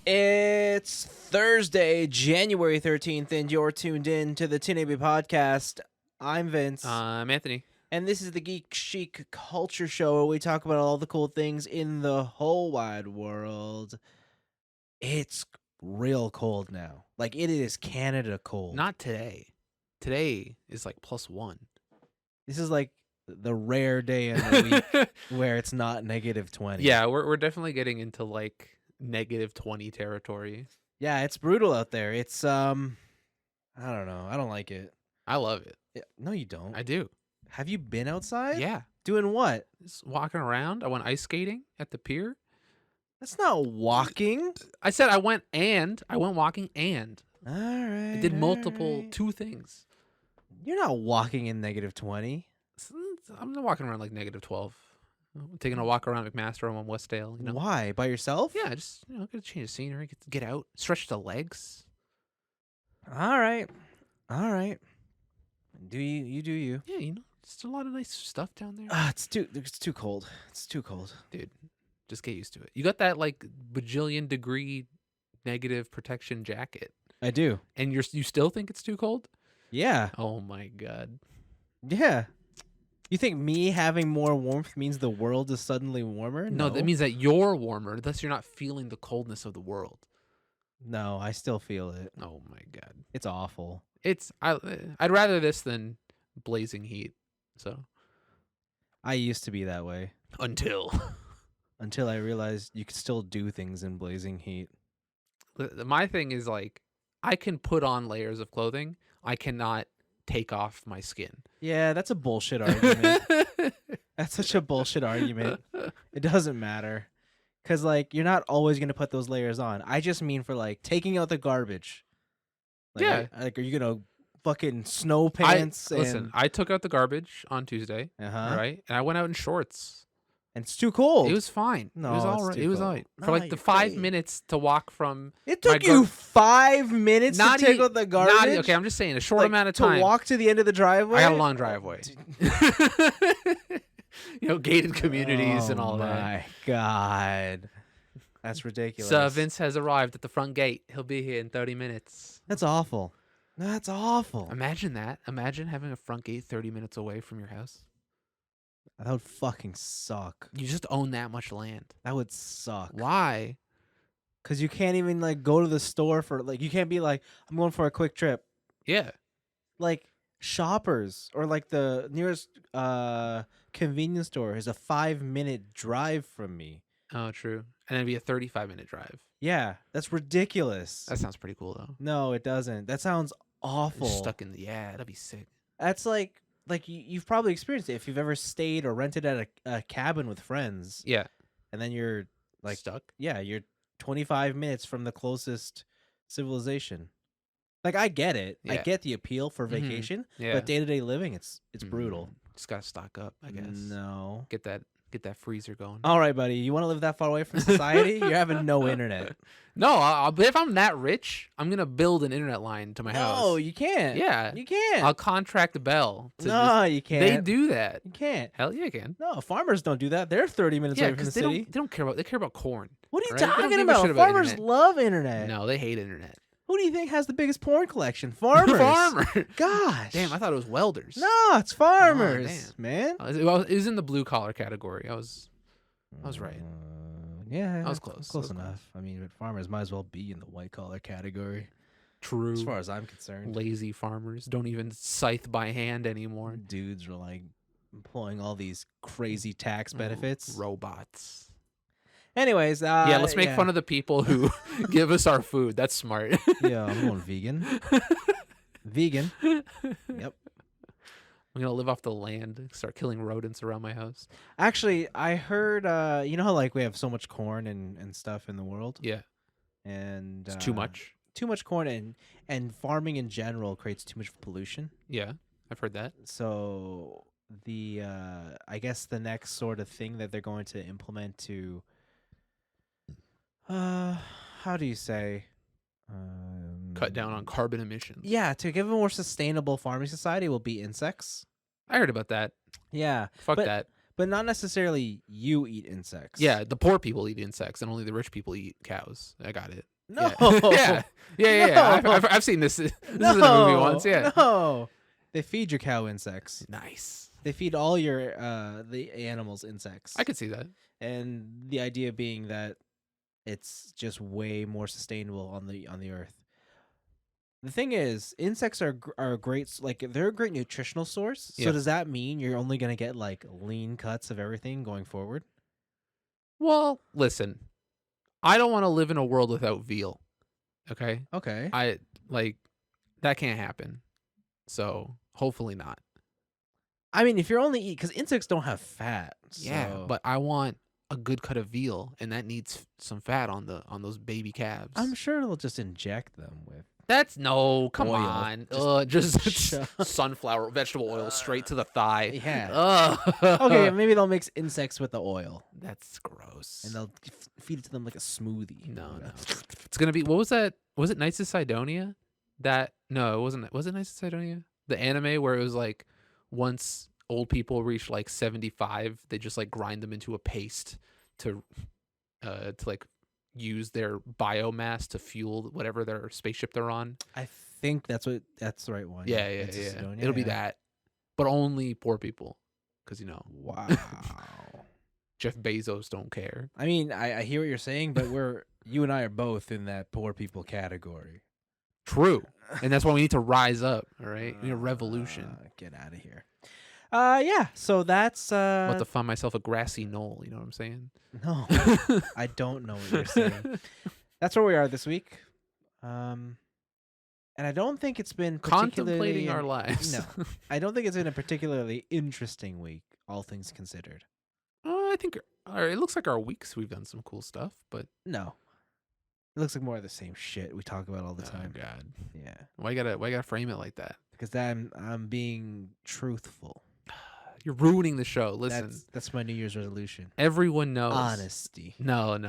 It's Thursday, January 13th, and you're tuned in to the TNIAB podcast. I'm Vince, I'm Anthony. and this is the Geek Chic Culture Show where we talk about all the cool things in the whole wide world. It's real cold now. Like, it is Canada cold. Not today. Today is like +1. This is like the rare day in the week where it's not -20. Yeah, we're definitely getting into like -20 territory. Yeah, it's brutal out there. It's, I don't know. I don't like it. I love it. Yeah, no, you don't. I do. Have you been outside? Yeah. Doing what? Just walking around. I went ice skating at the pier. That's not walking. I said I went walking and All right. I did two things. You're not walking in -20. I'm not walking around like -12. I'm taking a walk around McMaster on Westdale. You know? Why? By yourself? Yeah, just get a change of scenery, get out, stretch the legs. All right. All right. Do you? You do you? Yeah, just a lot of nice stuff down there. It's too cold. It's too cold. Dude, just get used to it. You got that like bajillion degree negative protection jacket, I do. and you still think it's too cold? Yeah. Oh my god. Yeah. You think me having more warmth means the world is suddenly warmer? No, that means that you're warmer, thus you're not feeling the coldness of the world. No, I still feel it. Oh my god. It's awful. I'd rather this than blazing heat. So I used to be that way until I realized you could still do things in blazing heat. my thing is like I can put on layers of clothing. I cannot take off my skin. Yeah, that's a bullshit argument. That's such a bullshit argument. It doesn't matter. Because, like, you're not always going to put those layers on. I just mean for, like, taking out the garbage. Like, Yeah. Like, are you going to fucking snow pants? Listen, I took out the garbage on Tuesday, Uh-huh. right? And I went out in shorts. And it's too cold. It was fine. No, it was all it's right. too It was cold. all right. For No, like the you're 5 fake. minutes to walk from It my took you 5 minutes to take out the garbage? Okay, I'm just saying a short Like, amount of time. To walk to the end of the driveway? I got a long driveway. Gated communities and all Oh, that. my God. That's ridiculous. So Vince has arrived at the front gate. He'll be here in 30 minutes. That's awful. That's awful. Imagine that. Imagine having a front gate 30 minutes away from your house. That would fucking suck. You just own that much land. That would suck. Why? Because you can't even, like, go to the store for, like, you can't be like, I'm going for a quick trip. Yeah. Like, Shoppers or, like, the nearest convenience store is a 5-minute drive from me. Oh, true. And it'd be a 35-minute drive. Yeah, that's ridiculous. That sounds pretty cool, though. No, it doesn't. That sounds awful. Stuck in the that'd be sick. That's like you've probably experienced it if you've ever stayed or rented at a cabin with friends. Yeah. And then you're like stuck. Yeah, you're 25 minutes from the closest civilization. Like, I get it. I Yeah. get the appeal for vacation, Yeah. but day-to-day living, it's brutal. Just gotta stock up, I guess. No. Get that freezer going. All right, buddy. You want to live that far away from society? You're having no internet. No, if I'm that rich, I'm gonna build an internet line to my house. No, you can't. Yeah. You can't. I'll contract Bell. No, you can't. They do that. You can't. Hell yeah, I can. No, farmers don't do that. They're 30 minutes Yeah, away from the because city. they don't care about. They care about corn. What are you right? They don't talking give a about? shit about Farmers internet. love internet. No, they hate internet. Who do you think has the biggest porn collection? Farmers. Farmer. Gosh. Damn, I thought it was welders. No, it's farmers, damn. man. It was in the blue collar category. I was right. Yeah, I was close. Close enough. I mean, but farmers might as well be in the white collar category, True. as far as I'm concerned. Lazy farmers don't even scythe by hand anymore. Dudes are like employing all these crazy tax benefits. Robots. Anyways, Yeah, let's make fun of the people who give us our food. That's smart. Yeah, I'm going vegan. Vegan. Yep. I'm gonna live off the land, start killing rodents around my house. Actually, I heard. You know how like we have so much corn and stuff in the world. Yeah, And it's too much. Too much corn and farming in general creates too much pollution. Yeah, I've heard that. So the I guess the next sort of thing that they're going to implement to how do you say Cut down on carbon emissions. Yeah, to give a more sustainable farming society will be insects. I heard about that. Yeah. Fuck but, that. But not necessarily you eat insects. Yeah, the poor people eat insects and only the rich people eat cows. I got it. No. Yeah. No. I've seen this. This is in a movie once. Yeah. No. They feed your cow insects. Nice. They feed all your the animals insects. I could see that. And the idea being that it's just way more sustainable on the earth. The thing is, insects are a great, like, they're a great nutritional source. So Yeah. does that mean you're only going to get like lean cuts of everything going forward? Well, listen, I don't want to live in a world without veal. Okay? Okay. I like that can't happen. So hopefully not. I mean, if you're only eat, because insects don't have fat. Yeah, so- but I want a good cut of veal, and that needs some fat on those baby calves. I'm sure they'll just inject them with. That's no, come Oil. on. Just Just sunflower vegetable oil straight to the thigh. Yeah. Ugh. Okay, maybe they'll mix insects with the oil, That's gross. and they'll feed it to them like a smoothie. No. It's gonna be, what was that? Was it Knights of Sidonia? No, it wasn't. Was it Knights of Sidonia? The anime where it was like, once old people reach like 75, they just like grind them into a paste to like use their biomass to fuel whatever their spaceship they're on. I think that's the right one. Yeah. It's a Sidonia, It'll be yeah. that, but only poor people, because Wow. Jeff Bezos don't care. I mean, I hear what you're saying, but you and I are both in that poor people category. True, and that's why we need to rise up. All right, we need a revolution. Get out of here. Yeah. So that's I'm about to find myself a grassy knoll. You know what I'm saying? no. I don't know what you're saying. That's where we are this week. And I don't think it's been Contemplating our lives. No, I don't think it's been a particularly interesting week, all things considered. I think it looks like our weeks we've done some cool stuff, but No, it looks like more of the same shit we talk about all the time. God, Yeah, why you gotta frame it like that? because I'm being truthful. You're ruining the show. Listen, That's my New Year's resolution. everyone knows Honesty. No.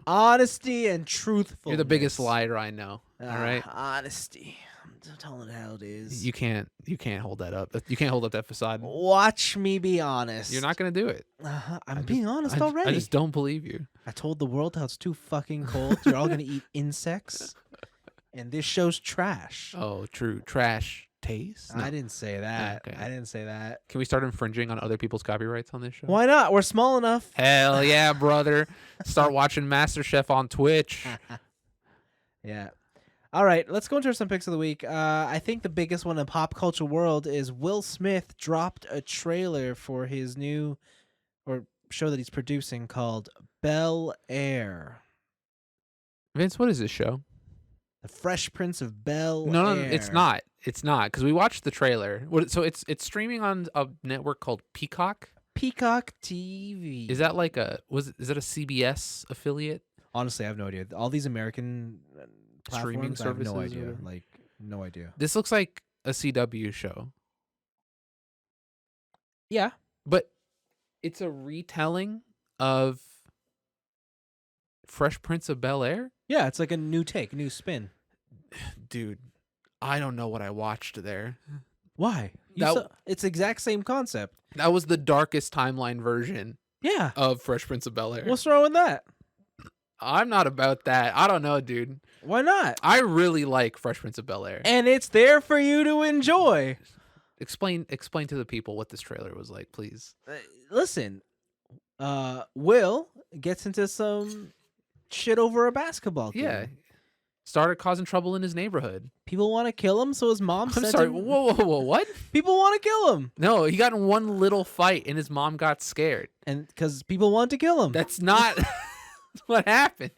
Honesty and truthfulness. You're the biggest liar I know. All right, Honesty. I'm telling it how it is. you can't hold that up. You can't hold up that facade. Watch me be honest. You're not gonna do it. I'm being honest I already. just don't believe you. I told the world how it's too fucking cold. You're all gonna eat insects, and this show's trash. Oh, true. Trash taste. No. I didn't say that. Okay. I didn't say that. Can we start infringing on other people's copyrights on this show? Why not? We're small enough. Hell yeah, brother. Start watching MasterChef on Twitch. Yeah. All right, let's go into some picks of the week. I think the biggest one in pop culture world is Will Smith dropped a trailer for his new show that he's producing called Bel Air. Vince, what is this show? The Fresh Prince of Bel No, Air. it's not. It's not, because we watched the trailer. So it's streaming on a network called Peacock. Peacock TV. Is that like is that a CBS affiliate? Honestly, I have no idea. All these American Streaming platforms, I have no services or idea. whatever? Like, no idea. This looks like a CW show, Yeah. but it's a retelling of Fresh Prince of Bel Air. Yeah, it's like a new take, new spin. Dude, I don't know what I watched there. Why? It's the exact same concept. That was the darkest timeline version Yeah. of Fresh Prince of Bel Air. What's wrong with that? I'm not about that. I don't know, dude. Why not? I really like Fresh Prince of Bel Air. And it's there for you to enjoy. Explain to the people what this trailer was like, please. Listen, Will gets into some shit over a basketball game. Yeah. Started causing trouble in his neighborhood. People want to kill him, so his mom I'm sent sorry. him. Whoa, what? People want to kill him, No, he got in one little fight and his mom got scared. and because people want to kill him. That's not what happened.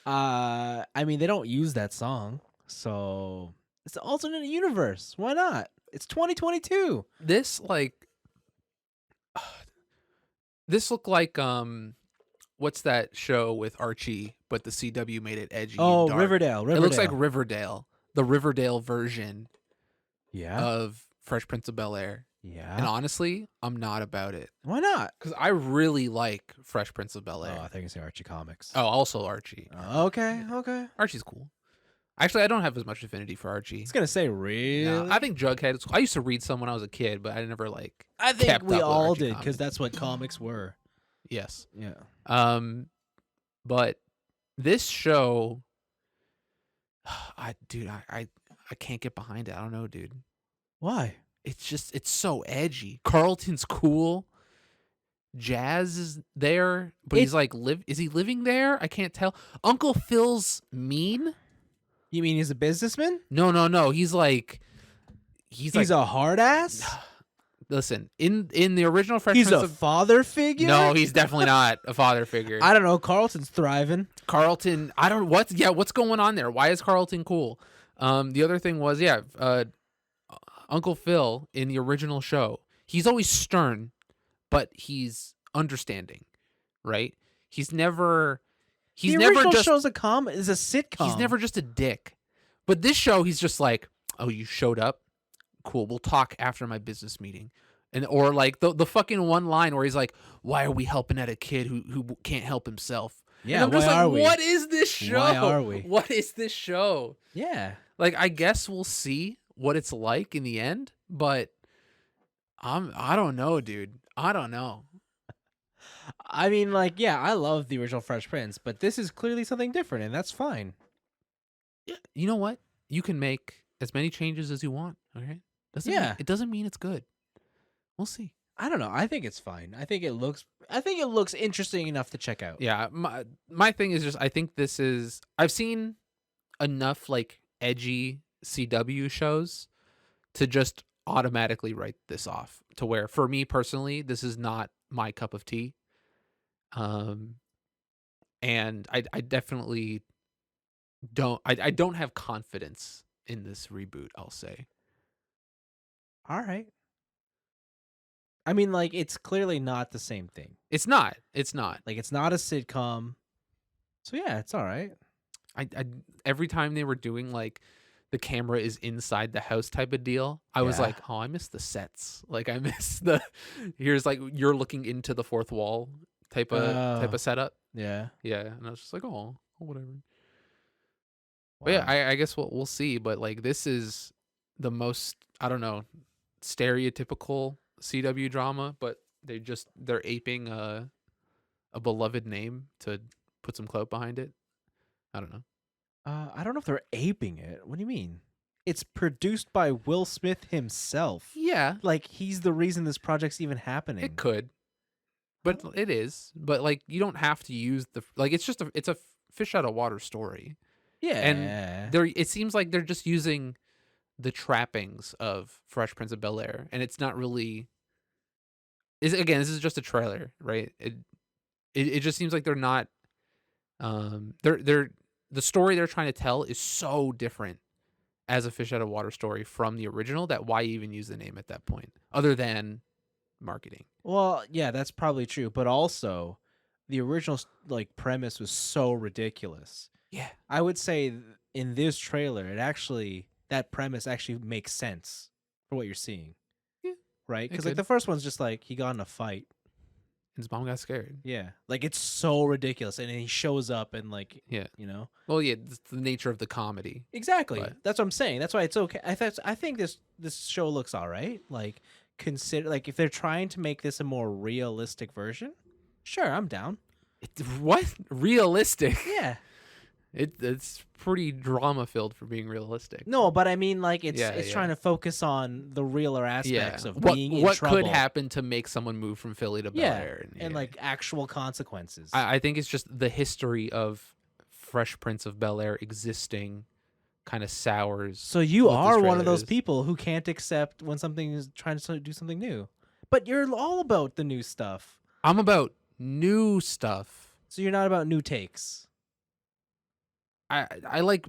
I mean, they don't use that song, so it's an alternate universe. Why not? It's 2022. This looked like what's that show with Archie, but the CW made it edgy. Oh, and dark. Riverdale. It looks like Riverdale, the Riverdale version Yeah. of Fresh Prince of Bel Air. Yeah. And honestly, I'm not about it Why not? because I really like Fresh Prince of Bel Oh, Air. I think it's Archie Comics. Oh, also Archie. Okay. Archie's cool. Actually, I don't have as much affinity for Archie. It's gonna say really. No, I think Jughead is cool. I used to read some when I was a kid, but I never I think kept we up with all Archie did comics. because that's what comics were. Yes. Yeah. But this show I can't get behind it. I don't know, dude. Why? It's so edgy. Carlton's cool. Jazz is there, but It. he's like is he living there? I can't tell. Uncle Phil's mean? You mean he's a businessman? No. He's like He's a hard ass. listen, in the original Fresh He's Prince a of father figure. No, he's definitely not a father figure. I don't know. Carlton's thriving. Carlton, I don't what's going on there? Why is Carlton cool? The other thing was, Uncle Phil in the original show, he's always stern, but he's understanding, right? He's never The never original just show's is a sitcom. he's never just a dick. But this show, he's just like, "Oh, you showed up? Cool. We'll talk after my business meeting." And or like the fucking one line where he's like, "Why are we helping out a kid who can't help himself?" Yeah, and I'm just why are like, we? "What is this show? Why are we? What is this show?" Yeah. Like, I guess we'll see what it's like in the end, but I don't know, dude. I don't know. I mean, like, yeah, I love the original Fresh Prince, but this is clearly something different, and that's fine. Yeah, you know what? You can make as many changes as you want. Okay, it doesn't mean it's good. We'll see. I don't know. I think it's fine. I think it looks interesting enough to check out. Yeah, my thing is just I think I've seen enough like edgy CW shows to just automatically write this off to where for me personally this is not my cup of tea. And I definitely I don't have confidence in this reboot, I'll say. All right. I mean, like, it's clearly not the same thing. It's not. It's not. Like, it's not a sitcom. So yeah, it's all right. I every time they were doing like the camera is inside the house type of deal, I was Yeah. like, oh, I miss the sets. Like I miss the here's like you're looking into the fourth wall type of setup. Yeah. Yeah, and I was just like, oh, whatever. But yeah, I guess we'll see. But like this is the most, I don't know, stereotypical CW drama, but they're aping a beloved name to put some clout behind it. I don't know. I don't know if they're aping it. What do you mean? It's produced by Will Smith himself. Yeah, Like, he's the reason this project's even happening. it could, but it is. But like, you don't have to use like. It's a fish out of water story. Yeah. And it seems like they're just using the trappings of Fresh Prince of Bel-Air, and it's not really. Again, this is just a trailer, right? It just seems like they're not. They're the story they're trying to tell is so different as a fish out of water story from the original that why even use the name at that point, other than marketing. Well, yeah, that's probably true, but also the original like premise was so ridiculous. Yeah, I would say in this trailer, that premise actually makes sense for what you're seeing. Yeah, right? it Because like could. the first one's just like he got in a fight. His mom got scared. Yeah, like it's so ridiculous, and then he shows up and like Yeah. you know Well, yeah, it's the nature of the comedy. exactly. But- That's what I'm saying. That's why it's okay. I think this show looks all right. Like consider like if they're trying to make this a more realistic version, sure, I'm down. What realistic? Yeah. It's pretty drama filled for being realistic. No, but I mean, like it's Yeah. trying to focus on the realer Yeah. aspects of What being in trouble. could happen to make someone move from Philly to Bel Yeah, Air? and like actual consequences. I think it's just the history of Fresh Prince of Bel Air existing kind of sours. So you what this are one trailer of those is. people who can't accept when something is trying to do something new. But you're all about the new stuff. I'm about new stuff. So you're not about new takes. I like.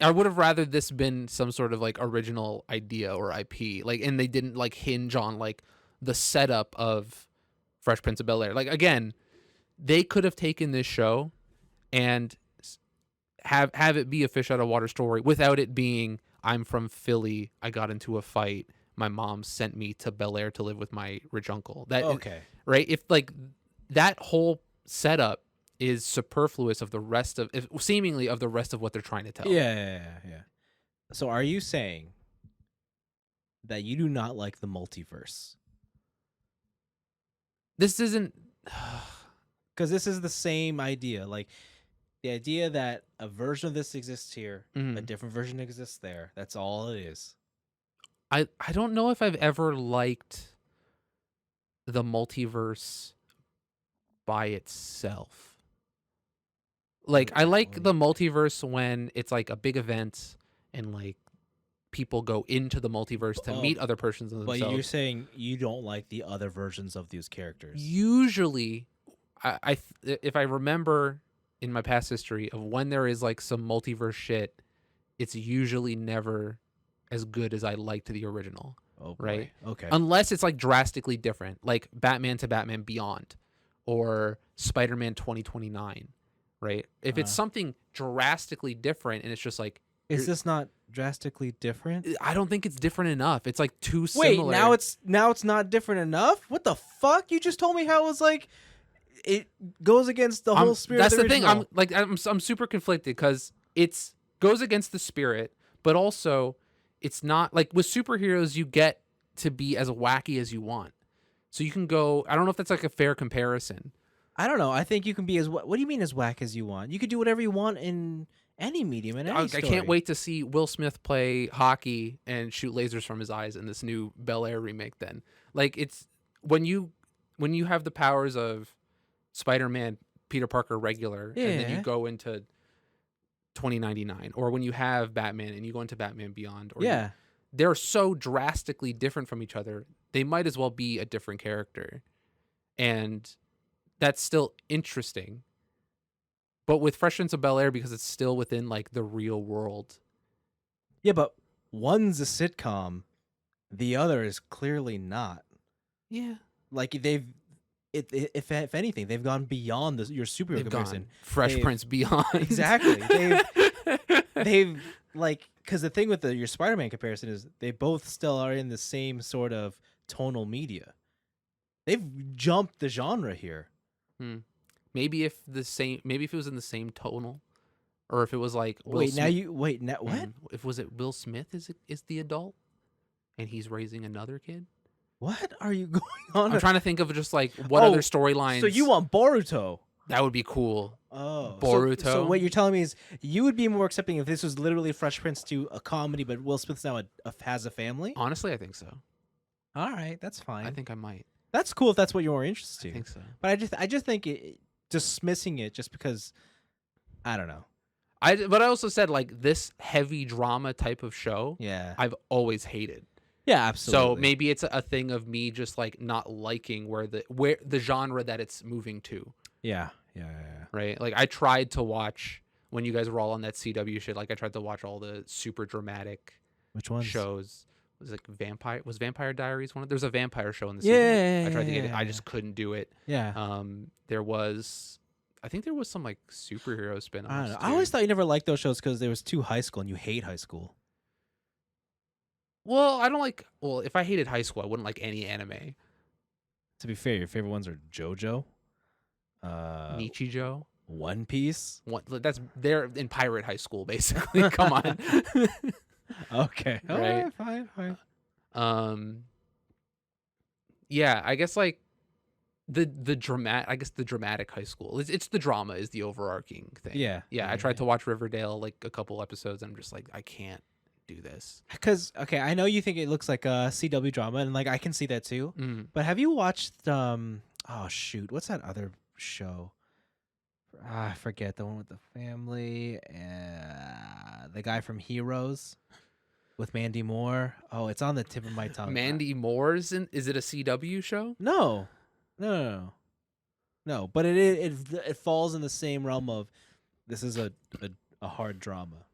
I would have rather this been some sort of like original idea or IP, like, and they didn't like hinge on like the setup of Fresh Prince of Bel Air. Like again, they could have taken this show and have it be a fish out of water story without it being I'm from Philly, I got into a fight, my mom sent me to Bel Air to live with my rich uncle. That Okay. right? If like that whole setup is superfluous of the rest of seemingly of the rest of what they're trying to tell. Yeah. So are you saying that you do not like the multiverse? This isn't Because this is the same idea. Like The idea that a version of this exists here, a Mhm. different version exists there. That's all it is. I don't know if I've ever liked the multiverse by itself. Like I like the multiverse when it's like a big event and like people go into the multiverse to meet other persons of But you're themselves. saying you don't like the other versions of these characters. Usually, if I remember in my past history of when there is like some multiverse shit, it's usually never as good as I liked the original. Oh boy. Right? Okay. Unless it's like drastically different, like Batman to Batman Beyond or Spider-Man 2029, right? If it's something drastically different and it's just like Is this not drastically different? I don't think it's different enough. It's like too Wait, similar. now it's not different enough? What the fuck? You just told me how it was like it goes against the whole spirit That's of the the thing. original. I'm super conflicted because it's goes against the spirit, but also it's not like with superheroes you get to be as wacky as you want. So you can go. I don't know if that's like a fair comparison. I don't know. I think you can be as what do you mean as whack as you want? You could do whatever you want in any medium in any I story. can't wait to see Will Smith play hockey and shoot lasers from his eyes in this new Bel Air remake. Then, like, it's when you have the powers of Spider-Man, Peter Parker regular, and then you Yeah. go into 2099, or when you have Batman and you go into Batman Beyond, or Yeah. they're so drastically different from each other. They might as well be a different character, and that's still interesting. But with Fresh Prince of Bel Air, because it's still within like the real world. Yeah, but one's a sitcom, the other is clearly not. Yeah, Like if anything, they've gone beyond your superhero they've comparison. gone Fresh They've- Prince Beyond. Exactly. They've like because the thing with your Spider-Man comparison is they both still are in the same sort of tonal media. They've jumped the genre here. Maybe if it was in the same tonal, or if it was like Will Wait, Smith, what? If was it Will Smith is the adult, and he's raising another kid. What are you going on? I'm trying to think of just like what other storylines. So you want Boruto? That would be cool. Oh, Boruto. So what you're telling me is you would be more accepting if this was literally Fresh Prince to a comedy, but Will Smith's now has a family. Honestly, I think so. All right, that's fine. I think I might. That's cool if that's what you're more interested I in. think so. But I just think dismissing it just because I don't know. But I also said like this heavy drama type of show. Yeah. I've always hated. Yeah, absolutely. So maybe it's a thing of me just like not liking where the genre that it's moving to. Yeah. Right. Like I tried to watch when you guys were all on that CW shit. Like I tried to watch all the super dramatic Which ones? shows. It was like Vampire Diaries one? There's a vampire show in the Yeah. season. I tried to get it. I just couldn't do it. Yeah. I think there was some like superhero spin-offs. I don't know. too. I always thought you never liked those shows because they was too high school and you hate high school. Well, I don't like. Well, if I hated high school, I wouldn't like any anime. To be fair, your favorite ones are JoJo, Nichijou. One Piece. They're in pirate high school, basically. Come on. Okay. All Right. right. Fine. Yeah, I guess like the dramatic high school. It's the drama is the overarching thing. Yeah. I tried to watch Riverdale like a couple episodes, and I'm just like I can't do this. Because I know you think it looks like a CW drama, and like I can see that too. But have you watched oh shoot, what's that other show? I forget, the one with the family, the guy from Heroes with Mandy Moore. Oh, it's on the tip of my tongue. Mandy Moore's is it a CW show? No. But it falls in the same realm of this is a hard drama,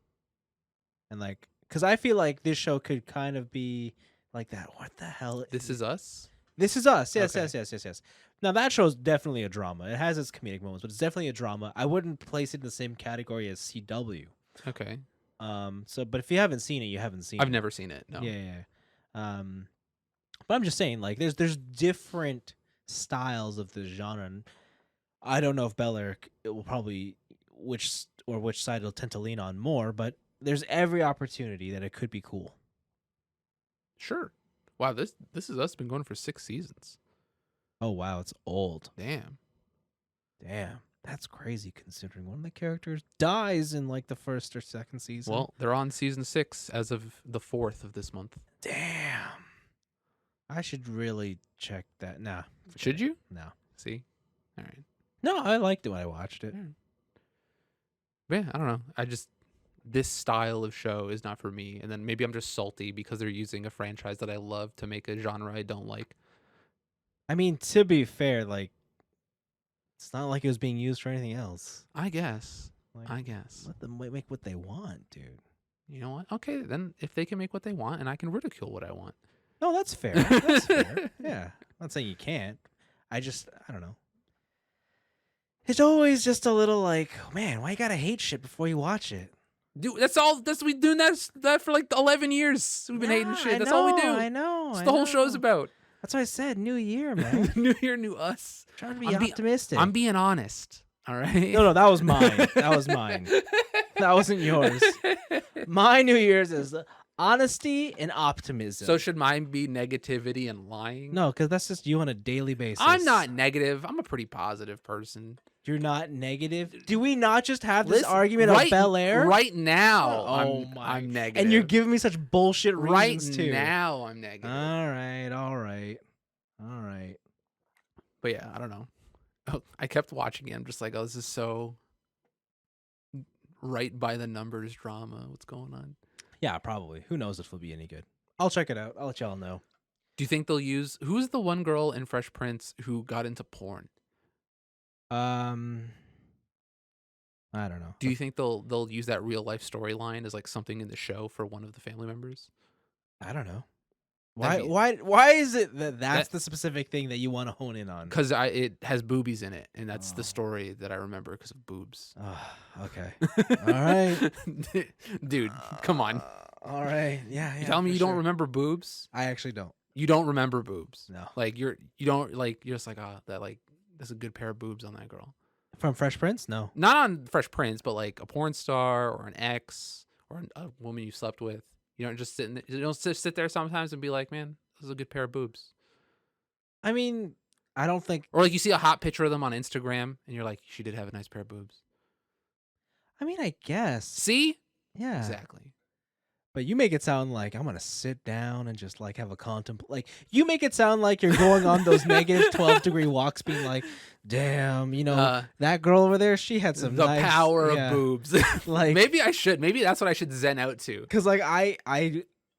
and like because I feel like this show could kind of be like that. What the hell? This Is Us. This Is Us. Yes, Okay. yes. Now that show's definitely a drama. It has its comedic moments, but it's definitely a drama. I wouldn't place it in the same category as CW. Okay. But if you haven't seen it, you haven't seen it. I've never seen it. No. Yeah. But I'm just saying, like, there's different styles of the genre. And I don't know if Bel Air it will probably which side it'll tend to lean on more, but there's every opportunity that it could be cool. Sure. Wow, this Is Us been going for 6 seasons. Oh wow, it's old. Damn. That's crazy considering one of the characters dies in like the first or second season. Well, they're on season 6 as of the 4th of this month. Damn. I should really check that. Nah. Should you? No. See? All right. No, I liked it when I watched it. Yeah, I don't know. This style of show is not for me. And then maybe I'm just salty because they're using a franchise that I love to make a genre I don't like. I mean, to be fair, like, it's not like it was being used for anything else. I guess. Like, I guess. let them make what they want, dude. You know what? Okay, then if they can make what they want and I can ridicule what I want. No, that's fair. That's fair. Yeah. I'm not saying you can't. I don't know. It's always just a little like, man, why you gotta hate shit before you watch it? Dude, we doing that for like 11 years. We've been hating shit. That's all we do. I know. That's what the whole show's about. That's what I said. New year, man. New year, new us. Trying to be optimistic. I'm being honest. All right. No, that was mine. That was mine. That wasn't yours. My New Year's is honesty and optimism. So should mine be negativity and lying? No, because that's just you on a daily basis. I'm not negative. I'm a pretty positive person. You're not negative? Do we not just have this argument of Bel Air? Right now, I'm negative. And you're giving me such bullshit reasons, too. Right now, I'm negative. All right. But yeah, I don't know. I kept watching it. I'm just like, oh, this is so right by the numbers drama. What's going on? Yeah, probably. Who knows if it'll be any good. I'll check it out. I'll let y'all know. Do you think they'll use... Who's the one girl in Fresh Prince who got into porn? I don't know. Do you think they'll use that real life storyline as like something in the show for one of the family members? I don't know. Why is it that's the specific thing that you want to hone in on? Because it has boobies in it, and that's the story that I remember because of boobs. Okay. All right. Dude, come on. All right. Yeah. You tell me you don't remember boobs? I actually don't. You don't remember boobs? No. Like you're just like, that's a good pair of boobs on that girl. From Fresh Prince? No. Not on Fresh Prince, but like a porn star or an ex or a woman you slept with. You don't just sit there sometimes and be like, man, this is a good pair of boobs. I mean, I don't think... Or like you see a hot picture of them on Instagram and you're like, she did have a nice pair of boobs. I mean, I guess. See? Yeah. Exactly. But you make it sound like I'm going to sit down and just like have a like you make it sound like you're going on those negative 12-degree walks being like, damn, that girl over there, she had some nice power of boobs. Like maybe I should. Maybe that's what I should zen out to. Cuz like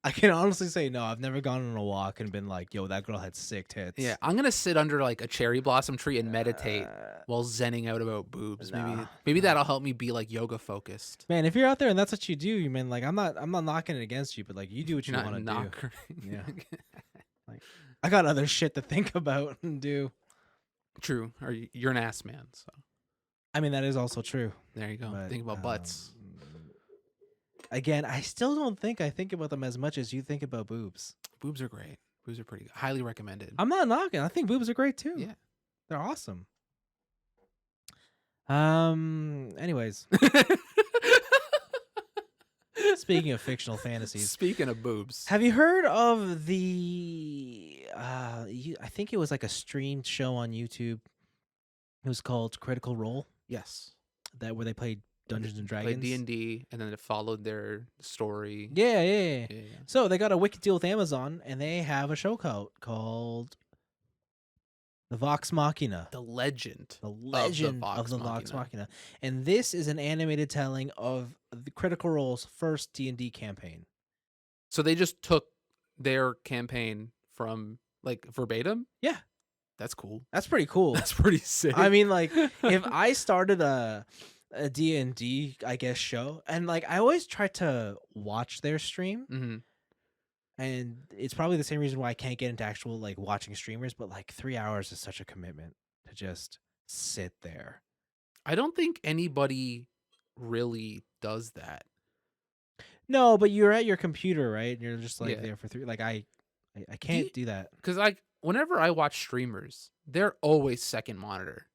I can honestly say no, I've never gone on a walk and been like, yo, that girl had sick tits. Yeah, I'm going to sit under like a cherry blossom tree and meditate while zenning out about boobs. Maybe that'll help me be like yoga focused. Man, if you're out there and that's what you do, man, like I'm not knocking it against you, but like you do what you want to do. Yeah. Like I got other shit to think about and do. True. Or you're an ass man, so. I mean, that is also true. There you go. But, think about butts. Again, I still don't think I think about them as much as you think about boobs. Boobs are great. Boobs are pretty good. Highly recommended. I'm not knocking. I think boobs are great too. Yeah. They're awesome. Anyways. Speaking of fictional fantasies. Speaking of boobs. Have you heard of the I think it was like a streamed show on YouTube. It was called Critical Role. Yes. Where they played Dungeons and Dragons. Played D&D, and then it followed their story. Yeah. So they got a wicked deal with Amazon, and they have a show called The Vox Machina. The legend of the Vox Machina. And this is an animated telling of the Critical Role's first D&D campaign. So they just took their campaign from like verbatim? Yeah. That's cool. That's pretty cool. That's pretty sick. I mean, like, if I started a D&D, I guess, show, and like I always try to watch their stream, and it's probably the same reason why I can't get into actual like watching streamers, but like 3 hours is such a commitment to just sit there. I don't think anybody really does that. No, but you're at your computer, right? And you're just like there for three. Like I can't do that because like whenever I watch streamers, they're always second monitor.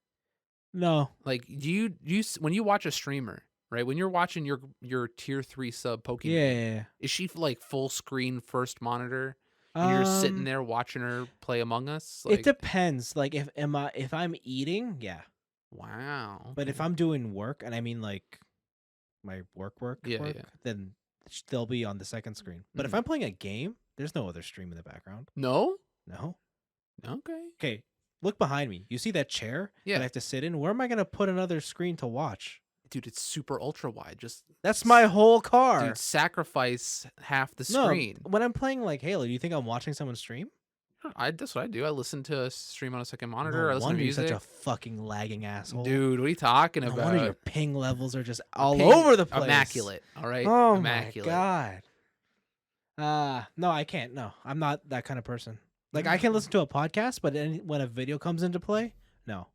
No. Like you when you watch a streamer, right? When you're watching your tier 3 sub Pokemon, is she like full screen first monitor? And you're sitting there watching her play Among Us? Like, it depends. Like if I'm eating, yeah. Wow. But if okay. I'm doing work, and I mean like my work, Yeah, work, yeah. then they'll be on the second screen. But if Mhm. I'm playing a game, there's no other stream in the background. No? No. Okay. Okay, look behind me. You see that chair that I Yeah. have to sit in? Where am I gonna put another screen to watch? Dude, it's super ultra wide. Just That's my whole dude, car. sacrifice half the No, screen. when I'm playing like Halo, do you think I'm watching someone stream? That's what I do. I listen to a stream on a second monitor. No I listen to wonder you're such music. a fucking lagging asshole. Dude, what are you talking No about? wonder your ping levels are just My all ping- over the place. Immaculate. All right. Oh Immaculate. my god. No, I can't. No, I'm not that kind of person. Like I Okay. can listen to a podcast, but when a video comes into play, no,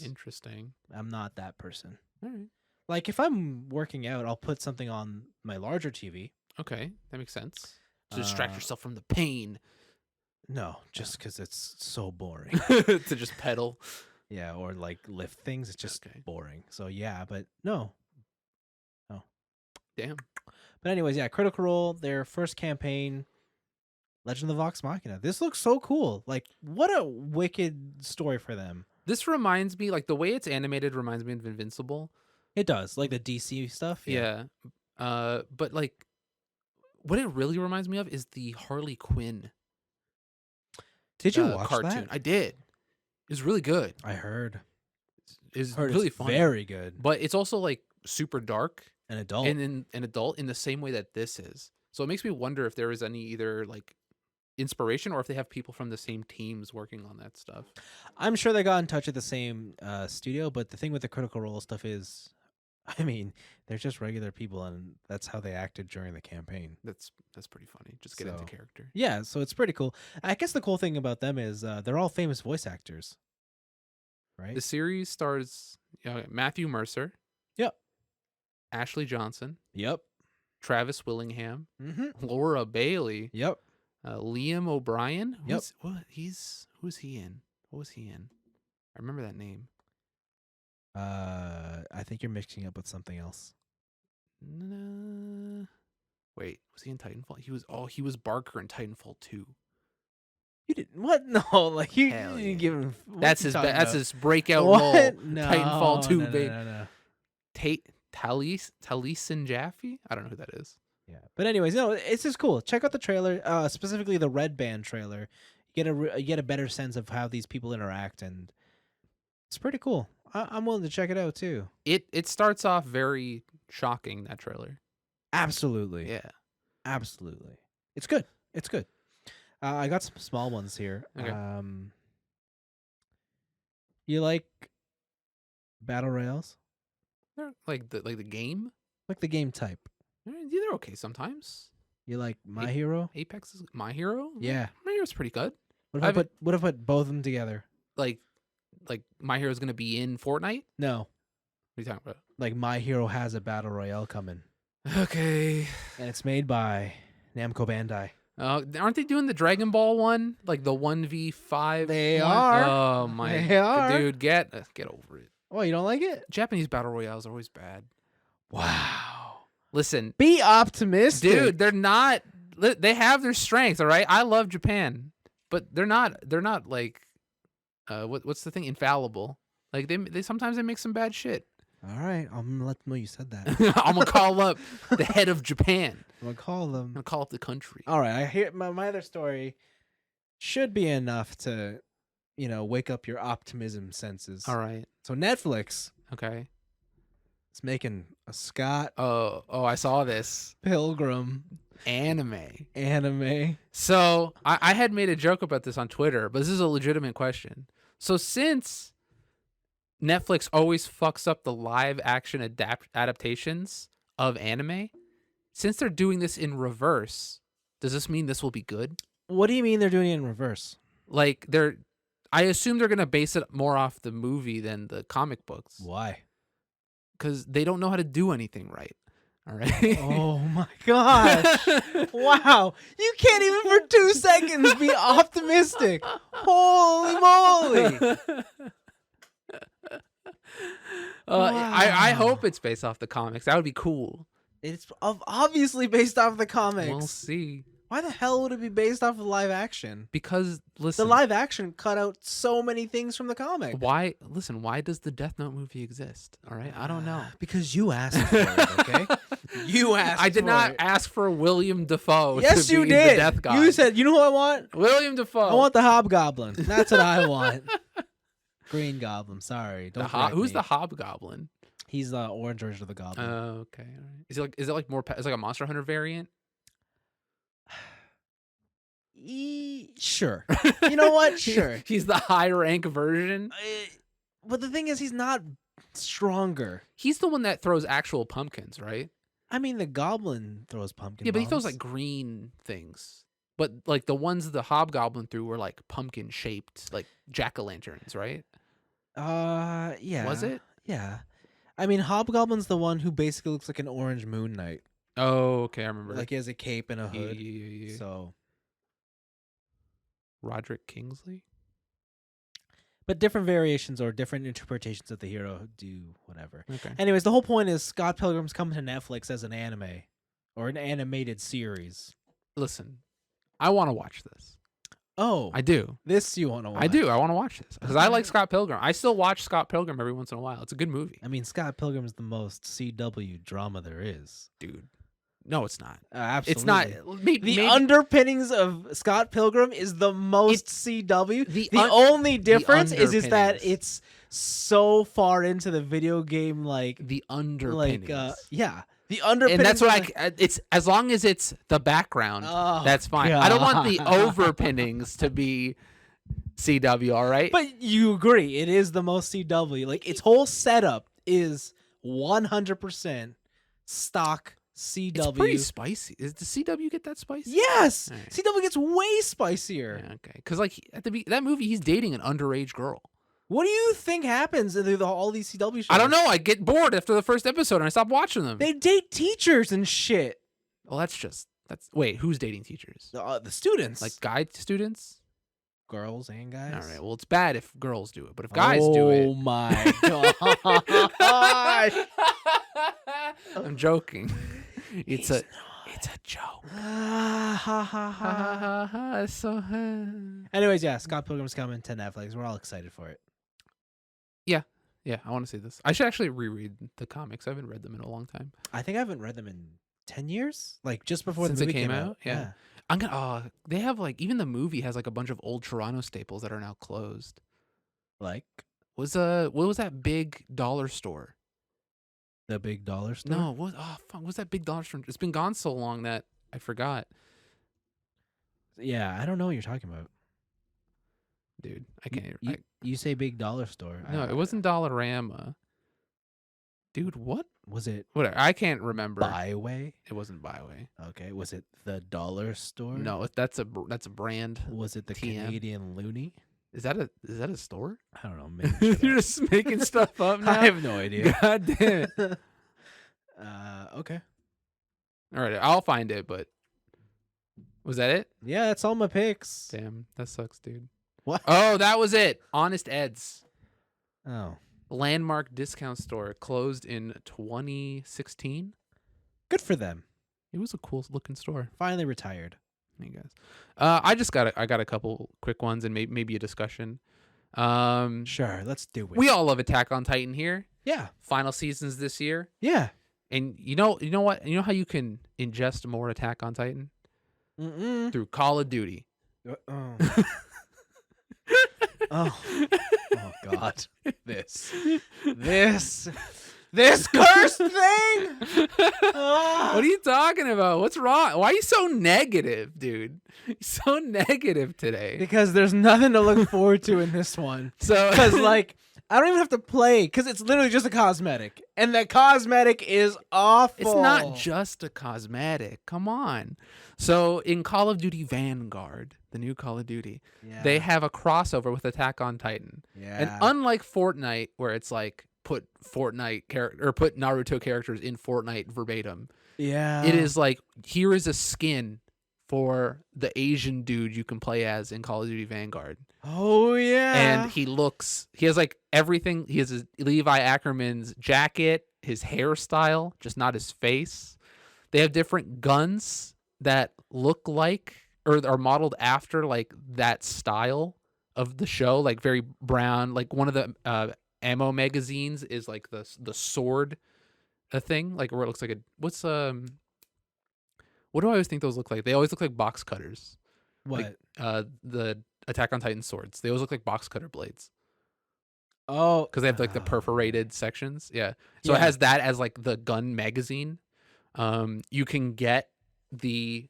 Interesting. I'm not that person. All right. Like if I'm working out, I'll put something on my larger TV. Okay, that makes sense. To distract Uh, yourself from the pain. No, just because it's so boring. To just pedal. Yeah, or like lift things. It's just Okay. boring. So yeah, but no. Damn. But anyways, yeah, Critical Role, their first campaign, Legend of the Vox Machina. This looks so cool. Like, what a wicked story for them. This reminds me, like the way it's animated reminds me of Invincible. It does, like the DC stuff. Yeah. But like what it really reminds me of is the Harley Quinn Did you watch cartoon. that? I did. It was really good. I heard. It's Heard really it's funny. very good. But it's also like super dark An adult. and in an adult in the same way that this is. So it makes me wonder if there is any either like inspiration or if they have people from the same teams working on that stuff. I'm sure they got in touch with the same studio, but the thing with the Critical Role stuff is, I mean, they're just regular people, and that's how they acted during the campaign. That's pretty funny. Just get into So- character. Yeah, so it's pretty cool. I guess the cool thing about them is they're all famous voice actors, right? The series stars Matthew Mercer. Yep. Ashley Johnson, Yep. Travis Willingham, Mm-hmm. Laura Bailey, Yep. Liam O'Brien. Yep. Who's he in? What was he in? I remember that name. I think you're mixing up with something else. Wait, was he in Titanfall? He was Barker in Titanfall 2. You didn't what? No, like you Hell didn't yeah. give him. what That's you his talking that's about? his breakout What? role. No, Titanfall 2, no, babe. No. Taliesin Jaffe? I don't know who that is. Yeah, but anyways, no, it's just cool. Check out the trailer, specifically the Red Band trailer. You get a better sense of how these people interact, and it's pretty cool. I'm willing to check it out too. It starts off very shocking, that trailer. Absolutely, Yeah. absolutely. It's good. It's good. I got some small ones here. Okay. You like battle royales? They're like the game. Like the game type? They're okay sometimes. You like My Hero? Apex is My Hero. Yeah. My Hero's pretty good. What if I put both of them together? Like My Hero's gonna be in Fortnite. No, What are you talking about? like My Hero has a battle royale coming, Okay. and it's made by Namco Bandai. Aren't they doing the Dragon Ball one? Like the 1v5? They one? are. Oh my They are. dude, get over it. Oh, you don't like it? Japanese battle royales are always bad. Wow. Listen, Be optimistic, dude, they're not. They have their strengths, all right. I love Japan, but they're not like, what's the thing? Infallible. Like they sometimes they make some bad shit. All right, I'm gonna let them know you said that. I'm gonna call up the head of Japan. I'm gonna call I'm them. gonna call up the country. All right, I hear my other story should be enough to, wake up your optimism senses. All right. So Netflix Okay. is making a Scott Oh, I saw this Pilgrim anime. anime. So I had made a joke about this on Twitter, but this is a legitimate question. So since Netflix always fucks up the live action adaptations of anime, since they're doing this in reverse, does this mean this will be good? What do you mean they're doing it in reverse? Like I assume they're gonna base it more off the movie than the comic books, Why? because they don't know how to do anything right. All right. Oh my gosh. Wow. You can't even for 2 seconds be optimistic. Holy moly. I Wow. hope it's based off the comics. That would be cool. It's obviously based off the comics. We'll see. Why the hell would it be based off of live action? Because The listen, live action cut out so many things from the comic. why does the Death Note movie exist? All right, I don't know. Because you asked for it, okay? You asked I did for not it. ask for William Dafoe. Yes, to you be did. The Death God. You said, you know who I want? William Dafoe. I want the Hobgoblin. That's what I want. Green Goblin. Sorry. Don't correct Who's me. the Hobgoblin? He's the orange version of the Goblin. Oh, okay. All right. Is it like more? Is it like a Monster Hunter variant? Sure. You know what? Sure. He's the high rank version. But the thing is, he's not stronger. He's the one that throws actual pumpkins, right? I mean, the Goblin throws pumpkin Yeah, but he throws bombs. like green things. But like the ones the Hobgoblin threw were like pumpkin shaped, like jack-o'-lanterns, right? Yeah. Was it? Yeah. I mean, Hobgoblin's the one who basically looks like an orange Moon Knight. Oh, okay, I remember. Like he has a cape and a hood. Yeah. So, Roderick Kingsley. but different variations or different interpretations of the hero do whatever. Okay. Anyways, the whole point is Scott Pilgrim's coming to Netflix as an anime or an animated series. Listen, I want to watch this. Oh, I do. this you want to watch? I do. I want to watch this because I like Scott Pilgrim. I still watch Scott Pilgrim every once in a while. It's a good movie, I mean, Scott Pilgrim's the most CW drama there is. dude. No, it's not. Absolutely. It's not. The underpinnings of Scott Pilgrim is the most CW. the The un- only difference is that underpinnings. it's so far into the video game, like the underpinnings. yeah, the underpinnings. and that's what of it's as long as it's the background, Oh, that's fine. I don't want the God. overpinnings to be CW, all right? But you agree, it is the most CW. Like its whole setup is 100% stock CW. it's pretty spicy. Does the CW get that spicy? Yes, All right. CW gets way spicier. Yeah, okay. Because like that movie, he's dating an underage girl. What do you think happens in all these CW shows? I don't know. I get bored after the first episode and I stop watching them. They date teachers and shit. Well, that's wait, who's dating teachers? The students, Like guy students? girls and guys. All right. Well, it's bad if girls do it, but if guys do it, Oh my god! I'm joking. It's a joke. Ha ha ha. It's so Anyways, yeah, Scott Pilgrim's coming to Netflix. We're all excited for it. yeah, I want to see this. I should actually reread the comics. I haven't read them in a long time. I think I haven't read them in 10 years, like just before Since the it movie came out? Yeah. Yeah. I'm gonna. They have like even the movie has like a bunch of old Toronto staples that are now closed. Like What was that big dollar store? the big dollar store. No, what's that big dollar store? It's been gone so long that I forgot, Yeah, I don't know what you're talking about. dude. I can't. You say big dollar store. No, it wasn't Dollarama. Dude, what? Was it Whatever. I can't remember. Byway? It wasn't Byway. Okay. Was it the dollar store? No, that's a brand. Was it the TM. Canadian Looney? Is that a store? I don't know. Maybe You're just making stuff up now. I have no idea. God damn it. Okay. All right, I'll find it. But was that it? Yeah, that's all my picks. Damn, that sucks, dude. What? Oh, that was it. Honest Ed's Oh, landmark discount store closed in 2016. good for them. It was a cool looking store. Finally retired. Hey guys, I got a couple quick ones and maybe a discussion. Sure, let's do it. We all love Attack on Titan here. Yeah. Final seasons this year, Yeah. and you know what? You know how you can ingest more Attack on Titan Mm-mm. through Call of Duty. Oh. Oh. Oh God. This cursed thing. What are you talking about? What's wrong? Why are you so negative, dude? You're so negative today. Because there's nothing to look forward to in this one. So, Because like I don't even have to play because it's literally just a cosmetic, and that cosmetic is awful. it's not just a cosmetic. Come on. So in Call of Duty Vanguard, the new Call of Duty, Yeah. they have a crossover with Attack on Titan. Yeah. And unlike Fortnite, where it's like put Naruto characters in Fortnite verbatim, Yeah. it is like here is a skin for the Asian dude you can play as in Call of Duty Vanguard. Oh yeah. And he has like everything. He has his Levi Ackerman's jacket, his hairstyle, just not his face. They have different guns that look like or are modeled after like that style of the show, like very brown. Like one of the ammo magazines is like the sword a thing, like where it looks like a what do I always think those look like? They always look like box cutters. Like What? the Attack on Titan swords. They always look like box cutter blades Oh, because they have like the perforated sections. Yeah. So yeah. it has that as like the gun magazine. You can get the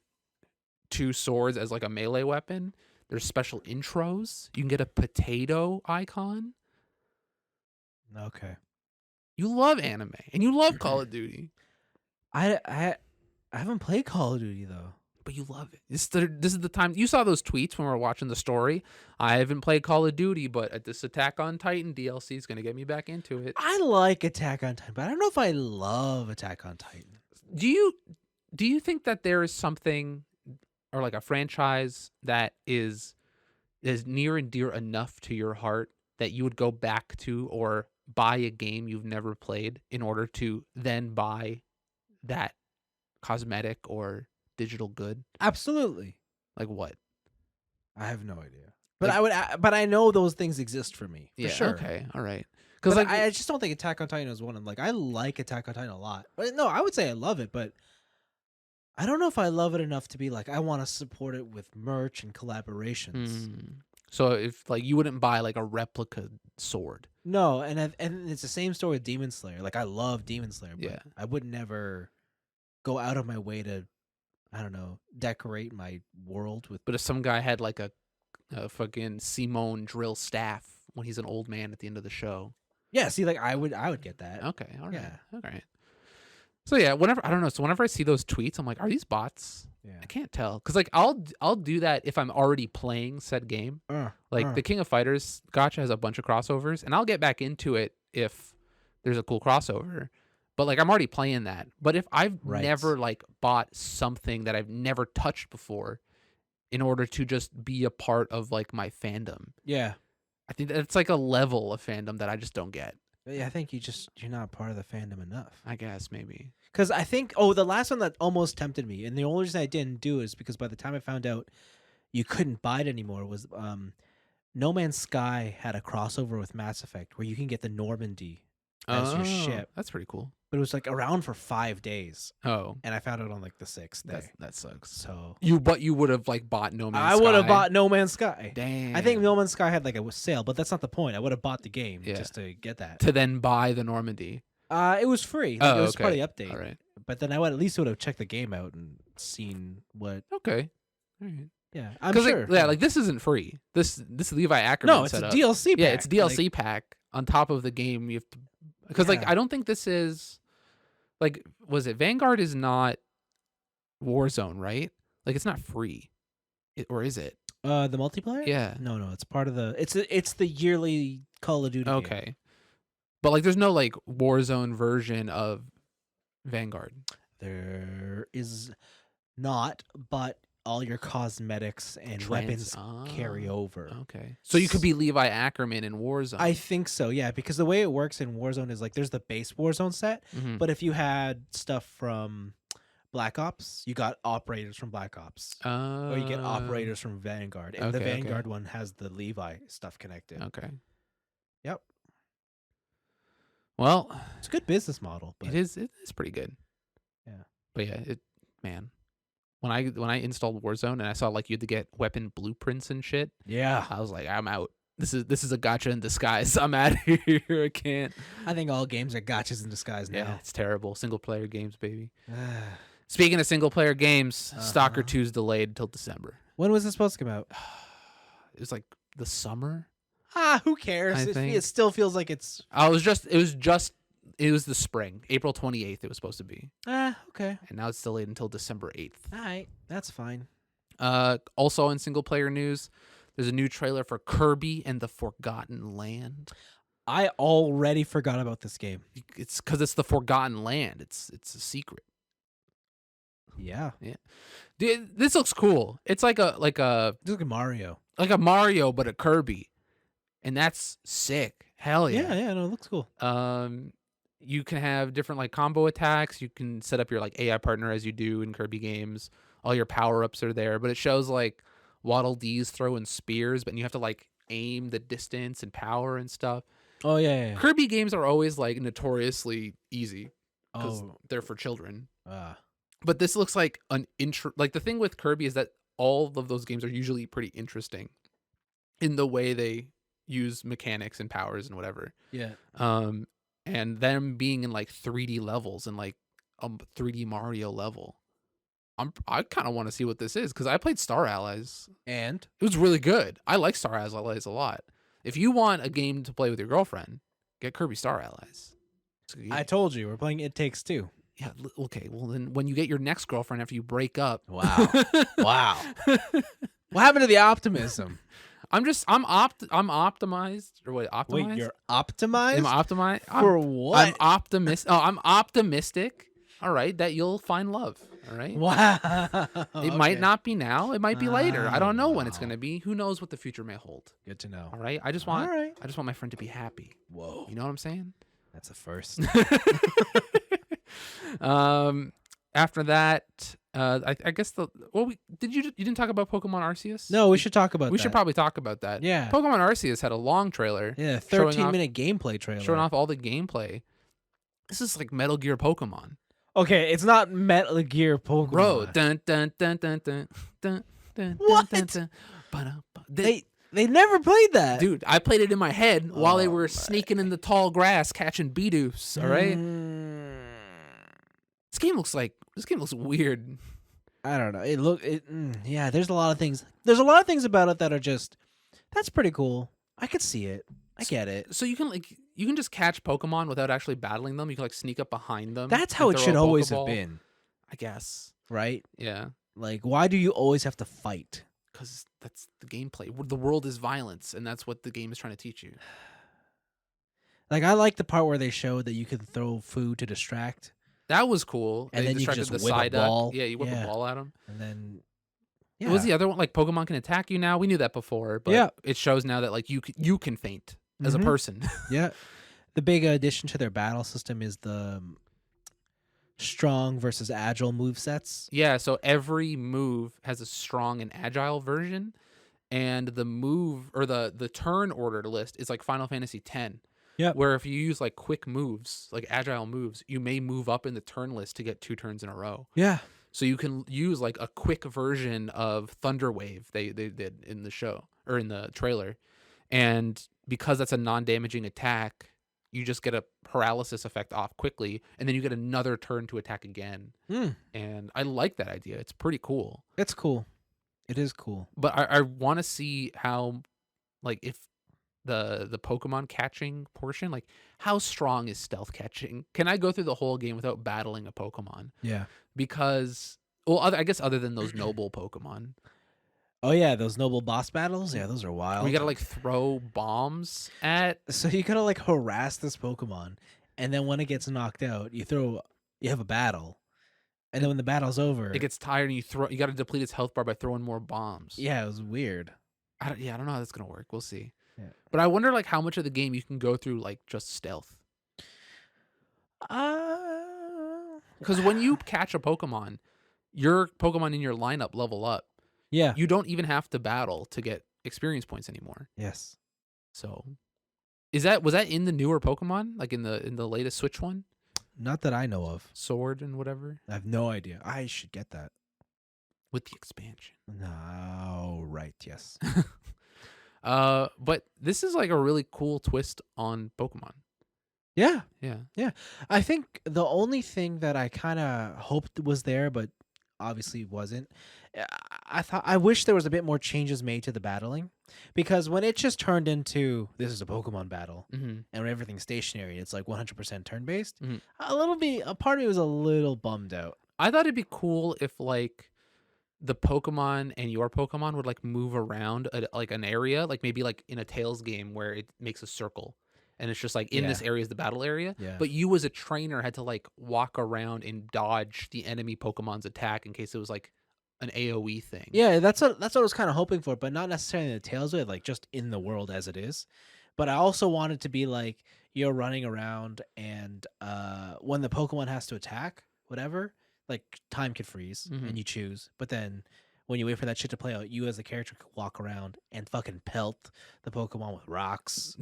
two swords as like a melee weapon. There's special intros. You can get a potato icon. Okay. You love anime and you love Call of Duty, I haven't played Call of Duty though. but you love it. This is the time. You saw those tweets when we were watching the story. I haven't played Call of Duty, but this Attack on Titan DLC is going to get me back into it. I like Attack on Titan, but I don't know if I love Attack on Titan. Do you think that there is something or like a franchise that is near and dear enough to your heart that you would go back to or buy a game you've never played in order to then buy that cosmetic or digital good? Absolutely. Like what? I have no idea. But Like- but I know those things exist for me. For Yeah. sure. Okay. All right. Because Because like I just don't think Attack on Titan is one of them. Like I like Attack on Titan a lot. But no, I would say I love it, but I don't know if I love it enough to be like I want to support it with merch and collaborations. So if like you wouldn't buy like a replica sword. No, and it's the same story with Demon Slayer. Like I love Demon Slayer, but Yeah. I would never go out of my way to, I don't know, decorate my world with. But if some guy had like a fucking Simone drill staff when he's an old man at the end of the show. Yeah, see, like I would get that. Okay. All right. Yeah. All right. So yeah, whenever I don't know. So whenever I see those tweets, I'm like, are these bots? Yeah. I can't tell because like I'll do that if I'm already playing said game. Like the King of Fighters gacha has a bunch of crossovers, and I'll get back into it if there's a cool crossover. But like I'm already playing that. But if I've Right. never like bought something that I've never touched before, in order to just be a part of like my fandom, Yeah. I think that's like a level of fandom that I just don't get. Yeah, I think you're not part of the fandom enough. I guess maybe. Because I think the last one that almost tempted me, and the only reason I didn't do it is because by the time I found out you couldn't buy it anymore was No Man's Sky had a crossover with Mass Effect where you can get the Normandy as your ship, That's pretty cool. but it was like around for 5 days, Oh, and I found out on like the 6th day. that sucks. So You would have like bought No Man's I Sky. would have bought No Man's Sky. Damn. I think No Man's Sky had like a sale, but that's not the point. I would have bought the game Yeah. just to get that. to then buy the Normandy. It was free. Like, Oh, it was part of okay. the update. All right. But then I would at least would have checked the game out and seen what. Okay. All right. Yeah, I'm Because sure. like this isn't free. This Levi Ackerman no, it's a setup. DLC. Yeah, pack. it's DLC Like, pack on top of the game. You have to because like Yeah. I don't think this is like was it Vanguard is not Warzone, right? Like it's not free, or is it? the multiplayer. Yeah. No, it's part of the. It's the yearly Call of Duty. game. Okay. But like there's no like Warzone version of Vanguard. There is not, but all your cosmetics and weapons carry over. Okay. So you could be Levi Ackerman in Warzone. I think so, yeah, because the way it works in Warzone is like there's the base Warzone set, Mhm. but if you had stuff from Black Ops, you got operators from Black Ops, or you get operators from Vanguard, and the okay, okay. Vanguard one has the Levi stuff connected. Okay. Yep, Well, it's a good business model. But it is pretty good. Yeah. But yeah, when I installed Warzone and I saw like you had to get weapon blueprints and shit, yeah, I was like, I'm out. This is a gotcha in disguise. I'm out of here. I can't. I think all games are gotchas in disguise Yeah, now. it's terrible. Single player games, baby. Speaking of single player games, Stalker Uh-huh. 2's delayed until December. When was it supposed to come out? It was like the summer. Who cares? I It think- still feels like it's. It was the spring. April 28th it was supposed to be. Okay. And now it's delayed until December 8th. All right, that's fine. Also in single player news, there's a new trailer for Kirby and the Forgotten Land. I already forgot about this game. It's because it's the Forgotten Land. It's a secret. Yeah, Dude, this looks cool. It's like a just like Mario. Mario but a Kirby, and that's sick. Hell yeah. Yeah, no, it looks cool. You can have different like combo attacks. You can set up your like AI partner as you do in Kirby games. all your power ups are there, but it shows like Waddle Dees throwing spears, but you have to like aim the distance and power and stuff. Oh yeah. Kirby games are always like notoriously easy because Oh. they're for children. Uh, But this looks like an like the thing with Kirby is that all of those games are usually pretty interesting in the way they use mechanics and powers and whatever. yeah. And them being in like 3D levels and like a 3D Mario level. I kind of want to see what this is because I played Star Allies. And It was really good. I like Star Allies a lot. If you want a game to play with your girlfriend, get Kirby Star Allies. I told you we're playing It Takes Two. Yeah. Okay. Well, then when you get your next girlfriend after you break up. Wow. Wow. What happened to the optimism? I'm optimized or what? Optimized? Wait, you're optimized? Am I optimized? For what? I'm I'm optimistic. All right, that you'll find love. All right. Wow. It might not be now. It might be later. I don't know when it's Wow. gonna be. Who knows what the future may hold? Good to know. All right. I just All want. right. I just want my friend to be happy. Whoa. You know what I'm saying? That's a first. After that, I guess you didn't talk about Pokemon Arceus? No, we should talk about We that. should probably talk about that. Yeah. Pokemon Arceus had a long trailer. Yeah, showing 13-minute gameplay trailer. showing off all the gameplay. This is like Metal Gear Pokemon. Okay, it's not Metal Gear Pokemon. Bro, dun dun dun dun dun dun dun. What? Dun, dun, dun. They never played that. Dude, I played it in my head while they Oh were my. sneaking in the tall grass catching Bidoof. All right. This game looks weird. I don't know. Yeah, there's a lot of things. There's a lot of things about it that are just that's pretty cool. I could see it. I get it. So you can just catch Pokemon without actually battling them. You can like sneak up behind them. That's and how it throw should a always have Pokeball, been, I guess. right? Yeah. Like, why do you always have to fight? Because that's the gameplay. The world is violence, and that's what the game is trying to teach you. Like, I like the part where they showed that you can throw food to distract, That was cool. and They then you can distracted just the whip a Psyduck. ball. Yeah, you whip a ball at him. and then What was the other one? Like Pokemon can attack you now. We knew that before, but Yeah. it shows now that like you can faint as a Mhm. person. Yeah. The big addition to their battle system is the strong versus agile move sets. Yeah, so every move has a strong and agile version, and the move or the turn order list is like Final Fantasy X. Yep. Where if you use like quick moves, like agile moves, you may move up in the turn list to get 2 turns in a row. Yeah. So you can use like a quick version of Thunder Wave they did in the show or in the trailer. And because that's a non-damaging attack, you just get a paralysis effect off quickly, and then you get another turn to attack again. And I like that idea. It's pretty cool. It's cool. It is cool. But I want to see how, like, if the Pokemon catching portion, like, how strong is stealth catching? Can I go through the whole game without battling a Pokemon? Yeah. Because, well, I guess other than those noble Pokemon. Oh yeah, those noble boss battles. Yeah, those are wild. We gotta like throw bombs at. So you gotta like harass this Pokemon, and then when it gets knocked out, you have a battle, and then when the battle's over, It gets tired, and you got to deplete its health bar by throwing more bombs. yeah, it was weird. I don't know how that's gonna work. We'll see. Yeah. But I wonder like how much of the game you can go through like just stealth. Because when you catch a Pokemon, your Pokemon in your lineup level up. Yeah. You don't even have to battle to get experience points anymore. Yes. So, was that in the newer Pokemon, like in the latest Switch one, Not that I know of. Sword and whatever, I have no idea. I should get that. with the expansion? No, right. Yes. But this is like a really cool twist on Pokemon. Yeah. Yeah. I think the only thing that I kind of hoped was there, but obviously wasn't. I wish there was a bit more changes made to the battling, because when it just turned into this is a Pokemon battle Mm-hmm. and when everything's stationary, it's like 100% turn based. Mhm. A part of me was a little bummed out. I thought it'd be cool if like the Pokemon and your Pokemon would like move around like an area, like maybe like in a Tails game where it makes a circle. And it's just like in this area is the battle area. Yeah. But you as a trainer had to like walk around and dodge the enemy Pokemon's attack in case it was like an AoE thing. Yeah, that's what I was kind of hoping for, but not necessarily in the Tails way, like just in the world as it is. But I also wanted to be like you're running around, and when the Pokemon has to attack, whatever, like time could freeze Mhm. and you choose, but then when you wait for that shit to play out, you as the character could walk around and fucking pelt the Pokemon with rocks.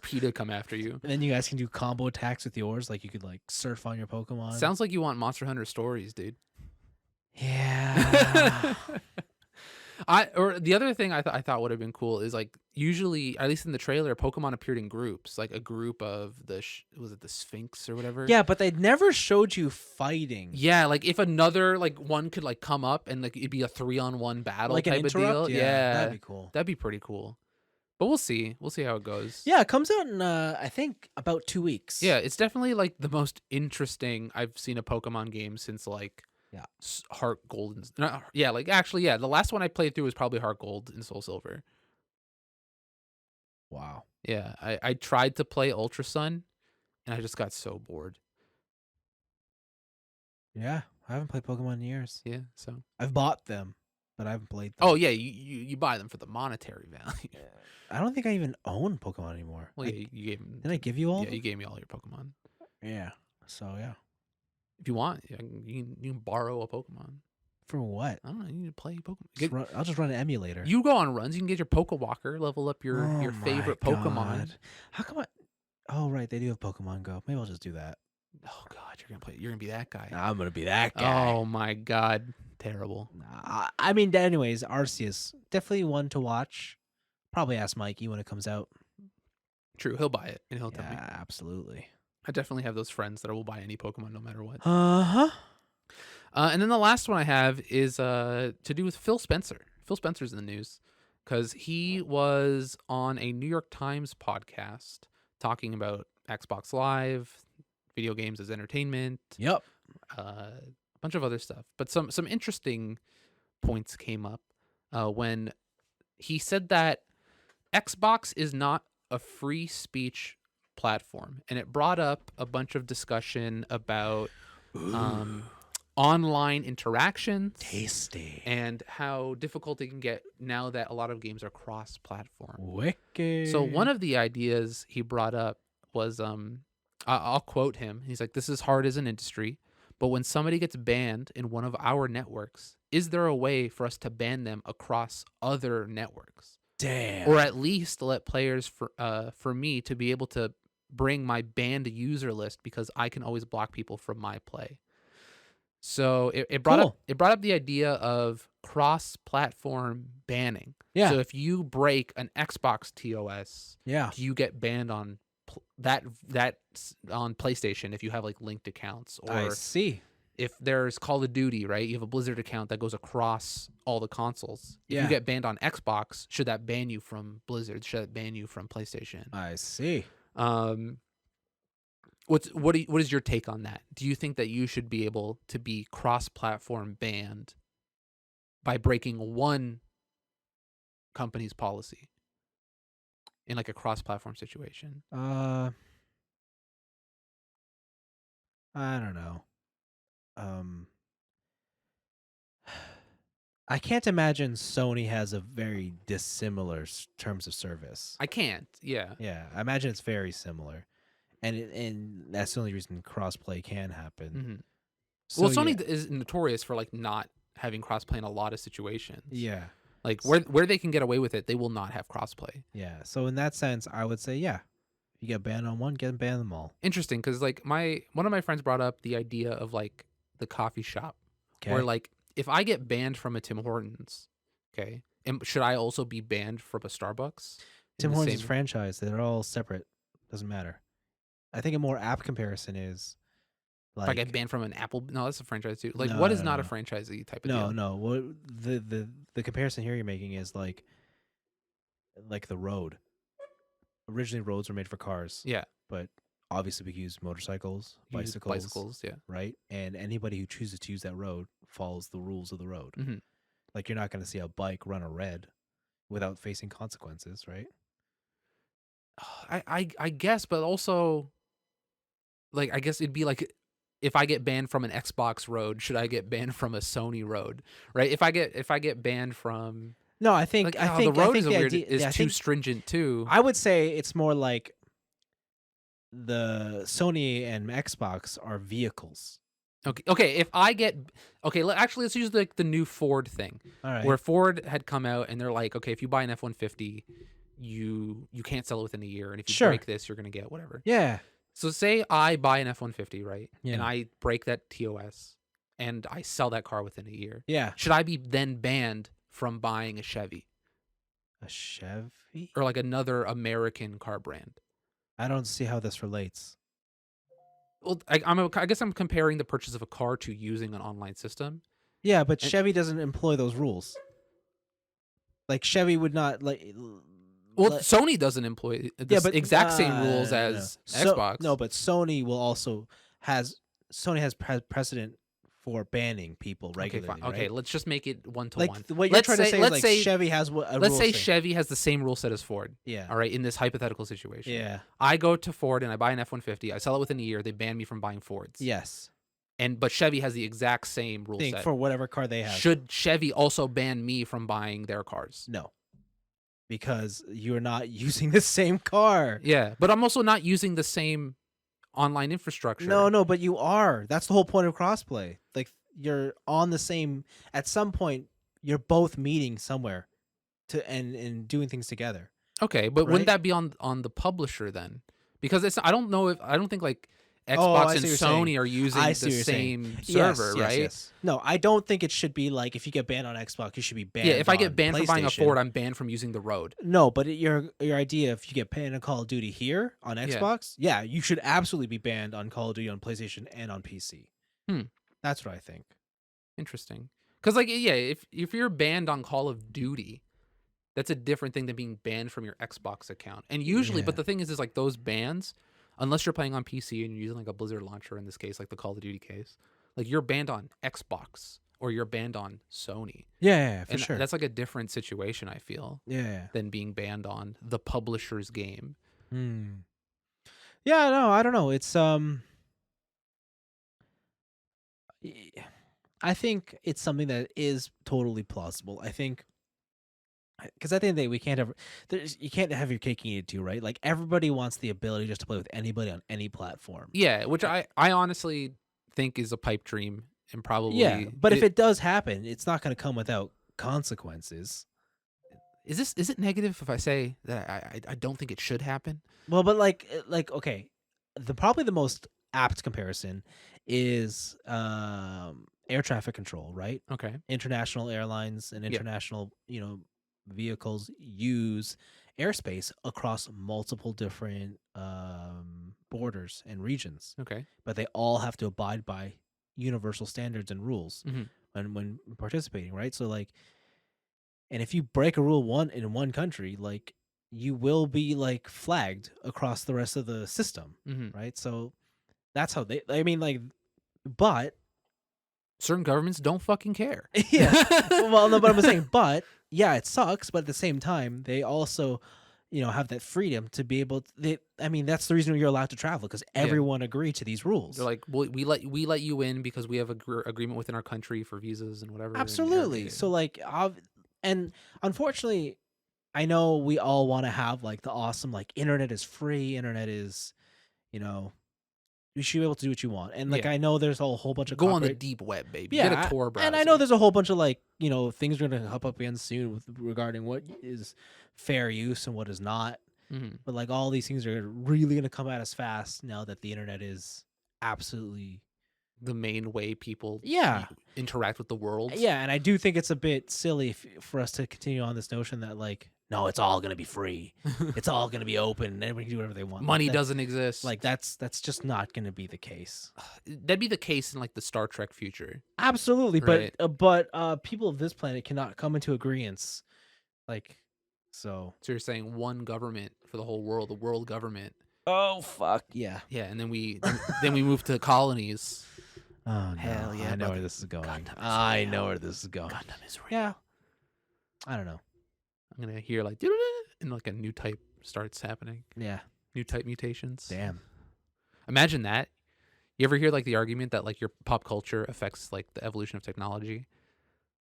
PETA come after you. And then you guys can do combo attacks with yours, like you could like surf on your Pokemon. Sounds like you want Monster Hunter Stories, dude. Yeah. Or the other thing I thought would have been cool is like usually, at least in the trailer, Pokemon appeared in groups, like a group of was it the Sphinx or whatever? Yeah, but they never showed you fighting. Yeah, like if another like one could like come up and like it'd be a 3-on-1 battle Like an type of deal. interrupt? Yeah, That'd be cool. that'd be pretty cool. But we'll see. We'll see how it goes. Yeah, it comes out in I think about 2 weeks. Yeah, it's definitely like the most interesting I've seen a Pokemon game since like Heart Gold and the last one I played through was probably Heart Gold and Soul Silver. Wow. Yeah, I tried to play Ultra Sun and I just got so bored. Yeah, I haven't played Pokemon in years. Yeah, so I've bought them, but I haven't played them. oh yeah, you buy them for the monetary value. I don't think I even own Pokemon anymore. Well, yeah, you gave them. Didn't I give you all? Yeah, you gave me all your Pokemon. Yeah. So yeah. If you want, you can borrow a Pokemon. For what? I don't know. You need to play Pokemon. I'll just run an emulator. You go on runs. You can get your Pokewalker, level up your favorite Pokemon. God. How come Oh right, they do have Pokemon Go. Maybe I'll just do that. Oh God, you're gonna be that guy. I'm gonna be that guy. Oh my God, terrible. I mean, anyways, Arceus definitely one to watch. Probably ask Mikey when it comes out. True, he'll buy it and he'll tell me. Absolutely. I definitely have those friends that will buy any Pokemon no matter what. Uh-huh. And then the last one I have is to do with Phil Spencer. Phil Spencer's in the news because he was on a New York Times podcast talking about Xbox Live, video games as entertainment. Yep. A bunch of other stuff. But some interesting points came up when he said that Xbox is not a free speech platform, and it brought up a bunch of discussion about online interactions, tasty, and how difficult it can get now that a lot of games are cross-platform. Wicked. So one of the ideas he brought up was, I'll quote him. He's like, "This is hard as an industry, but when somebody gets banned in one of our networks, is there a way for us to ban them across other networks? Damn. Or at least let players for me to be able to bring my banned user list because I can always block people from my play." So it brought up the idea of cross-platform banning. Yeah. So if you break an Xbox TOS, yeah, you get banned on that on PlayStation if you have like linked accounts. Or I see. If there's Call of Duty, right? You have a Blizzard account that goes across all the consoles. If Yeah. you get banned on Xbox, should that ban you from Blizzard? Should that ban you from PlayStation? I see. What is your take on that? Do you think that you should be able to be cross-platform banned by breaking one company's policy in like a cross-platform situation? I don't know. I can't imagine Sony has a very dissimilar terms of service. I can't. Yeah. Yeah, I imagine it's very similar, and that's the only reason crossplay can happen. Mm-hmm. So, Well, Sony is notorious for like not having crossplay in a lot of situations. Yeah. Like where they can get away with it, they will not have crossplay. Yeah. So in that sense, I would say, yeah, if you get banned on one, get banned on them all. Interesting, because like one of my friends brought up the idea of like the coffee shop, where like if I get banned from a Tim Hortons, okay, and should I also be banned from a Starbucks? Tim Hortons is franchise; they're all separate. Doesn't matter. I think a more apt comparison is like if I get banned from an Apple. No, that's a franchise too. Like, No, what is no, not no. a franchisee type of deal? no. What the comparison here you're making is like the road. Originally, roads were made for cars. Yeah, but obviously we use motorcycles, You use bicycles. Yeah, right? And anybody who chooses to use that road follows the rules of the road. Mm-hmm. Like you're not going to see a bike run a red without facing consequences, right? I guess, but also, like, I guess it'd be like if I get banned from an Xbox road, should I get banned from a Sony road? Right? If I get banned from No, I think like, I think the road I think is a weird is too think, stringent too. I would say it's more like the Sony and Xbox are vehicles. Okay. If I get actually let's use the new Ford thing, All right. where Ford had come out and they're like, okay, if you buy an F-150, you can't sell it within a year, and if you Sure. break this, you're gonna get whatever. Yeah. So say I buy an F-150, right, and Yeah. I break that TOS, and I sell that car within a year. Yeah. Should I be then banned from buying a Chevy A Chevy? or like another American car brand? I don't see how this relates. Well, I guess I'm comparing the purchase of a car to using an online system. Yeah, but And- Chevy doesn't employ those rules. Like Chevy would not like. Well, Sony doesn't employ the exact same rules no. as Xbox. No, but Sony will also has precedent for banning people regularly. Okay, fine. Okay, right? let's just make it 1 to Like 1. what you're trying to say is let's like say Chevy has a let's rule say thing. Chevy has the same rule set as Ford. Yeah. All right, in this hypothetical situation. Yeah. I go to Ford and I buy an F-150. I sell it within a year. They ban me from buying Fords. Yes. But Chevy has the exact same rule Thing set. for whatever car they have. Should Chevy also ban me from buying their cars? No. Because you're not using the same car. Yeah, but I'm also not using the same online infrastructure. No, but you are. That's the whole point of crossplay. Like you're on the same. At some point, you're both meeting somewhere, and doing things together. Okay, but Right? wouldn't that be on the publisher then? Because I don't think like I Xbox see and what you're saying. Sony are using I the see what you're saying. same Yes, server, yes, right? yes. No, I don't think it should be like if you get banned on Xbox, you should be banned. Yeah, if I get on banned from buying a PlayStation. Ford, I'm banned from using the road. No, but your idea, if you get banned on Call of Duty here on Xbox, yeah, you should absolutely be banned on Call of Duty on PlayStation and on PC. That's what I think. Interesting. Because like yeah, if you're banned on Call of Duty, that's a different thing than being banned from your Xbox account. And usually, but Yeah. the thing is like those bans, unless you're playing on PC and you're using like a Blizzard launcher in this case, like the Call of Duty case, like you're banned on Xbox or you're banned on Sony. Yeah, for And sure. that's like a different situation, I feel, Yeah. than being banned on the publisher's game. Yeah, no, I don't know. It's I think it's something that is totally plausible. I think because at the end of the day, we can't have you can't have your cake and eat it too, right? Like everybody wants the ability just to play with anybody on any platform. Yeah, which I honestly think is a pipe dream and probably Yeah, but if it does happen, it's not going to come without consequences. is it negative if I say that I don't think it should happen? Well, but like okay, probably the most apt comparison is air traffic control, right? Okay. International airlines and international, vehicles use airspace across multiple different borders and regions, Okay. but they all have to abide by universal standards and rules Mhm. when participating, right? So like, and if you break a rule in one country, like you will be like flagged across the rest of the system, Mhm. right? So that's how but Certain governments don't fucking care. yeah. Well, no, but I'm saying, but yeah, it sucks. But at the same time, they also, have that freedom to be able to. That's the reason you're allowed to travel because everyone agreed to these rules. They're like, well, we let you in because we have a agreement within our country for visas and whatever. Absolutely. And So like, and unfortunately, I know we all want to have like the awesome like internet is free, internet is, you should be able to do what you want. And like I know there's a whole bunch of go on the deep web, baby. Yeah, get a Tor browser. and I know there's a whole bunch of like things we're gonna hop up against soon regarding what is fair use and what is not. Mhm. But like all these things are really gonna come at us fast now that the internet is absolutely the main way people interact with the world. Yeah, and I do think it's a bit silly for us to continue on this notion that like no, it's all gonna be free, it's all gonna be open, and everybody can do whatever they want. Money doesn't exist. Like that's just not gonna be the case. That'd be the case in like the Star Trek future. Absolutely, Right. but people of this planet cannot come into agreeance, like so. So you're saying one government for the whole world, the world government. Oh fuck yeah! Yeah, and then we move to colonies. Oh no! Hell yeah, I know brother. where this is going. Gundam is I real. know where this is going. Gundam is real. Yeah. I don't know. I'm gonna hear like and like a new type starts happening. Yeah. New type mutations. Damn. Imagine that. You ever hear like the argument that like your pop culture affects like the evolution of technology?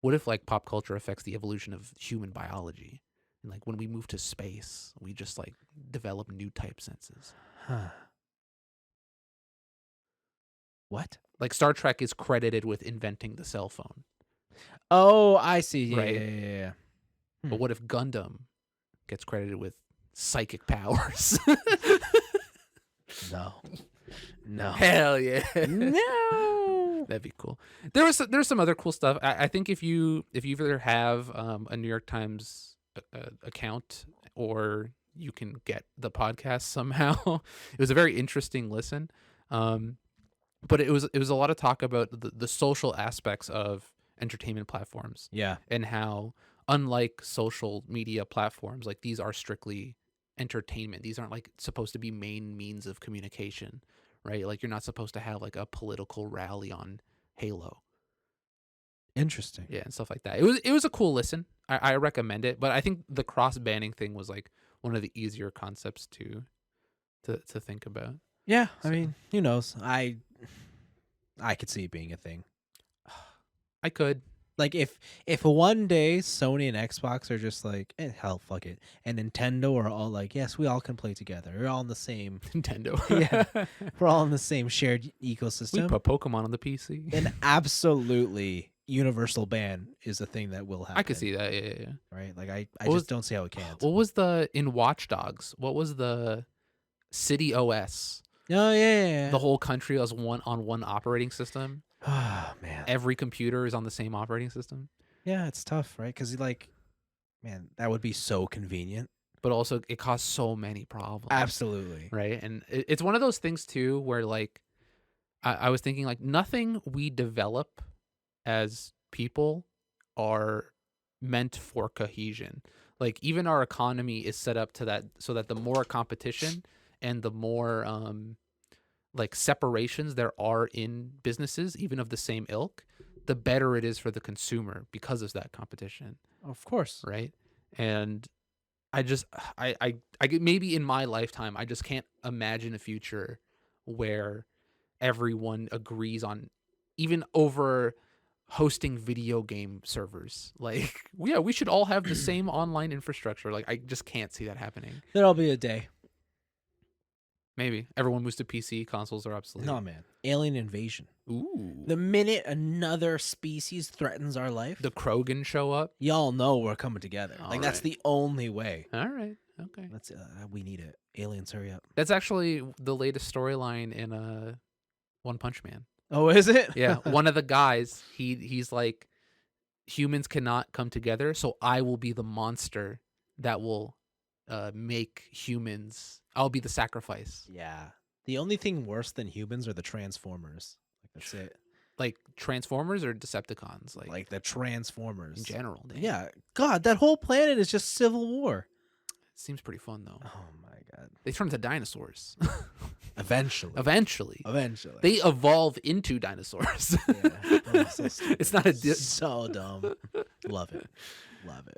What if like pop culture affects the evolution of human biology? And like when we move to space, we just like develop new type senses. Huh. What? Like Star Trek is credited with inventing the cell phone, Oh, I see. Yeah, right? yeah. But what if Gundam gets credited with psychic powers? No. No. Hell yeah. No. That'd be cool. There's some other cool stuff. I think if you either have a New York Times account or you can get the podcast somehow, it was a very interesting listen. But it was a lot of talk about the social aspects of entertainment platforms. Yeah. And how, unlike social media platforms, like these are strictly entertainment. These aren't like supposed to be main means of communication, right? Like you're not supposed to have like a political rally on Halo, Interesting. yeah, and stuff like that. It was a cool listen. I recommend it, but I think the cross banning thing was like one of the easier concepts to think about. Yeah. So- I mean, who knows? I could see it being a thing. I could. Like if one day Sony and Xbox are just like, hell, fuck it, and Nintendo are all like, yes, we all can play together. We're all in the same. Nintendo. Yeah. We're all in the same shared We ecosystem. put Pokemon on the PC. Then absolutely universal ban is a thing that will happen. I could see that. Yeah. Right? Like I What was- just don't see how it can't. What was in Watch Dogs? What was the City OS? Oh yeah. The whole country was on one operating system. Oh man. Every computer is on the same operating system. Yeah, it's tough, right? Because like, man, that would be so convenient. But also, it caused so many problems. Absolutely. Right? And it's one of those things, too, where, like, I was thinking, like, nothing we develop as people are meant for cohesion. Like, even our economy is set up to that, so that the more competition and the more, like, separations there are in businesses, even of the same ilk, the better it is for the consumer because of that competition. Of course. Right? And I maybe in my lifetime, I just can't imagine a future where everyone agrees on, even over hosting video game servers. Like, yeah, we should all have the same online infrastructure. Like, I just can't see that happening. There'll be a day. Maybe everyone moves to PC, consoles are obsolete. No, man. Alien invasion. Ooh. The minute another species threatens our life, The Krogan show up. y'all know we're coming together. All Like that's right. the only way. All right. Okay. That's we need it. Aliens, hurry up. That's actually the latest storyline in One Punch Man. Oh, is it? Yeah, one of the guys, he's like, humans cannot come together, so I will be the monster that will make humans. I'll be the sacrifice. Yeah. The only thing worse than humans are the Transformers. Like that's it. Like Transformers or Decepticons, like Like the Transformers. in general. Damn. Yeah. God, that whole planet is just civil war. It seems pretty fun though. Oh my god. They turn into dinosaurs. Eventually. Eventually. Eventually. They evolve into dinosaurs. Yeah. Oh, so stupid. It's not a so dumb. Love it. Love it.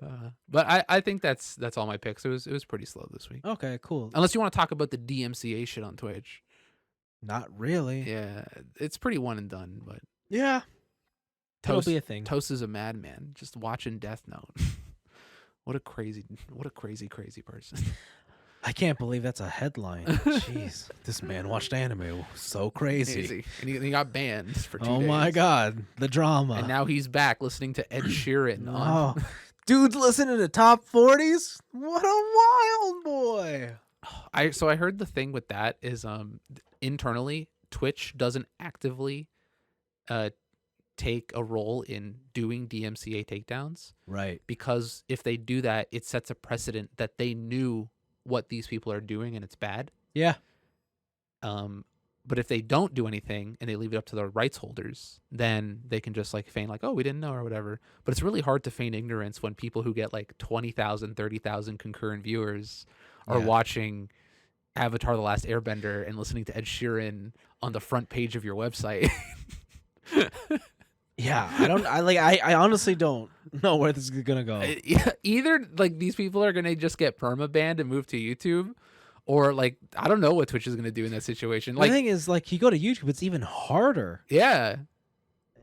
but I think that's all my picks. It was pretty slow this week. Okay, cool. Unless you want to talk about the DMCA shit on Twitch. Not really. Yeah, it's pretty one and done, but Yeah. It'll Toast be a thing. Toast is a madman, just watching Death Note. What a crazy person. I can't believe that's a headline. Jeez. This man watched anime. So crazy. And he got banned for 2 days. Oh my god. The drama. And now he's back listening to Ed Sheeran on Oh. Dude's listening to top 40s? What a wild boy. So I heard the thing with that is internally Twitch doesn't actively take a role in doing DMCA takedowns, Right. because if they do that, it sets a precedent that they knew what these people are doing and it's bad. Yeah. But if they don't do anything and they leave it up to the rights holders, then they can just like feign like, oh, we didn't know or whatever. But it's really hard to feign ignorance when people who get like 20,000, 30,000 concurrent viewers are Yeah. watching Avatar: The Last Airbender and listening to Ed Sheeran on the front page of your website. Yeah. I honestly don't know where this is going to go. Yeah, either like these people are going to just get permabanned and move to YouTube, or like, I don't know what Twitch is going to do in that situation. Like, the thing is, like, you go to YouTube, it's even harder. yeah,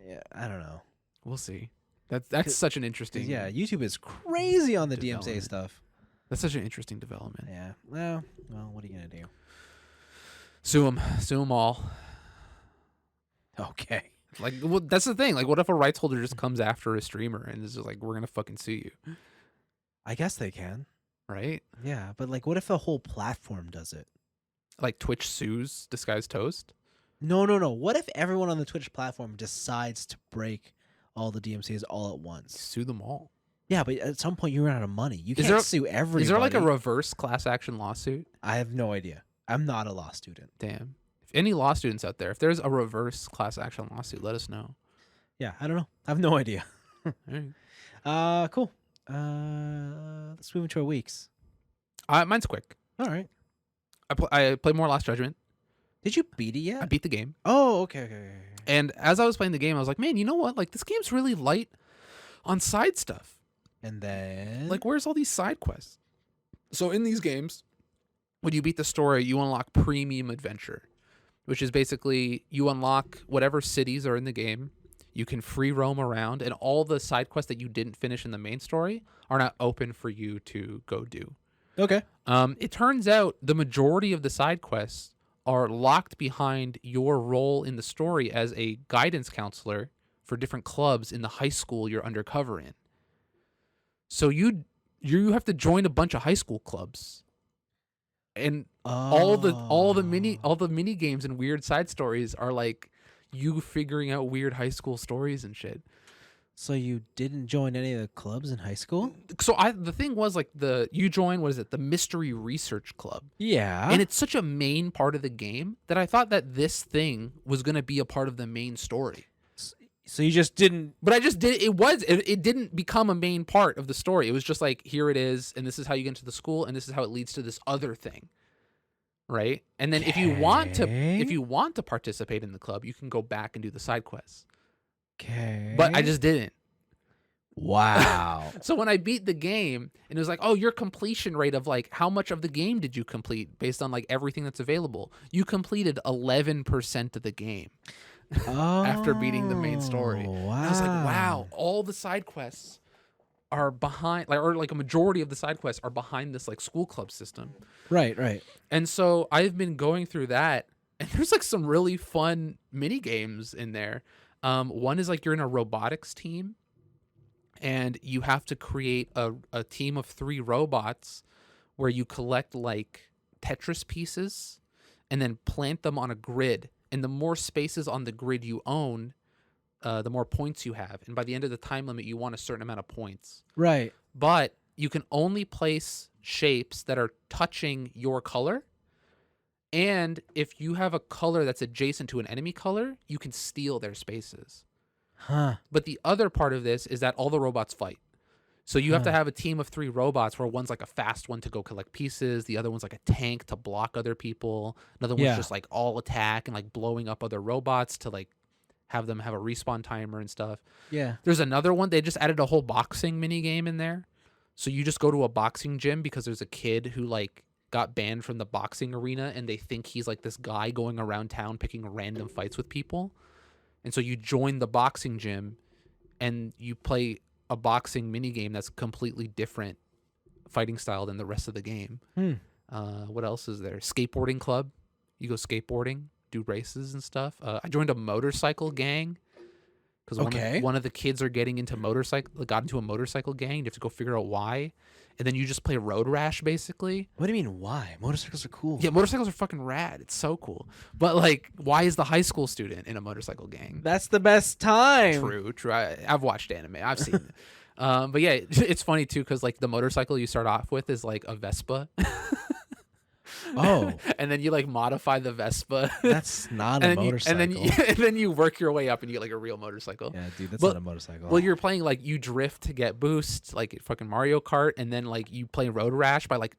Yeah. I don't know. we'll see. That's such an 'Cause, interesting. yeah. YouTube is crazy on the DMCA Development. stuff. That's such an interesting development. Yeah. Well, what are you going to do? Sue them all. Okay. Like, well, that's the thing. Like, what if a rights holder just comes after a streamer and is just like, we're gonna fucking sue you, I guess they can. right? Yeah, but like, what if the whole platform does it? Like Twitch sues Disguised Toast. No, no, no. What if everyone on the Twitch platform decides to break all the DMCA's all at once? Sue them all. Yeah, but at some point you run out of money. You Is can't there- sue everybody. Is there like a reverse class action lawsuit? I have no idea. I'm not a law student. Damn. If any law students out there, if there's a reverse class action lawsuit, let us know. Yeah, I don't know. I have no idea. All right. Cool. Let's move into our weeks. Mine's quick. All right. I played more Lost Judgment. Did you beat it yet? I beat the game. Oh, okay. And as I was playing the game, I was like, man, you know what? Like, this game's really light on side stuff. And then, Like, where's all these side quests? So in these games, when you beat the story, you unlock premium adventure, which is basically you unlock whatever cities are in the game. You can free roam around, and all the side quests that you didn't finish in the main story are not open for you to go do. okay. It turns out the majority of the side quests are locked behind your role in the story as a guidance counselor for different clubs in the high school you're undercover in. So you have to join a bunch of high school clubs, and all the mini games and weird side stories are like you figuring out weird high school stories and shit. So you didn't join any of the clubs in high school? So the thing was like you join, what is it, the Mystery Research Club. Yeah. And it's such a main part of the game that I thought that this thing was going to be a part of the main story. So you just didn't. But I just did. It didn't become a main part of the story. It was just like, here it is, and this is how you get into the school, and this is how it leads to this other thing, right? And then if you want to participate in the club, you can go back and do the side quests. Okay. But I just didn't. Wow. So when I beat the game, and it was like, oh, your completion rate of like how much of the game did you complete based on like everything that's available? You completed 11% of the game. After beating the main story. Wow. I was like, wow, all the side quests are behind, like, or like a majority of the side quests are behind this like school club system. Right. And so I've been going through that, and there's like some really fun mini games in there. One is like you're in a robotics team, and you have to create a team of 3 robots where you collect like Tetris pieces and then plant them on a grid. And the more spaces on the grid you own, the more points you have. And by the end of the time limit, you want a certain amount of points. Right. But you can only place shapes that are touching your color. And if you have a color that's adjacent to an enemy color, you can steal their spaces. Huh. But the other part of this is that all the robots fight. So you have to have a team of 3 robots where one's like a fast one to go collect pieces. The other one's like a tank to block other people. Another one's just like all attack and like blowing up other robots to like have them have a respawn timer and stuff. Yeah. There's another one. They just added a whole boxing mini game in there. So you just go to a boxing gym because there's a kid who like got banned from the boxing arena, and they think he's like this guy going around town picking random fights with people. And so you join the boxing gym and you play a boxing mini game that's completely different fighting style than the rest of the game. What else is there? Skateboarding Club. You go skateboarding, do races and stuff. I joined a motorcycle gang because one of the kids are getting into got into a motorcycle gang. You have to go figure out why. And then you just play road rash, basically. What do you mean, why? Motorcycles are cool. Yeah, motorcycles are fucking rad. It's so cool. But, like, why is the high school student in a motorcycle gang? That's the best time. True. I've watched anime. I've seen it. But, yeah, it's funny, too, because, like, the motorcycle you start off with is, like, a Vespa. Oh. And then you, like, modify the Vespa. That's not a motorcycle. And then you work your way up and you get, like, a real motorcycle. Yeah, dude, that's not a motorcycle. Well, you're playing, like, you drift to get boost, like fucking Mario Kart, and then, like, you play road rash by, like,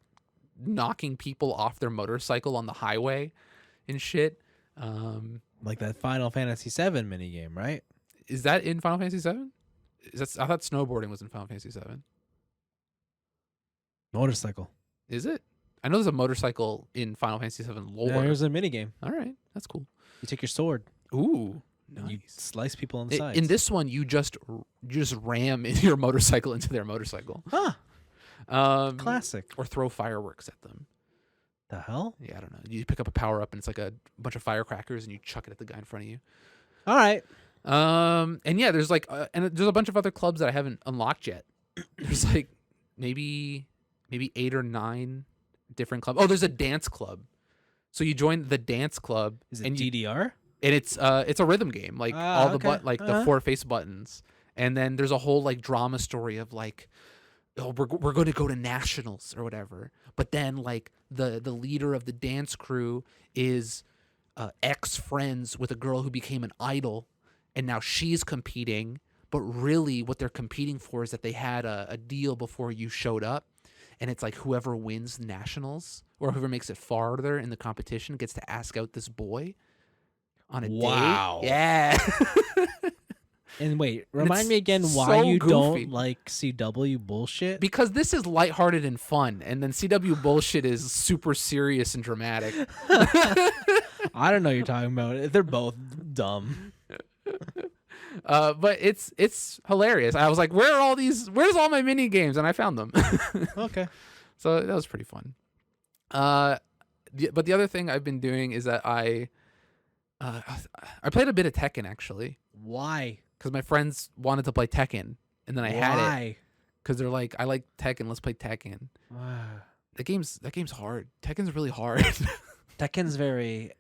knocking people off their motorcycle on the highway and shit. Like that Final Fantasy VII minigame, right? Is that in Final Fantasy VII? I thought snowboarding was in Final Fantasy VII. Motorcycle. Is it? I know there's a motorcycle in Final Fantasy VII lore. Yeah, there's a minigame. All right, that's cool. You take your sword. Ooh, nice. You slice people on the sides. In this one, you just ram your motorcycle into their motorcycle. Huh. Classic. Or throw fireworks at them. The hell? Yeah, I don't know. You pick up a power up and it's like a bunch of firecrackers and you chuck it at the guy in front of you. All right. And yeah, there's like and there's a bunch of other clubs that I haven't unlocked yet. There's like maybe 8 or 9 different clubs. Oh, there's a dance club. So you join the dance club. Is it and DDR? and it's a rhythm game, like all the Okay. the 4 face buttons. And then there's a whole like drama story of like, oh, we're going to go to nationals or whatever. But then like the leader of the dance crew is ex friends with a girl who became an idol, and now she's competing. But really, what they're competing for is that they had a deal before you showed up, and it's like whoever wins nationals or whoever makes it farther in the competition gets to ask out this boy on a Wow. date. Yeah. And wait, remind me again why so you goofy. don't like CW bullshit? Because this is lighthearted and fun, and then CW bullshit is super serious and dramatic. I don't know what you're talking about. They're both dumb. But it's hilarious. I was like, where's all my mini games? And I found them. Okay. So that was pretty fun. But the other thing I've been doing is that I played a bit of Tekken, actually, Why? because my friends wanted to play Tekken, and then I had it Why? because they're like, I like Tekken, let's play Tekken. That game's hard. Tekken's really hard. Tekken's very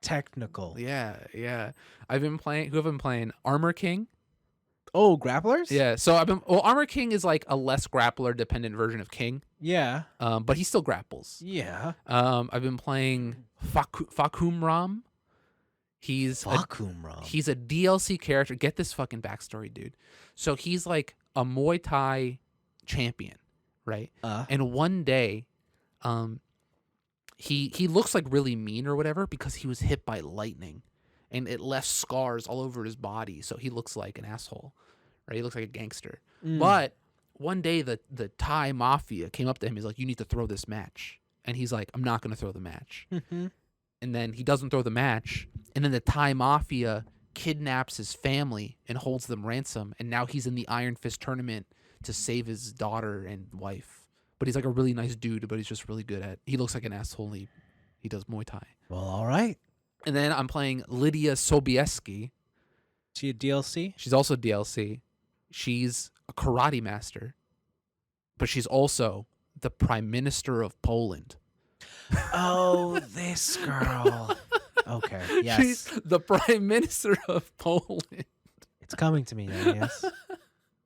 technical. Yeah. I've been playing. Who have I been playing? Armor King. Oh, grapplers? Yeah. So Armor King is like a less grappler dependent version of King. Yeah. But he still grapples. Yeah. I've been playing Fakumram. He's Fakumram. He's a DLC character. Get this fucking backstory, dude. So he's like a Muay Thai champion, right? And one day, he looks like really mean or whatever because he was hit by lightning, and it left scars all over his body. So he looks like an asshole, right? He looks like a gangster. But one day, the Thai mafia came up to him. He's like, "You need to throw this match," and he's like, "I'm not going to throw the match." And then he doesn't throw the match, and then the Thai mafia kidnaps his family and holds them ransom, and now he's in the Iron Fist tournament to save his daughter and wife. But he's like a really nice dude, but he's just really good at. He looks like an asshole. He does Muay Thai. Well, all right. And then I'm playing Lydia Sobieski. She a DLC? She's also DLC. She's a karate master, but she's also the Prime Minister of Poland. Oh, this girl. Okay. Yes. She's the Prime Minister of Poland. It's coming to me now, yes.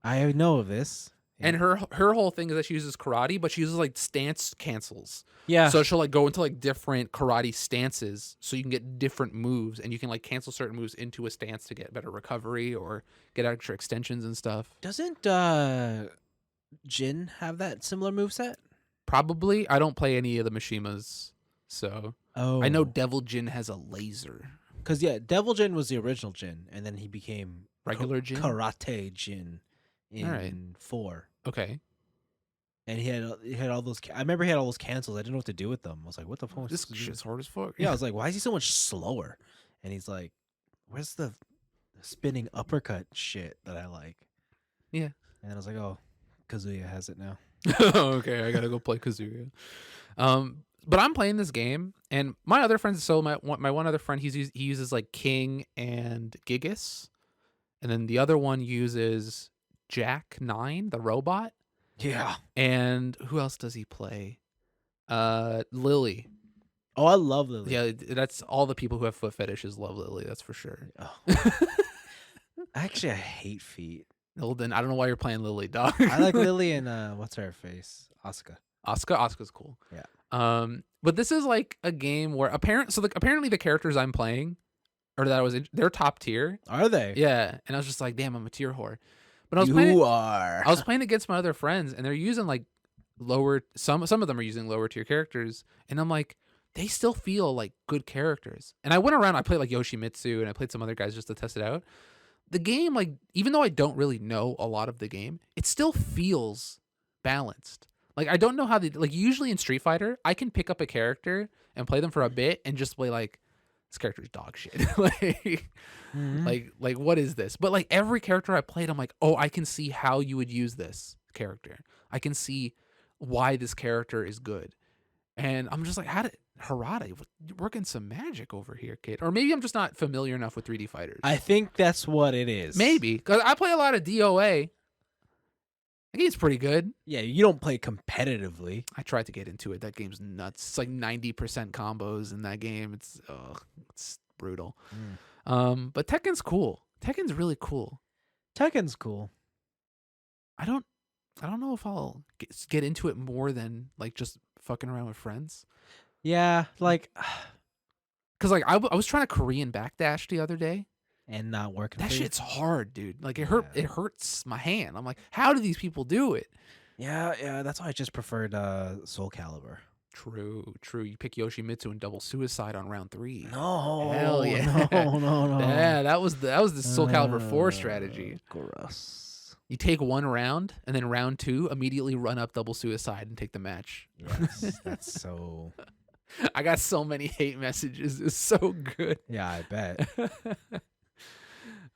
I know of this. And her whole thing is that she uses karate, but she uses like stance cancels. Yeah. So she'll like go into like different karate stances so you can get different moves, and you can like cancel certain moves into a stance to get better recovery or get extra extensions and stuff. Doesn't Jin have that similar moveset? Probably. I don't play any of the Mishimas, so I know Devil Jin has a laser. Because yeah, Devil Jin was the original Jin, and then he became Regular Jin? Karate Jin in 4. Okay. And he had all those. I remember he had all those cancels. I didn't know what to do with them. I was like, "What the fuck?" This shit's hard as fuck. Yeah, I was like, "Why is he so much slower?" And he's like, "Where's the spinning uppercut shit that I like?" Yeah. And then I was like, "Oh, Kazuya has it now." Okay, I gotta go play Kazuya. But I'm playing this game, and my other friends. So my one other friend, he uses like King and Gigas, and then the other one uses Jack 9, the robot. Yeah. And who else does he play? Lily. Oh, I love Lily. Yeah, that's all the people who have foot fetishes love Lily. That's for sure. Oh. Actually, I hate feet. Well, then I don't know why you're playing Lily, dog. I like Lily and what's her face? Asuka. Asuka's cool. Yeah. But this is like a game where apparently the characters I'm playing, or that I was in, they're top tier. Are they? Yeah, and I was just like, damn, I'm a tier whore. But I was playing against my other friends, and they're using like lower. Some of them are using lower tier characters, and I'm like, they still feel like good characters. And I went around. I played like Yoshimitsu, and I played some other guys just to test it out. The game, like, even though I don't really know a lot of the game, it still feels balanced. Like, I don't know how they, like, usually in Street Fighter, I can pick up a character and play them for a bit and just play, like, this character's dog shit. like, what is this? But, like, every character I played, I'm like, oh, I can see how you would use this character. I can see why this character is good. And I'm just like, how did Harada working some magic over here, kid? Or maybe I'm just not familiar enough with 3D fighters. I think that's what it is. Maybe because I play a lot of DOA. That game's pretty good. Yeah, you don't play competitively. I tried to get into it. That game's nuts. It's like 90% combos in that game. It's brutal. But Tekken's cool. Tekken's really cool. Tekken's cool. I don't know if I'll get into it more than like just fucking around with friends. Yeah, like, because like I was trying to Korean backdash the other day. And not working. That shit's hard, dude. Like it hurts my hand. I'm like, how do these people do it? Yeah. That's why I just preferred Soul Calibur. True. You pick Yoshimitsu and double suicide on round 3. No, hell yeah, no. Yeah, that was the Soul Calibur 4 strategy. Gross. You take one round, and then round 2, immediately run up double suicide and take the match. Yes, that's so. I got so many hate messages. It's so good. Yeah, I bet.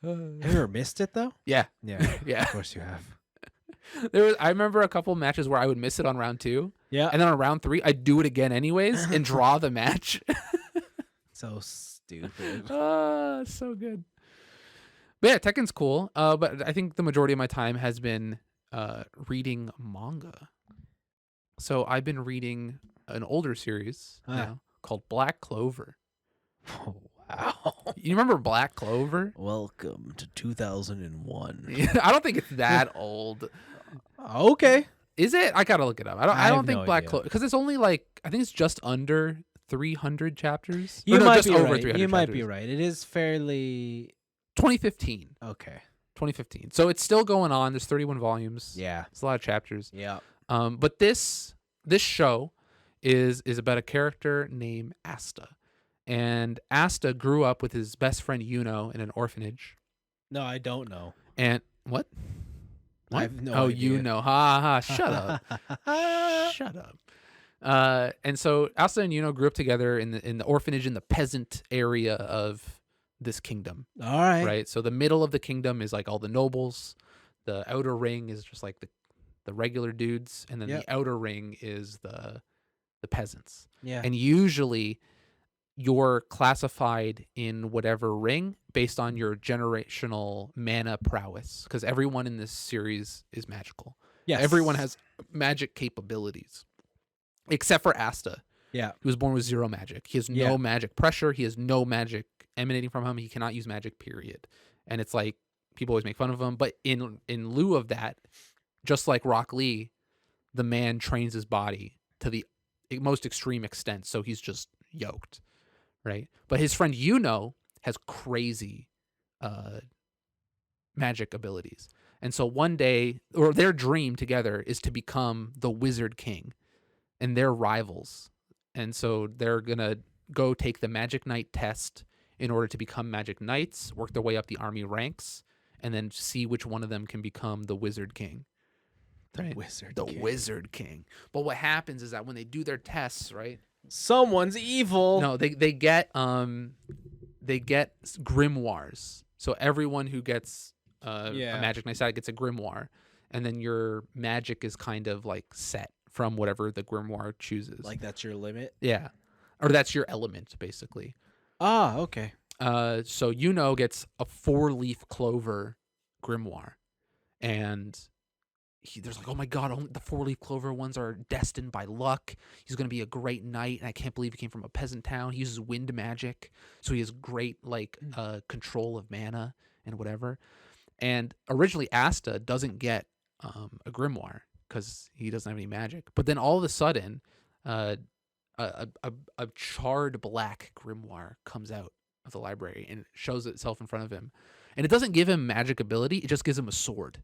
Have you ever missed it though? Yeah. Of course you have. I remember a couple matches where I would miss it on round 2. Yeah. And then on round 3, I'd do it again anyways and draw the match. So stupid. So good. But yeah, Tekken's cool. But I think the majority of my time has been reading manga. So I've been reading an older series now called Black Clover. Oh, wow. You remember Black Clover? Welcome to 2001. I don't think it's that old. Okay. Is it? I gotta look it up. I don't think no Black idea. Clover, because it's only like, I think it's just under 300 chapters. You Or no, might just be over right. 300 You might chapters. be right. It is fairly 2015. okay. 2015. So it's still going on. There's 31 volumes. Yeah. It's a lot of chapters. Yeah. But this show is about a character named Asta. And Asta grew up with his best friend Yuno in an orphanage. No, I don't know. And what? I have no oh, idea. Yuno. Ha ha. Shut up. Shut up. And so Asta and Yuno grew up together in the orphanage in the peasant area of this kingdom. All right. Right. So the middle of the kingdom is like all the nobles. The outer ring is just like the regular dudes, and then Yep. the outer ring is the peasants. Yeah. And usually you're classified in whatever ring based on your generational mana prowess, because everyone in this series is magical. Yes. Everyone has magic capabilities except for Asta. Yeah. He was born with 0 magic. He has no magic pressure. He has no magic emanating from him. He cannot use magic, period. And it's like, people always make fun of him. But in lieu of that, just like Rock Lee, the man trains his body to the most extreme extent. So he's just yoked, right? But his friend Yuno has crazy magic abilities. And so one day, or their dream together is to become the Wizard King. And they're rivals. And so they're going to go take the Magic Knight test in order to become Magic Knights, work their way up the army ranks, and then see which one of them can become the Wizard King. The Wizard King. But what happens is that when they do their tests, right? Someone's evil. No, they get grimoires. So everyone who gets a Magic Knight side gets a grimoire, and then your magic is kind of like set from whatever the grimoire chooses. Like that's your limit? Yeah. Or that's your element, basically. Ah, okay. So Yuno gets a 4-leaf clover grimoire. And there's like, oh my God, only the 4-leaf clover ones are destined by luck. He's going to be a great knight. And I can't believe he came from a peasant town. He uses wind magic. So he has great control of mana and whatever. And originally Asta doesn't get a grimoire because he doesn't have any magic. But then all of a sudden, a charred black grimoire comes out of the library and it shows itself in front of him. And it doesn't give him magic ability. It just gives him a sword.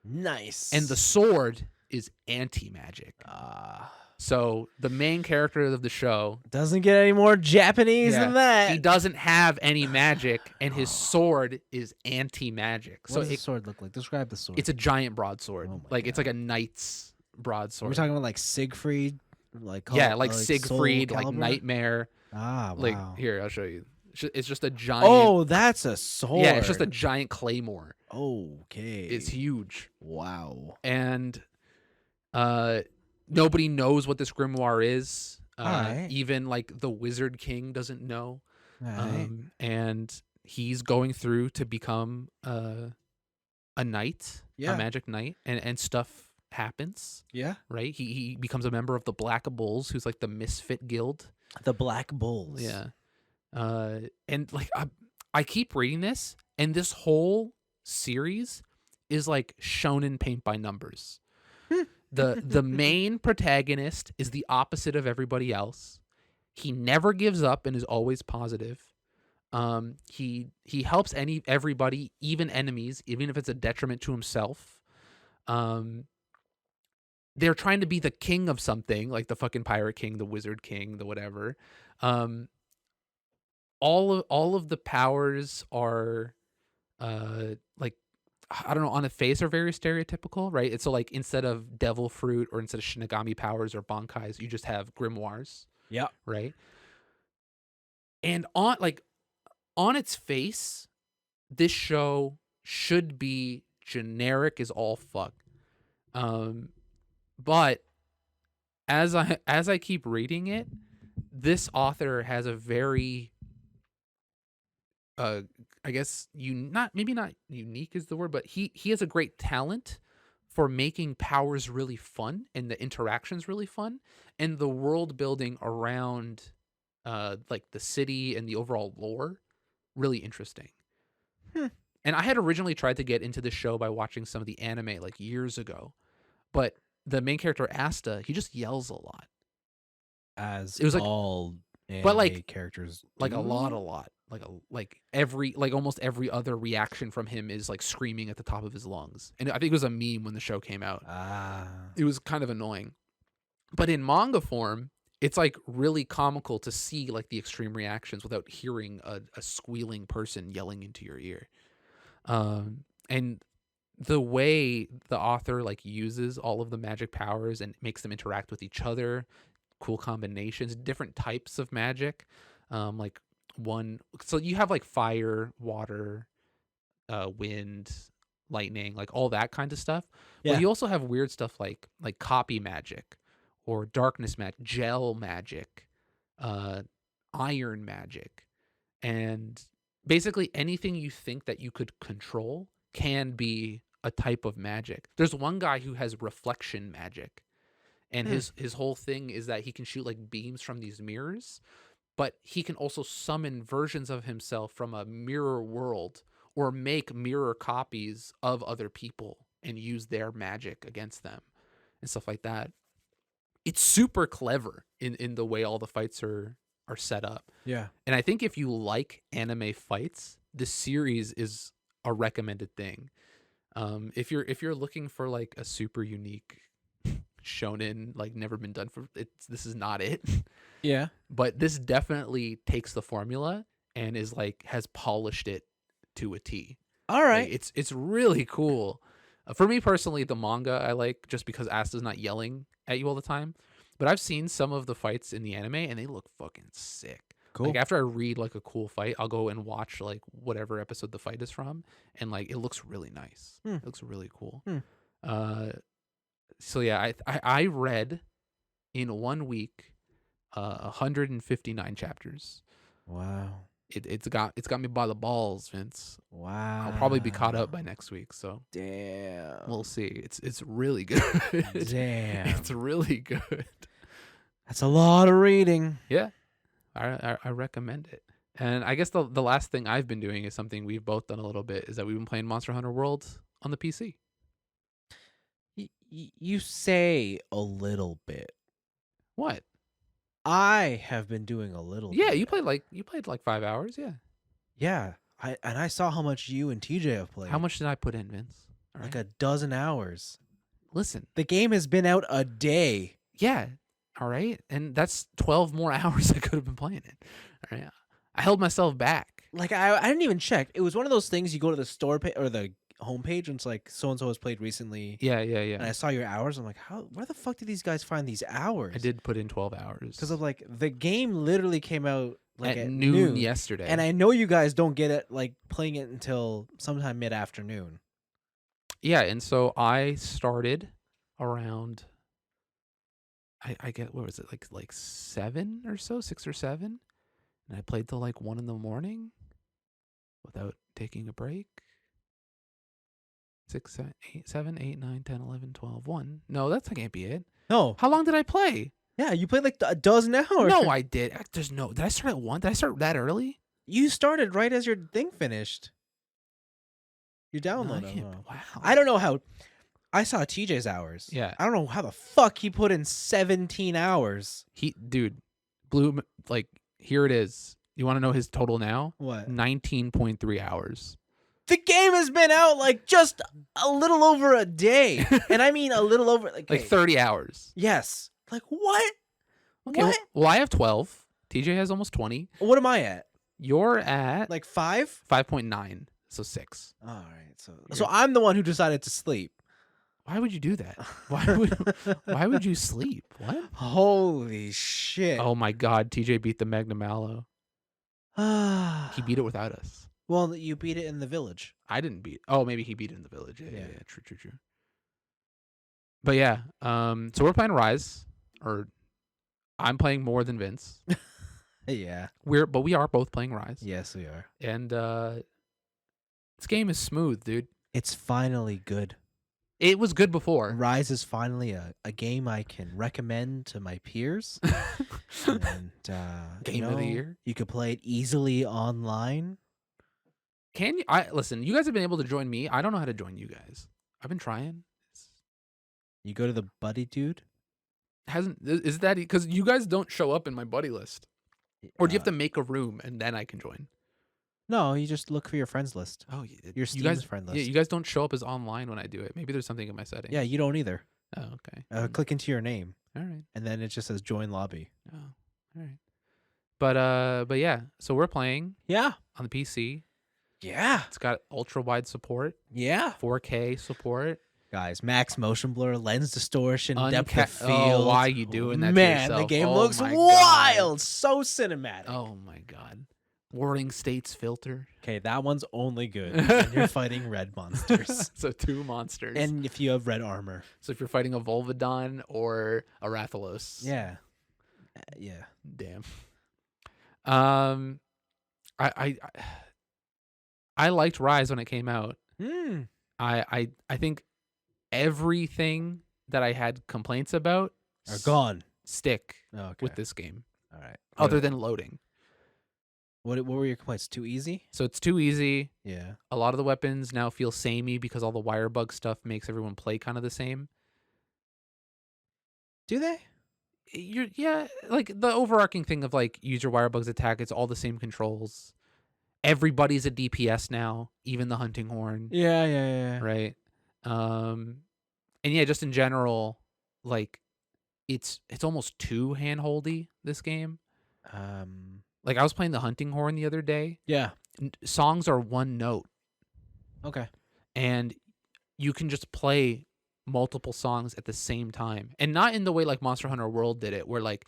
Nice. And the sword is anti-magic. Ah. So the main character of the show Doesn't get any more Japanese than that. He doesn't have any magic, and his sword is anti-magic. What So does the sword look like? Describe the sword. it's a giant broadsword. Oh my It's like a knight's broadsword. We're talking about like Siegfried, like Siegfried, Soul like Calibur? Nightmare. Ah, wow. Like here, I'll show you. It's just a giant. Oh, that's a sword. Yeah, it's just a giant claymore. Okay. It's huge. Wow. And nobody knows what this grimoire is. All right. Even like the Wizard King doesn't know. All right. And he's going through to become a knight, a Yeah. magic knight, and stuff happens. Yeah. Right? He becomes a member of the Black Bulls, who's like the misfit guild. The Black Bulls. Yeah. And like I keep reading this, and this whole series is like shown in paint by numbers. The main protagonist is the opposite of everybody else. He never gives up and is always positive. He helps everybody, even enemies, even if it's a detriment to himself. They're trying to be the king of something, like the fucking Pirate King, the Wizard King, the whatever. All of the powers are like, I don't know, on the face are very stereotypical, right? It's so like instead of devil fruit or instead of Shinigami powers or bankais, you just have grimoires. Yeah. Right. And on its face, this show should be generic as all fuck. But as I keep reading it, this author has a very I guess not unique is the word, but he has a great talent for making powers really fun and the interactions really fun and the world building around like the city and the overall lore really interesting. And I had originally tried to get into the show by watching some of the anime like years ago, but the main character Asta, he just yells a lot. As it was like all but like characters like do? a lot like almost every other reaction from him is like screaming at the top of his lungs. And I think it was a meme when the show came out. It was kind of annoying. But in manga form, it's like really comical to see like the extreme reactions without hearing a squealing person yelling into your ear. And the way the author like uses all of the magic powers and makes them interact with each other, cool combinations, different types of magic. Like so you have like fire, water, wind, lightning, like all that kind of stuff. Yeah. But you also have weird stuff like copy magic or darkness magic, gel magic, iron magic, and basically anything you think that you could control can be a type of magic. There's one guy who has reflection magic, and his whole thing is that he can shoot like beams from these mirrors, but he can also summon versions of himself from a mirror world or make mirror copies of other people and use their magic against them and stuff like that. It's super clever in the way all the fights are set up. Yeah. And I think if you like anime fights, this series is a recommended thing. If you're looking for like a super unique shonen, like never been done for, this is not it. Yeah. But this definitely takes the formula and is like has polished it to a T. All right. Like, it's really cool. For me personally, the manga I like just because Asta's not yelling at you all the time. But I've seen some of the fights in the anime and they look fucking sick. Cool. Like after I read like a cool fight, I'll go and watch like whatever episode the fight is from, and like it looks really nice. It looks really cool. So yeah, I read in 1 week 159 chapters. Wow. It's got me by the balls, Vince. Wow. I'll probably be caught up by next week, so Damn. we'll see. It's really good. Damn. It's really good. That's a lot of reading. Yeah. I recommend it. And I guess the last thing I've been doing is something we've both done a little bit, is that we've been playing Monster Hunter World on the PC. You say a little bit. What? I have been doing a little Yeah, bit. you played like 5 hours, yeah. Yeah. I saw how much you and TJ have played. How much did I put in, Vince? All Like right. a dozen hours. Listen. The game has been out a day. Yeah. All right. And that's 12 more hours I could have been playing it. All right. I held myself back. Like I didn't even check. It was one of those things you go to the store page or the homepage and it's like so and so has played recently. Yeah. And I saw your hours. I'm like, where the fuck did these guys find these hours? I did put in 12 hours. Because of like the game literally came out like at noon yesterday. And I know you guys don't get it like playing it until sometime mid-afternoon. Yeah, and so I started around I get, what was it, like 7 or so, 6 or 7, and I played till like 1 in the morning without taking a break. 6, 7, 8, 7, 8, 9, 10, 11, 12, 1. No, that can't be it. No. How long did I play? Yeah, you played like a dozen hours. No, I did. There's no. Did I start at 1? Did I start that early? You started right as your thing finished. You No, I downloaded. can't. Oh. Wow. I don't know how. I saw TJ's hours. Yeah. I don't know how the fuck he put in 17 hours. Dude, Blue, like, here it is. You want to know his total now? What? 19.3 hours. The game has been out like just a little over a day. And I mean a little over Like 30 hours. Yes. Like what? Okay. What? Well, I have 12. TJ has almost 20. What am I at? You're at Like 5? 5.9. So 6. All right. So I'm the one who decided to sleep. Why would you do that? Why would you sleep? What? Holy shit. Oh my God. TJ beat the Magnum Mallow. He beat it without us. Well, you beat it in the village. I didn't beat. Oh, maybe he beat it in the village. Yeah. Yeah. True. But yeah, so we're playing Rise, or I'm playing more than Vince. Yeah. But we are both playing Rise. Yes, we are. And this game is smooth, dude. It's finally good. It was good before. Rise is finally a game I can recommend to my peers. And Game of the year. You could play it easily online. Can you? Listen. You guys have been able to join me. I don't know how to join you guys. I've been trying. You go to the buddy dude. Is that because you guys don't show up in my buddy list, or do you have to make a room and then I can join? No, you just look for your friends list. Oh, your Steam's friend list. Yeah, you guys don't show up as online when I do it. Maybe there's something in my settings. Yeah, you don't either. Oh, okay. Click into your name. All right. And then it just says join lobby. Oh, all right. But yeah. So we're playing. Yeah. On the PC. Yeah. It's got ultra wide support. Yeah. 4K support. Guys, max motion blur, lens distortion, depth of field. Oh, why are you doing that? Man, to yourself? the game Oh looks my wild. God. So cinematic. Oh my God. Warring states filter. Okay, that one's only good when you're fighting red monsters. So 2 monsters. And if you have red armor. So if you're fighting a Volvidon or a Rathalos. Yeah. Yeah. Damn. I liked Rise when it came out. I think everything that I had complaints about are gone. Stick Okay. with this game. All right. Other than loading. What were your complaints? Too easy? So it's too easy. Yeah. A lot of the weapons now feel samey because all the wire bug stuff makes everyone play kind of the same. Do they? Yeah, like the overarching thing of like use your wire bugs attack, it's all the same controls. Everybody's a DPS now, even the hunting horn. Yeah. Right. And yeah, just in general, like it's almost too handholdy, this game. Like I was playing the hunting horn the other day. Yeah. Songs are one note. Okay. And you can just play multiple songs at the same time. And not in the way like Monster Hunter World did it, where like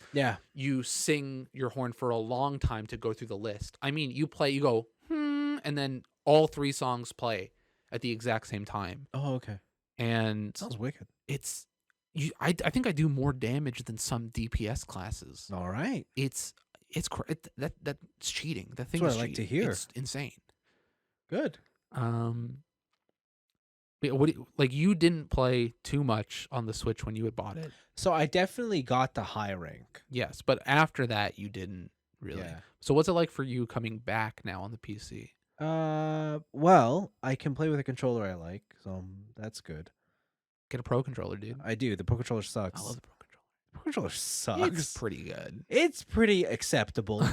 you sing your horn for a long time to go through the list. I mean, you go, and then all 3 songs play at the exact same time. Oh, okay. And sounds wicked. I think I do more damage than some DPS classes. All right. That's cheating. That thing That's is what I like to cheating. hear. It's insane. Good. You didn't play too much on the Switch when you had bought it. So I definitely got the high rank. Yes, but after that you didn't really. Yeah. So what's it like for you coming back now on the PC? Well, I can play with a controller I like, so that's good. Get a Pro controller, dude. I do. The Pro controller sucks. I love the Pro controller. The Pro controller sucks. It's pretty good. It's pretty acceptable.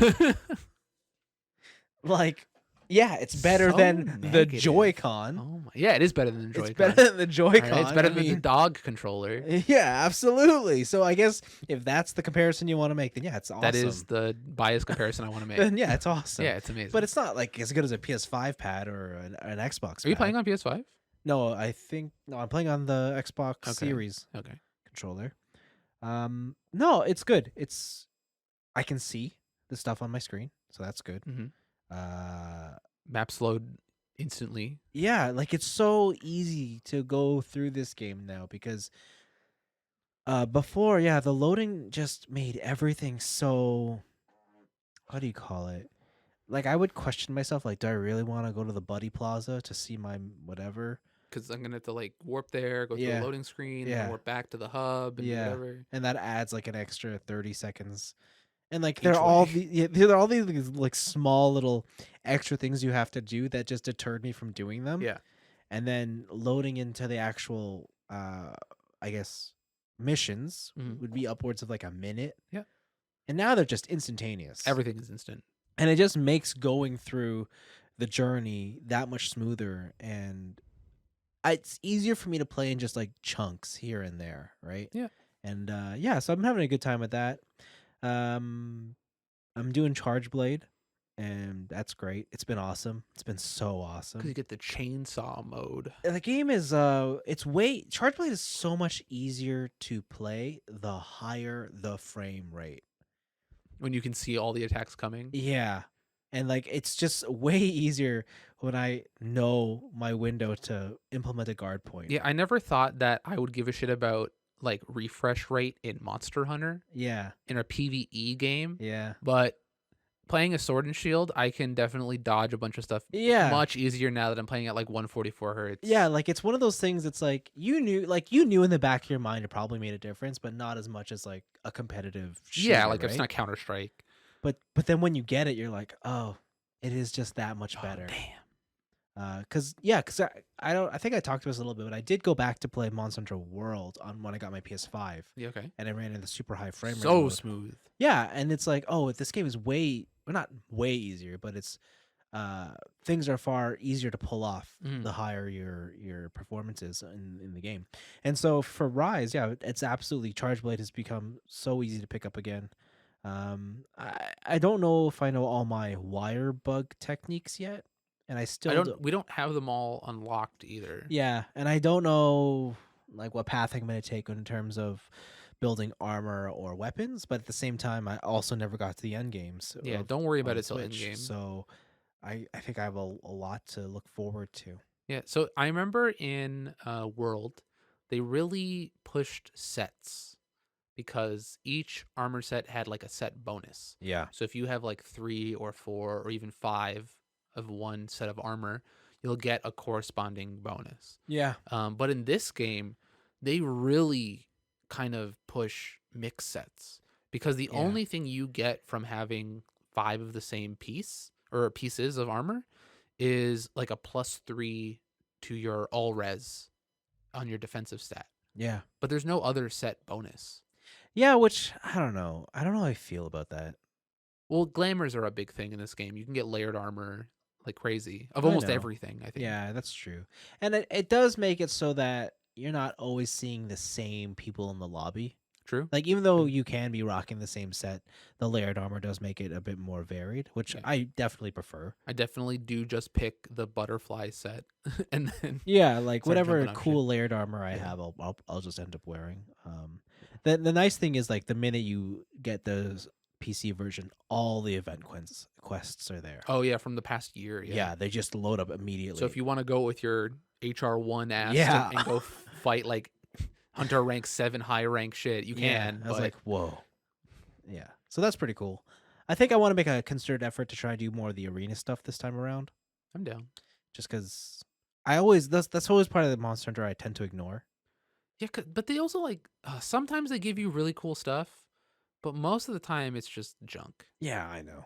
Like, yeah, it's better than the Joy-Con. Oh my, yeah, it is better than the Joy-Con. It's better than the Joy-Con. Right, it's better than the dog controller. Yeah, absolutely. So I guess if that's the comparison you want to make, then yeah, it's awesome. That is the biased comparison I want to make. Then yeah, it's awesome. Yeah, it's amazing. But it's not like as good as a PS5 pad or an Xbox. Are you playing on PS5? No, I'm playing on the Xbox Series controller. No, it's good. I can see the stuff on my screen, so that's good. Mm-hmm. Maps load instantly. Yeah, like it's so easy to go through this game now because Before, yeah, the loading just made everything so, what do you call it? Like I would question myself, like, do I really want to go to the Buddy Plaza to see my whatever? Because I'm gonna have to like warp there, go through a Yeah, loading screen, and then yeah, warp back to the hub and do yeah. whatever And that adds like an extra 30 seconds. And like each way. they're all these like small little extra things you have to do that just deterred me from doing them. Yeah. And then loading into the actual I guess missions Hmm. would be upwards of like a minute. Yeah. And now they're just instantaneous. Everything is instant. And it just makes going through the journey that much smoother, and it's easier for me to play in just like chunks here and there, right? Yeah. And yeah, so I'm having a good time with that. Um I'm doing Charge Blade, and that's great. It's been awesome. It's been so Because you awesome. get the chainsaw mode. The game is it's way Charge Blade is so much easier to play the higher the frame rate. When you can see all the attacks coming. Yeah. And like it's just way easier when I know my window to implement a guard point. Yeah, I never thought that I would give a shit about like refresh rate in Monster Hunter Yeah. in a PvE game, Yeah. but playing a Sword and Shield, I can definitely dodge a bunch of stuff Yeah. much easier now that I'm playing at like 144 hertz. Yeah, like it's one of those things that's like you knew in the back of your mind it probably made a difference, but not as much as like a competitive shooter, Yeah, like it's right? not Counter Strike. But then when you get it, you're like, oh, it is just that much Oh better. damn. Cause I don't I think I talked to this a little bit, but I did go back to play Monster Hunter World on when I got my PS5, Yeah, okay. and I ran in the super high frame rate So mode. smooth. Yeah, and it's like, oh, this game is way, well, not way easier, but it's things are far easier to pull off Mhm. the higher your performance is in the game. And so for Rise, yeah, it's absolutely Charge Blade has become so easy to pick up again. I don't know if I know all my wire bug techniques yet, and I still do. We don't have them all unlocked either. Yeah, and I don't know like what path I'm gonna take in terms of building armor or weapons, but at the same time, I also never got to the end games. Yeah, don't worry On about the it till end Switch, game. so I think I have a lot to look forward to. Yeah, so I remember in World, they really pushed sets because each armor set had like a set bonus. Yeah. So if you have like 3 or 4 or even 5 of one set of armor, you'll get a corresponding bonus. Yeah. But in this game, they really kind of push mix sets because the Yeah. only thing you get from having 5 of the same piece or pieces of armor is like a +3 to your all res on your defensive stat. Yeah. But there's no other set bonus. Yeah, which I don't know. I don't know how I feel about that. Well, glamours are a big thing in this game. You can get layered armor like crazy of I almost know. everything, I think. Yeah, that's true. And it does make it so that you're not always seeing the same people in the lobby. True. Like even though you can be rocking the same set, the layered armor does make it a bit more varied, which Yeah. I definitely prefer. I definitely do just pick the butterfly set and then Yeah, like start whatever jumping on cool layered armor I Yeah. have, I'll just end up wearing. The nice thing is like the minute you get the PC version, all the event quests are there. Oh yeah, from the past year. Yeah, they just load up immediately. So if you want to go with your HR1 ass Yeah. and go fight like Hunter rank 7 high rank shit, you Yeah, can. I was but like, whoa. Yeah, so that's pretty cool. I think I want to make a concerted effort to try to do more of the arena stuff this time around, I'm down. just because I always that's always part of the Monster Hunter I tend to ignore. Yeah, but they also like sometimes they give you really cool stuff, but most of the time it's just junk. Yeah, I know.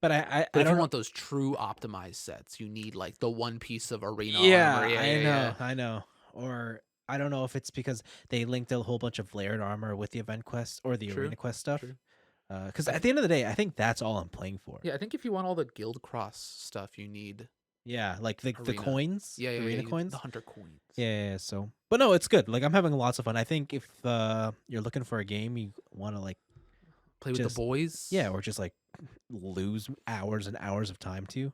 But I But if you don't want those true optimized sets, you need like the one piece of arena Yeah, armor. I know. Or I don't know if it's because they linked a whole bunch of layered armor with the event quest or the True, arena quest stuff. true. Because at the end of the day, I think that's all I'm playing for. Yeah, I think if you want all the guild cross stuff, you need Yeah, like the Arena. coins. yeah, the arena coins. the hunter coins. Yeah, so but no, it's good. Like I'm having lots of fun. I think if you're looking for a game you want to like Play with just- the boys. yeah, or just like lose hours and hours of time to.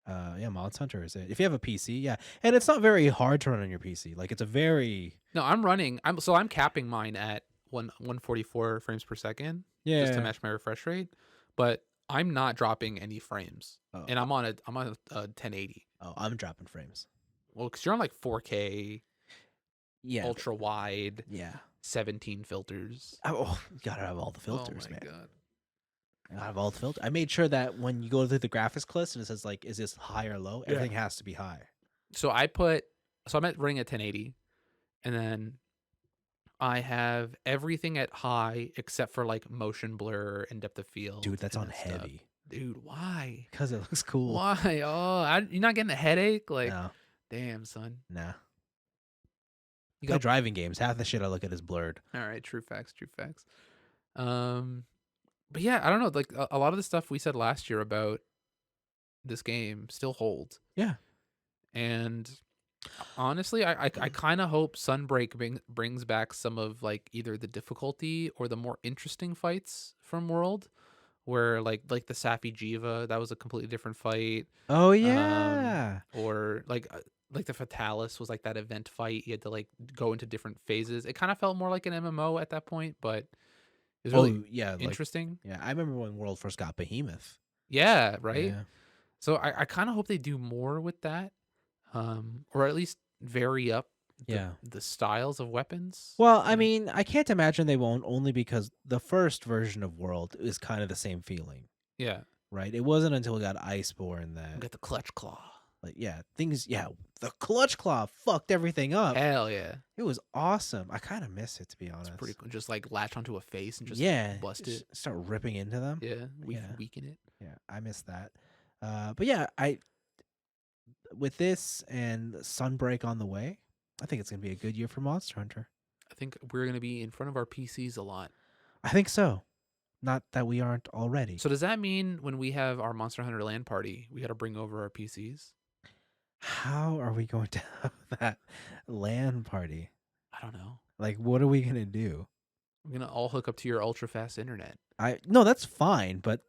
Yeah, Monster Hunter is it. If you have a PC, yeah. And it's not very hard to run on your PC. Like it's a very No, I'm capping mine at 144 frames per second yeah. just to match my refresh rate, but I'm not dropping any frames. Oh, And I'm on a 1080. oh, I'm dropping frames. Well, cuz you're on like 4K. Yeah. ultra wide, Yeah. 17 filters. Oh, you gotta have all the filters, oh my man. god. I have all the filters. I made sure that when you go to the graphics list and it says like, is this high or low? Yeah. Everything has to be high. So I'm at running at 1080, and then I have everything at high except for like motion blur and depth of field. Dude, that's and on that stuff. heavy. Dude, why? Because it looks cool. Why? Oh, you're not getting a headache? Like, No, damn, son. nah. You Play got driving games. Half the shit I look at is blurred. all right. True facts. True facts. But yeah, I don't know. Like a lot of the stuff we said last year about this game still holds. Yeah. And honestly, I kind of hope Sunbreak brings back some of like either the difficulty or the more interesting fights from World, where like the Safi Jiva, that was a completely different fight. Oh yeah. Or like the Fatalis was like that event fight. You had to like go into different phases. It kind of felt more like an MMO at that point, but it was really yeah, interesting. Yeah, I remember when World first got Behemoth. Yeah, right. Yeah. So I kind of hope they do more with that, or at least vary up the styles of weapons. Well, I mean, I can't imagine they won't, only because the first version of World is kind of the same feeling, Yeah. right? It wasn't until we got Iceborne that, Get the clutch claw. like, the Clutch Claw fucked everything up. Hell yeah. It was awesome. I kind of miss it, to be honest. It's pretty cool. Just like latch onto a face and just bust it. Start ripping into them. Yeah. Weaken it. Yeah, I miss that. But yeah, with this and Sunbreak on the way, I think it's gonna be a good year for Monster Hunter. I think we're going to be in front of our PCs a lot. I think so. Not that we aren't already. So does that mean when we have our Monster Hunter LAN party, we got to bring over our PCs? How are we going to have that LAN party? I don't know. Like, what are we gonna do? We're going to all hook up to your ultra fast internet. No, that's fine, but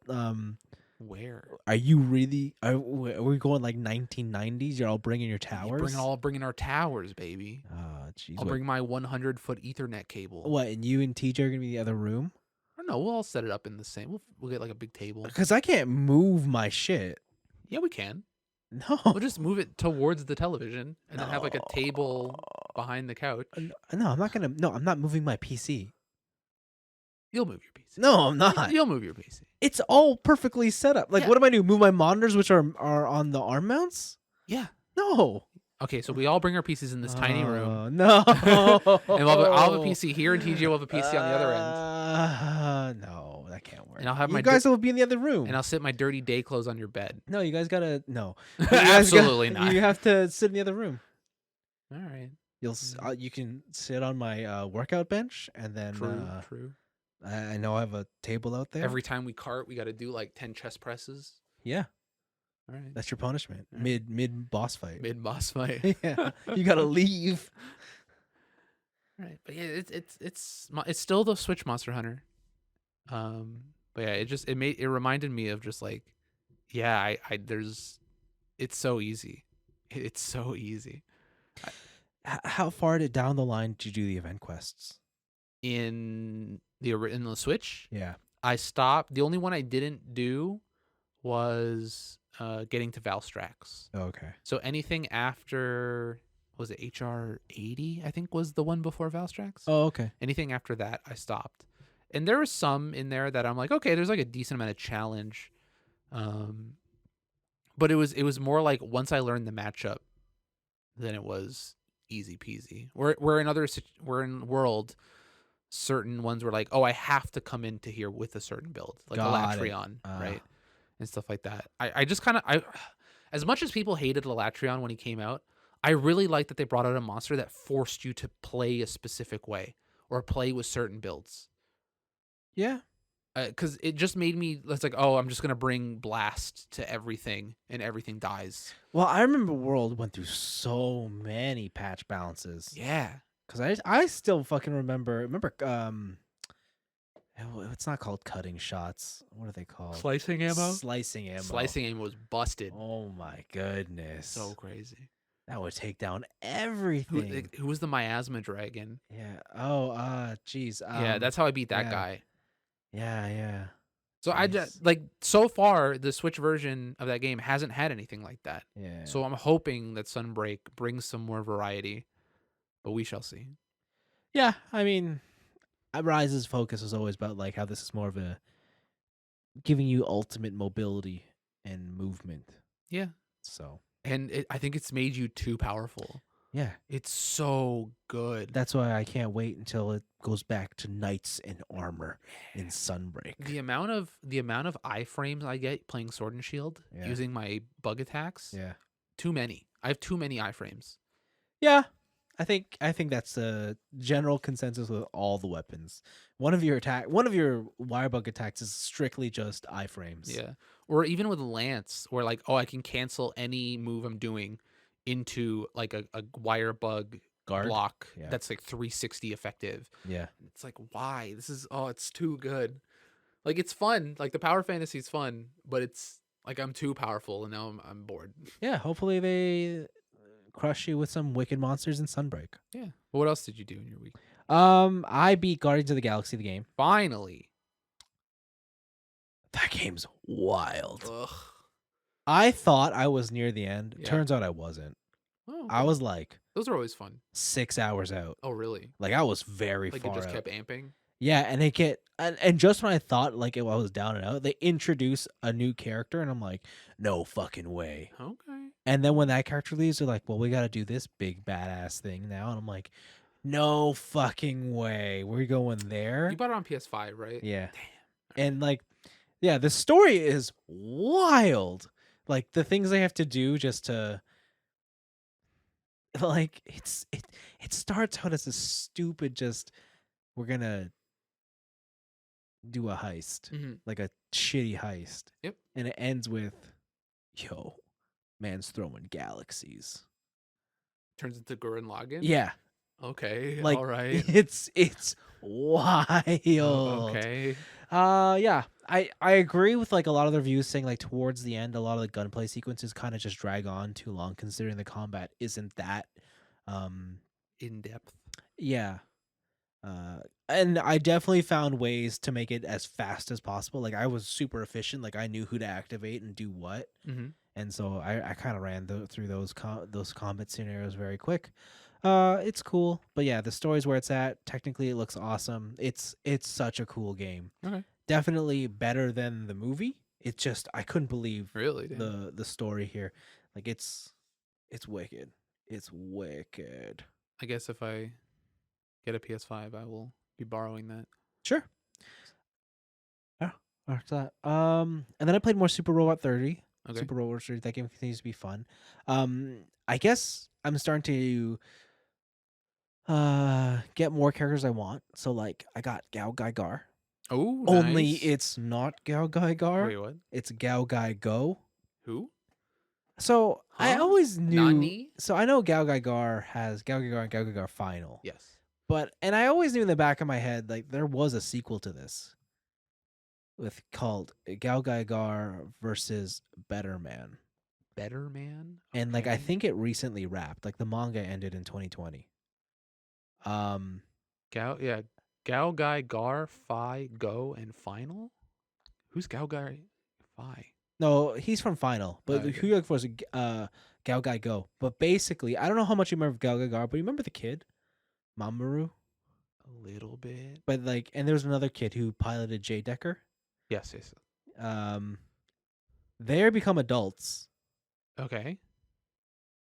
Where? are you really? Are we going like 1990s? You're all bringing your towers. Bringing our towers, baby. Oh, jeez. I'll bring my 100-foot Ethernet cable. What? And you and TJ are gonna be in the other room? I don't know. We'll all set it up in the same. We'll get like a big table. Because I can't move my shit. Yeah, we can. No. We'll just move it towards the television and then have like a table behind the couch. No, I'm not gonna. No, I'm not moving my PC. You'll move your PC. No, I'm not. You'll move your PC. It's all perfectly set up. Like, Yeah. what am I doing? Move my monitors, which are on the arm mounts? Yeah. No. Okay, so we all bring our PCs in this tiny room. No. And I'll have a PC here, and TJ will have a PC on the other end. No, that can't work. And I'll have you my guys will be in the other room. And I'll sit my dirty day clothes on your bed. No, you guys gotta no. You guys Absolutely not. You have to sit in the other room. All right. You can sit on my workout bench, and then True. I know I have a table out there. Every time we cart, we got to do like 10 chest presses. Yeah. All right. That's your punishment. All right. Mid boss fight. Mid boss fight. Yeah. You gotta leave. Right. But yeah, it's still the Switch Monster Hunter. But yeah, it reminded me of just like, yeah, it's so easy. It's so easy. How far down the line did you do the event quests? In the Switch, Yeah. I stopped. The only one I didn't do was getting to Valstrax. Oh, okay. So anything after, was it HR 80? I think was the one before Valstrax. Oh, okay. Anything after that, I stopped. And there was some in there that I'm like, okay, there's like a decent amount of challenge. But it was more like once I learned the matchup, then it was easy peasy. We're in World, certain ones were like, oh, I have to come into here with a certain build, like Elatrion, right? And stuff like that. I just kind of, as much as people hated Elatrion when he came out, I really liked that they brought out a monster that forced you to play a specific way or play with certain builds. Yeah. Because it just made me, it's like, oh, I'm just going to bring Blast to everything and everything dies. Well, I remember World went through so many patch balances. Yeah. Because I still fucking remember, it's not called cutting shots. What are they called? Slicing ammo? Slicing ammo. Slicing ammo was busted. Oh my goodness. So crazy. That would take down everything. Who was the miasma dragon? Yeah. Oh, jeez. Yeah, that's how I beat that guy. Yeah. So I just, like, so far the Switch version of that game hasn't had anything like that. Yeah. So I'm hoping that Sunbreak brings some more variety. but we shall see. Yeah, I mean, Rise's focus was always about like how this is more of a giving you ultimate mobility and movement. Yeah. So And I think it's made you too powerful. yeah, It's so good. that's why I can't wait until it goes back to knights in armor in Sunbreak. The amount of iframes I get playing Sword and Shield Yeah. using my bug attacks, Yeah. too many. I have too many iframes. Yeah. I think that's a general consensus with all the weapons. One of your wirebug attacks is strictly just iframes. Yeah. Or even with Lance, where like, oh, I can cancel any move I'm doing into like a wire bug Guard. block Yeah. that's like 360 effective. Yeah. It's like, why? This is it's too good. Like, it's fun. Like, the power fantasy is fun, but it's like I'm too powerful and now I'm bored. Yeah, hopefully they crush you with some wicked monsters in Sunbreak. Yeah. But what else did you do in your week? I beat Guardians of the Galaxy the game. Finally. That game's wild. Ugh. I thought I was near the end. Yeah. Turns out I wasn't. Oh, I okay. was like Those are always fun. 6 hours out. Oh, really? Like I was very Like far it just out. kept amping? Yeah, and they get and just when I thought like I was down and out, they introduce a new character, and I'm like, no fucking way. Okay. And then when that character leaves, they're like, well, we got to do this big badass thing now, and I'm like, no fucking way, we're going there. You bought it on PS5, right? Yeah, Damn. and like, yeah, the story is wild. Like the things they have to do just to. Like it starts out as a stupid just we're gonna do a heist, like a shitty heist. Yep. And it ends with, yo, man's throwing galaxies. Turns into Gurren Lagann? Yeah. Okay. Like, all right. It's wild. Okay. Yeah. I agree with like a lot of the reviews saying like towards the end, a lot of the gunplay sequences kind of just drag on too long considering the combat isn't that in depth. Yeah. And I definitely found ways to make it as fast as possible. Like I was super efficient. Like I knew who to activate and do what. And so I kind of ran through those combat scenarios very quick. It's cool, but yeah, the story's where it's at. Technically, it looks awesome. It's such a cool game. Okay. Definitely better than the movie. It's just I couldn't believe Really the story here. Like it's wicked. It's wicked. I guess if I get a PS5, I will be borrowing that. Sure. Yeah, after that. And then I played more Super Robot 30. Okay. Super Robot 30. That game continues to be fun. I guess I'm starting to get more characters I want. So like I got Gao Gai Gar. Oh, Only nice. it's not Gao Gai Gar. Wait, what? It's Gao Gai Go. Who? So I Huh? always knew. Nani? So I know Gao Gai Gar has Gao Gai Gar and Gao Gai Gar Final. Yes. And I always knew in the back of my head like there was a sequel to this, called Gao Gai Gar versus Better Man. Better Man? And like I Okay. think it recently wrapped. Like the manga ended in 2020. Gao Gai Gar Phi Go and Final? Who's Gao Gai Phi? No, he's from Final, but Okay. who you look for is Gao Gai Go. But basically, I don't know how much you remember of Gao Gai Gar, but you remember the kid, Mamoru. A little bit. But like, and there was another kid who piloted Jay Decker. Yes. They become adults. Okay.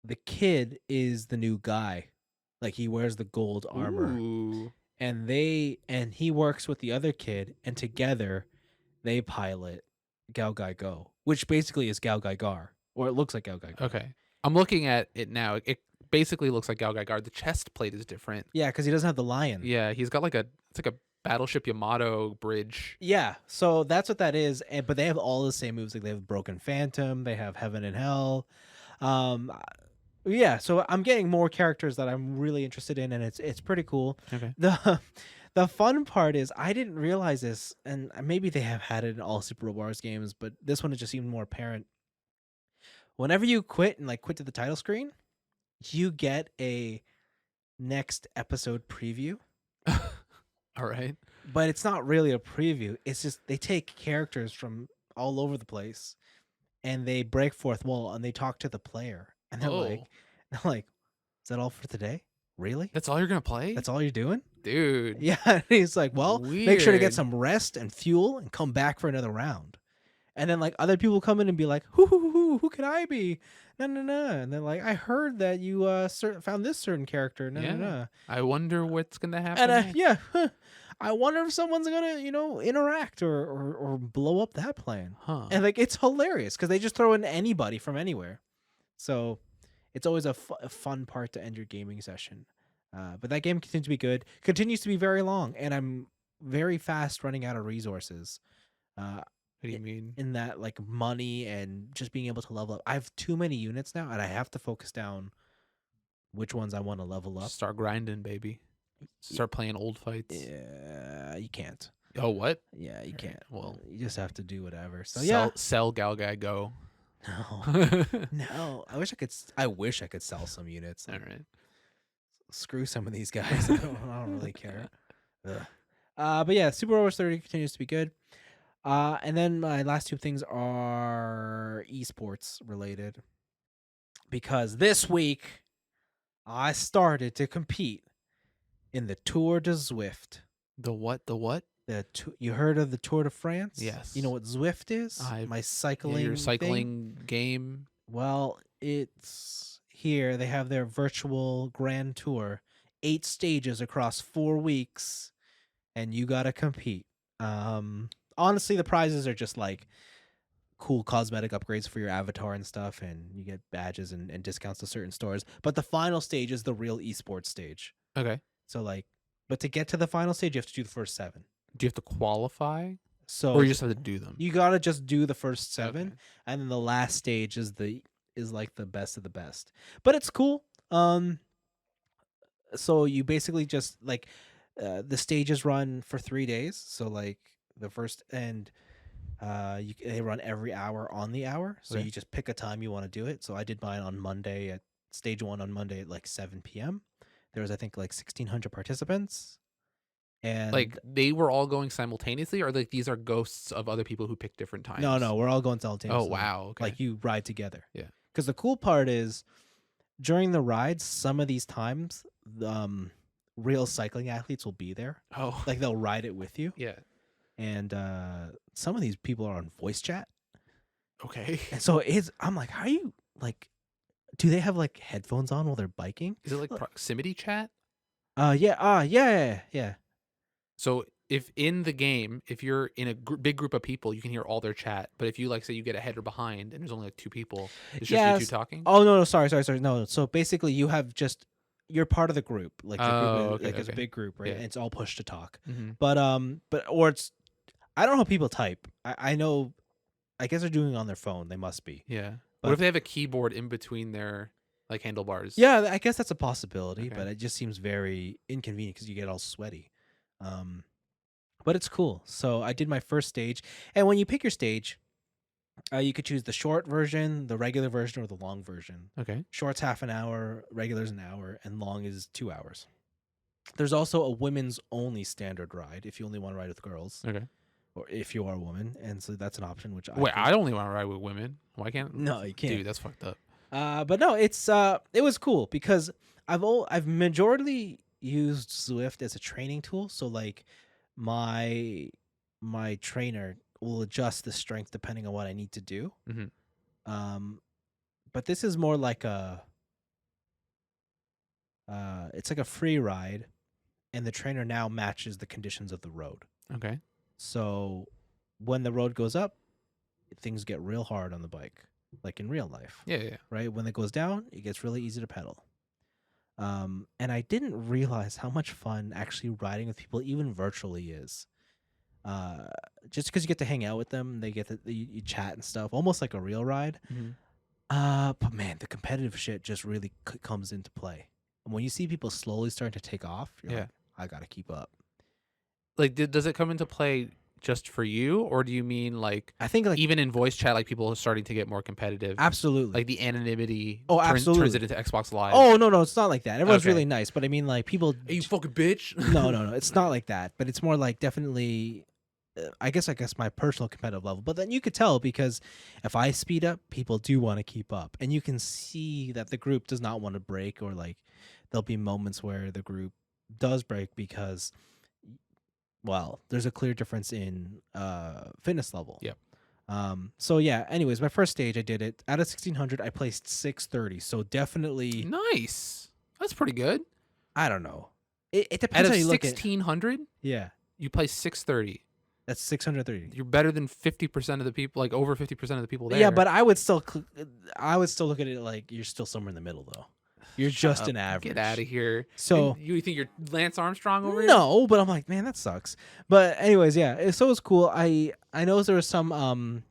The kid is the new guy. Like he wears the gold armor. Ooh. And he works with the other kid, and together they pilot Gao Gai Go, which basically is Gao Gai Gar, or it looks like Gao Gai Gar. Okay. I'm looking at it now. It basically looks like Gao Gai Gar. The chest plate is different. Yeah, because he doesn't have the lion. Yeah, he's got it's like a Battleship Yamato bridge. Yeah, so that's what that is. But they have all the same moves. Like they have Broken Phantom, they have Heaven and Hell. Yeah, so I'm getting more characters that I'm really interested in, and it's pretty cool. Okay. The fun part is I didn't realize this, and maybe they have had it in all Super Robot Wars games, but this one is just even more apparent. Whenever you quit to the title screen, you get a next episode preview. All right. But it's not really a preview. It's just they take characters from all over the place and they break fourth wall and they talk to the player. And they're like, is that all for today? really? That's all you're gonna play, That's all you're doing? dude. Yeah. And he's like, well, make sure to get Weird. some rest and fuel and come back for another round. And then like other people come in and be like, who can I be? No, no, no. And they're like, I heard that you found this certain character. No, no, Yeah. no. I wonder what's gonna happen. And next. yeah, I wonder if someone's gonna, interact or blow up that plan. Huh. And like it's hilarious because they just throw in anybody from anywhere. So it's always a fun part to end your gaming session. But that game continues to be good. Continues to be very long, and I'm very fast running out of resources. What do you mean? In that like money and just being able to level up. I have too many units now, and I have to focus down which ones I want to level up. Start grinding, baby. Start playing old fights. Yeah, you can't. Oh, what? Yeah, you can't. Well, You just have to do whatever. So sell Gal Guy Go. no, no. I wish I could sell some units. All right. Screw some of these guys. I don't really care. Ugh. But yeah, Super Overwatch 30 continues to be good. And then my last two things are esports related. Because this week I started to compete in the Tour de Zwift. The what? The what? You heard of the Tour de France? Yes. You know what Zwift is? My cycling. Your thing? cycling game. Well, it's here. They have their virtual grand tour, 8 stages across 4 weeks, and you gotta compete. Honestly, the prizes are just like cool cosmetic upgrades for your avatar and stuff, and you get badges and discounts to certain stores. But the final stage is the real esports stage. Okay. So like, but to get to the final stage, you have to do the first 7. Do you have to qualify, So or you just have to do them? you gotta just do the first 7, Okay. and then the last stage is like the best of the best. But it's cool. So you basically just like the stages run for 3 days. So like the first and they run every hour on the hour. So Okay. you just pick a time you want to do it. So I did mine on Monday at stage 1 on Monday at like 7 p.m. There was I think like 1,600 participants. And Like they were all going simultaneously, or like these are ghosts of other people who picked different times? no, we're all going simultaneously. Oh wow. Okay. Like you ride together. Yeah. Because the cool part is during the rides, some of these times, real cycling athletes will be there. Oh. Like they'll ride it with you. Yeah. And some of these people are on voice chat. Okay. And so I'm like, how are you like? Do they have like headphones on while they're biking? Is it like proximity chat? Yeah. So if in the game, if you're in a big group of people, you can hear all their chat. But if you like say you get ahead or behind, and there's only like 2 people, it's just you 2 talking. Oh no, sorry. No. So basically, you're part of the group. Like your group, okay, it's a okay. big group, right? Yeah. And it's all push to talk. Mm-hmm. But or it's I don't know how people type. I know. I guess they're doing it on their phone. They must be. Yeah. But What if they have a keyboard in between their like handlebars? Yeah, I guess that's a possibility, Okay. but it just seems very inconvenient because you get all sweaty. But it's cool. So I did my first stage, and when you pick your stage, you could choose the short version, the regular version, or the long version. Okay. Short's half an hour, regular's an hour, and long is 2 hours. There's also a women's only standard ride if you only want to ride with girls, Okay. or if you are a woman, and so that's an option. Which Wait, I only want to ride with women. Why can't? No, you can't. Dude, that's fucked up. But no, it was cool because I've majorly used Zwift as a training tool. So like my trainer will adjust the strength depending on what I need to do. Mm-hmm. But this is more like it's like a free ride, and the trainer now matches the conditions of the road. Okay. So when the road goes up, things get real hard on the bike, like in real life. Yeah. Right? When it goes down, it gets really easy to pedal. And I didn't realize how much fun actually riding with people, even virtually, is. Just because you get to hang out with them, they get you chat and stuff, almost like a real ride. Mm-hmm. But man, the competitive shit just really comes into play. And when you see people slowly starting to take off, you're like, I gotta keep up. Like, does it come into play just for you, or do you mean like I think like even in voice chat, like people are starting to get more competitive? absolutely. Like the anonymity absolutely. turns it into Xbox Live. Oh no, it's not like that. Everyone's Okay. really nice, but I mean like people. Hey, you fucking bitch. No, it's not like that. But it's more like definitely I guess my personal competitive level. But then you could tell because if I speed up, people do want to keep up, and you can see that the group does not want to break, or like there'll be moments where the group does break because, well, there's a clear difference in fitness level. Yep. So yeah. Anyways, my first stage I did it out of 1600. I placed 630. So definitely, Nice. That's pretty good. I don't know. It Out depends of how you look at. 1600, Yeah, you play 630. that's 630. You're better than 50% of the people, like over 50% of the people there. Yeah, but I would still look at it like you're still somewhere in the middle though. You're Shut just up. an average. Get out of here. So And you think you're Lance Armstrong over here? no, but I'm like, man, that sucks. But anyways, yeah. So it was cool. I know there was some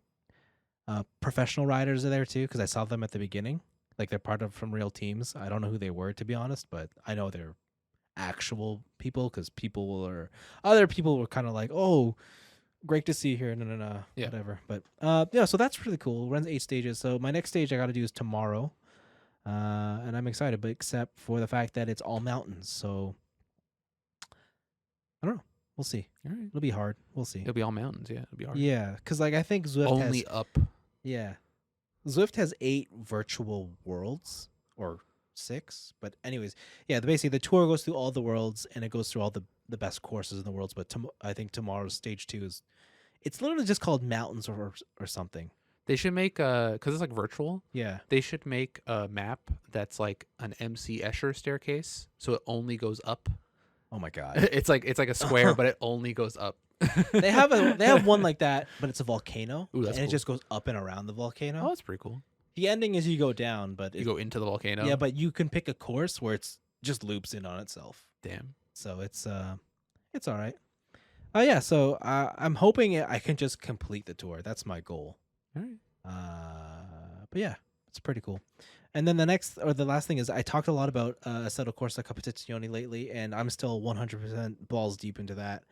professional riders there too because I saw them at the beginning. Like they're part of from real teams. I don't know who they were to be honest, but I know they're actual people because other people were kind of like, oh, great to see you here. No, Yeah. whatever. But yeah, so that's really cool. Runs 8 stages. So my next stage I got to do is tomorrow, and I'm excited, but except for the fact that it's all mountains. So I don't know. We'll see. All right. It'll be hard. We'll see. It'll be all mountains. Yeah, it'll be hard. Yeah, because like I think Zwift Only has up. yeah, Zwift has 8 virtual worlds or 6. But anyways, yeah, basically the tour goes through all the worlds and it goes through all the best courses in the worlds. But I think tomorrow's stage 2 is it's literally just called mountains or something. They should make because it's like virtual. Yeah. They should make a map that's like an MC Escher staircase, so it only goes up. Oh my god. It's like a square, but it only goes up. they have one like that, but it's a volcano, Ooh, that's and it cool. just goes up and around the volcano. Oh, that's pretty cool. The ending is you go down, but You go into the volcano. yeah, but you can pick a course where it's just loops in on itself. Damn. So it's all right. Yeah. So I'm hoping I can just complete the tour. That's my goal. All right. But yeah, it's pretty cool. And then the last thing is I talked a lot about Assetto Corsa Competizione lately, and I'm still 100% balls deep into that.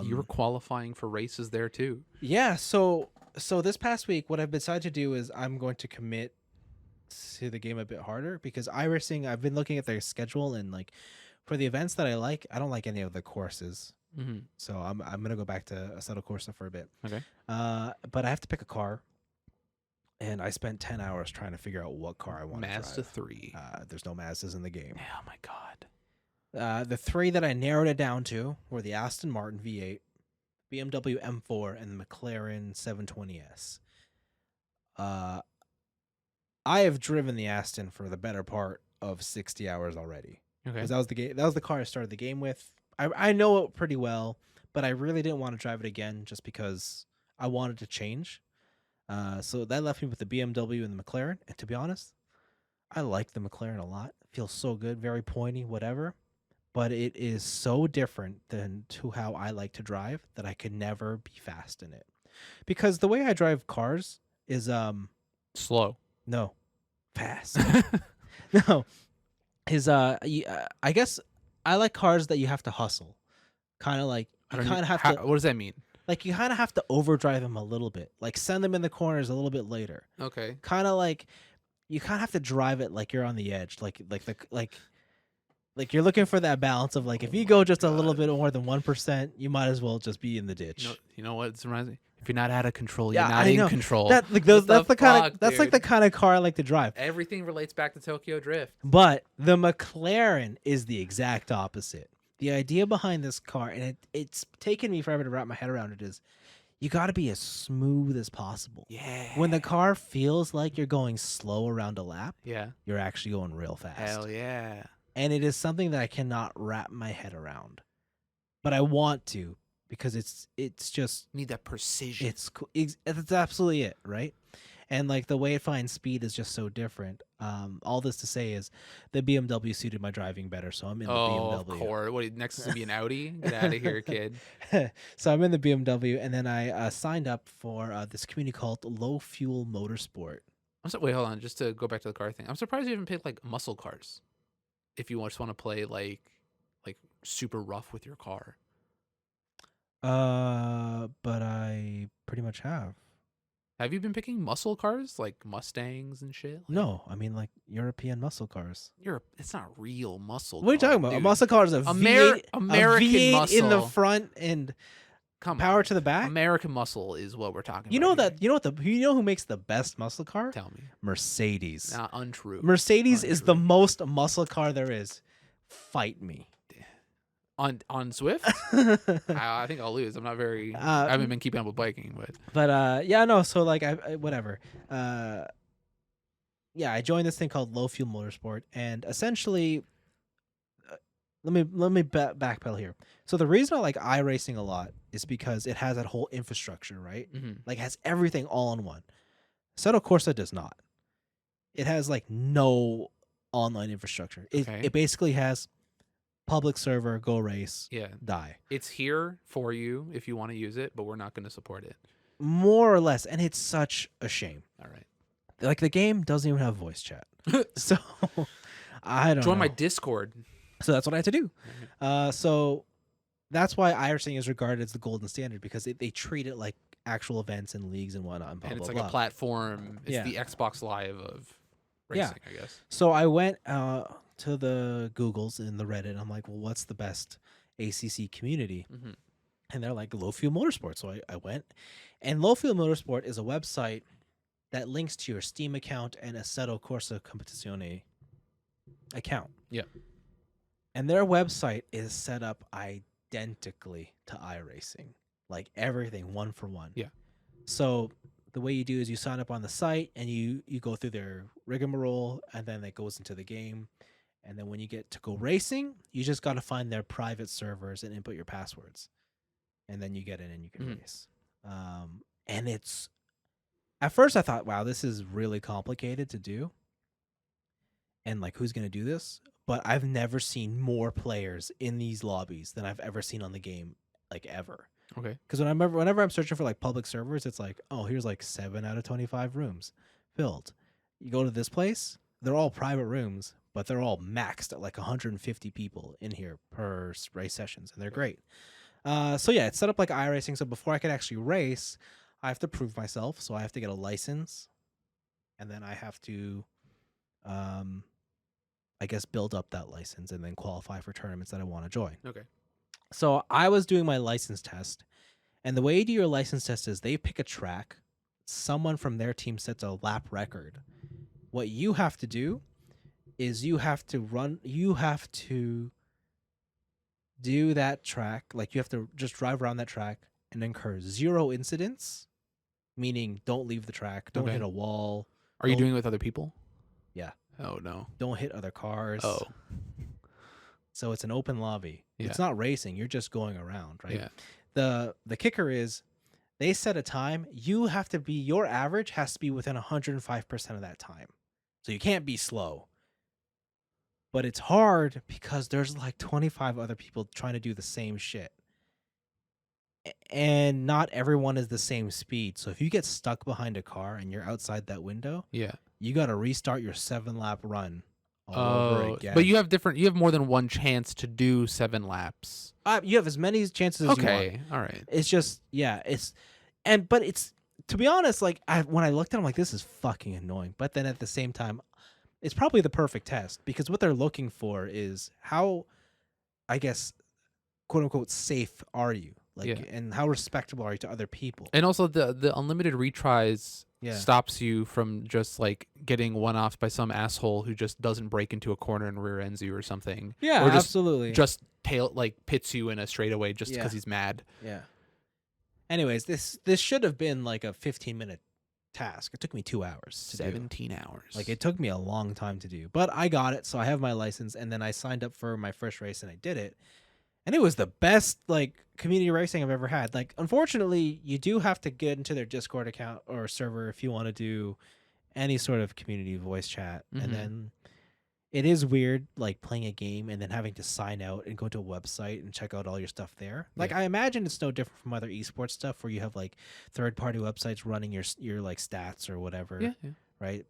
You were qualifying for races there too. Yeah. So this past week, what I've decided to do is I'm going to commit to the game a bit harder because iRacing, I've been looking at their schedule and like for the events that I don't like any of the courses. Mm-hmm. So I'm gonna go back to Assetto Corsa for a bit. Okay. But I have to pick a car, and I spent 10 hours trying to figure out what car I want to drive. Mazda 3. There's no Mazdas in the game. Oh my god. The 3 that I narrowed it down to were the Aston Martin V8, BMW M4, and the McLaren 720S. I have driven the Aston for the better part of 60 hours already. Okay. Because that was the car I started the game with. I know it pretty well, but I really didn't want to drive it again just because I wanted to change. So that left me with the BMW and the McLaren. And to be honest, I like the McLaren a lot. It feels so good, very pointy, whatever. But it is so different than to how I like to drive that I could never be fast in it. Because the way I drive cars is Slow. no, fast. No, is I guess I like cars that you have to hustle. Kind of like you kind of have to What does that mean? like you kind of have to overdrive them a little bit. Like send them in the corners a little bit later. Okay. Kind of like you kind of have to drive it like you're on the edge. Like you're looking for that balance of like if you go just a little bit more than 1%, you might as well just be in the ditch. You know what? This reminds me. If you're not out of control, Yeah, you're not I in know. control. That's like the Dude. kind of car I like to drive. Everything relates back to Tokyo Drift. But the McLaren is the exact opposite. The idea behind this car, and it's taken me forever to wrap my head around it, is you got to be as smooth as possible. Yeah. When the car feels like you're going slow around a lap, Yeah. you're actually going real fast. Hell yeah. And it is something that I cannot wrap my head around. But I want to because it's just Need that precision. it's cool. That's absolutely it, right? And like the way it finds speed is just so different. All this to say is the BMW suited my driving better, so I'm in the BMW. of course. What next is to be an Audi? Get out of here, kid. So I'm in the BMW, and then I signed up for this community called Low Fuel Motorsport. Wait, hold on. Just to go back to the car thing, I'm surprised you haven't picked like muscle cars. If you just want to play like super rough with your car. But I pretty much have. Have you been picking muscle cars like Mustangs and shit? Like, No, I mean like European muscle cars. It's not real muscle. What are you car, talking about? A dude. muscle car is a American V8 in the muscle. front and Come Power on. to the back. American muscle is what we're talking You about. know here. that. You know who makes the best muscle car? Tell me. Mercedes. Nah, untrue. Mercedes is the Untrue. most muscle car there is. Fight me. On Zwift? I think I'll lose. I'm not very. I haven't been keeping up with biking, but But yeah, no. So like, I whatever. Yeah, I joined this thing called Low Fuel Motorsport, and essentially, let me backpedal here. So the reason I like iRacing a lot is because it has that whole infrastructure, right? Like, it has everything all in one. Assetto Corsa does not. It has like no online infrastructure. Okay. It basically has public server, go race, yeah, die. it's here for you if you want to use it, but we're not going to support it. More or less, and it's such a shame. All right. Like, the game doesn't even have voice chat. So I don't Join know. my Discord. So that's what I had to do. So that's why iRacing is regarded as the golden standard, because they treat it like actual events and leagues and whatnot. And, blah, And it's blah, like blah. a platform. It's Yeah. the Xbox Live of Yeah. racing, I guess. So I went to the Googles and the Reddit. And I'm like, well, what's the best ACC community? Mm-hmm. And they're like, Low Fuel Motorsport. So I went. And Low Fuel Motorsport is a website that links to your Steam account and Assetto Corsa Competizione account. Yeah. And their website is set up identically to iRacing. Like, everything, one for one. Yeah. So the way you do is you sign up on the site and you go through their rigmarole, and then it goes into the game. And then when you get to go racing, you just got to find their private servers and input your passwords. And then you get in and you can race. And it's, at first I thought, wow, this is really complicated to do. And like, who's going to do this? But I've never seen more players in these lobbies than I've ever seen on the game, like, ever. Okay. Because whenever I'm searching for like public servers, it's like, oh, here's like 7 out of 25 rooms filled. You go to this place, they're all private rooms, but they're all maxed at like 150 people in here per race sessions, and they're great. So yeah, it's set up like iRacing. So before I can actually race, I have to prove myself. So I have to get a license, and then I have to, I guess, build up that license and then qualify for tournaments that I want to join. Okay. So I was doing my license test, and the way you do your license test is they pick a track. Someone from their team sets a lap record. What you have to do is you have to do that track. Like, you have to just drive around that track and incur 0 incidents, meaning don't leave the track, don't hit a wall. Are you doing it with other people? Yeah. Oh, no. Don't hit other cars. Oh. So it's an open lobby. Yeah. It's not racing. You're just going around, right? Yeah. The kicker is they set a time. Your average has to be within 105% of that time. So you can't be slow. But it's hard because there's like 25 other people trying to do the same shit. And not everyone is the same speed. So if you get stuck behind a car and you're outside that window, Yeah. you got to restart your 7-lap run all over again. But you have more than one chance to do 7 laps. You have as many chances as you want. Okay. All right. It's just, yeah, but it's, to be honest, like, when I looked at it, I'm like, this is fucking annoying. But then at the same time, it's probably the perfect test, because what they're looking for is how, I guess, quote unquote, safe are you? Like, and how respectable are you to other people? And also the unlimited retries Yeah. stops you from just like getting one-offs by some asshole who just doesn't break into a corner and rear ends you or something. Yeah, or just, absolutely. Just pits you in a straightaway just because he's mad. Yeah. Anyways, this should have been like a 15-minute task. It took me 2 hours. 17 hours. Like, it took me a long time to do, but I got it. So I have my license, and then I signed up for my first race and I did it. And it was the best, like, community racing I've ever had. Like, unfortunately, you do have to get into their Discord account or server if you want to do any sort of community voice chat. Mm-hmm. And then it is weird, like, playing a game and then having to sign out and go to a website and check out all your stuff there. Like, I imagine it's no different from other esports stuff where you have, like, third-party websites running your like, stats or whatever. Yeah. Right?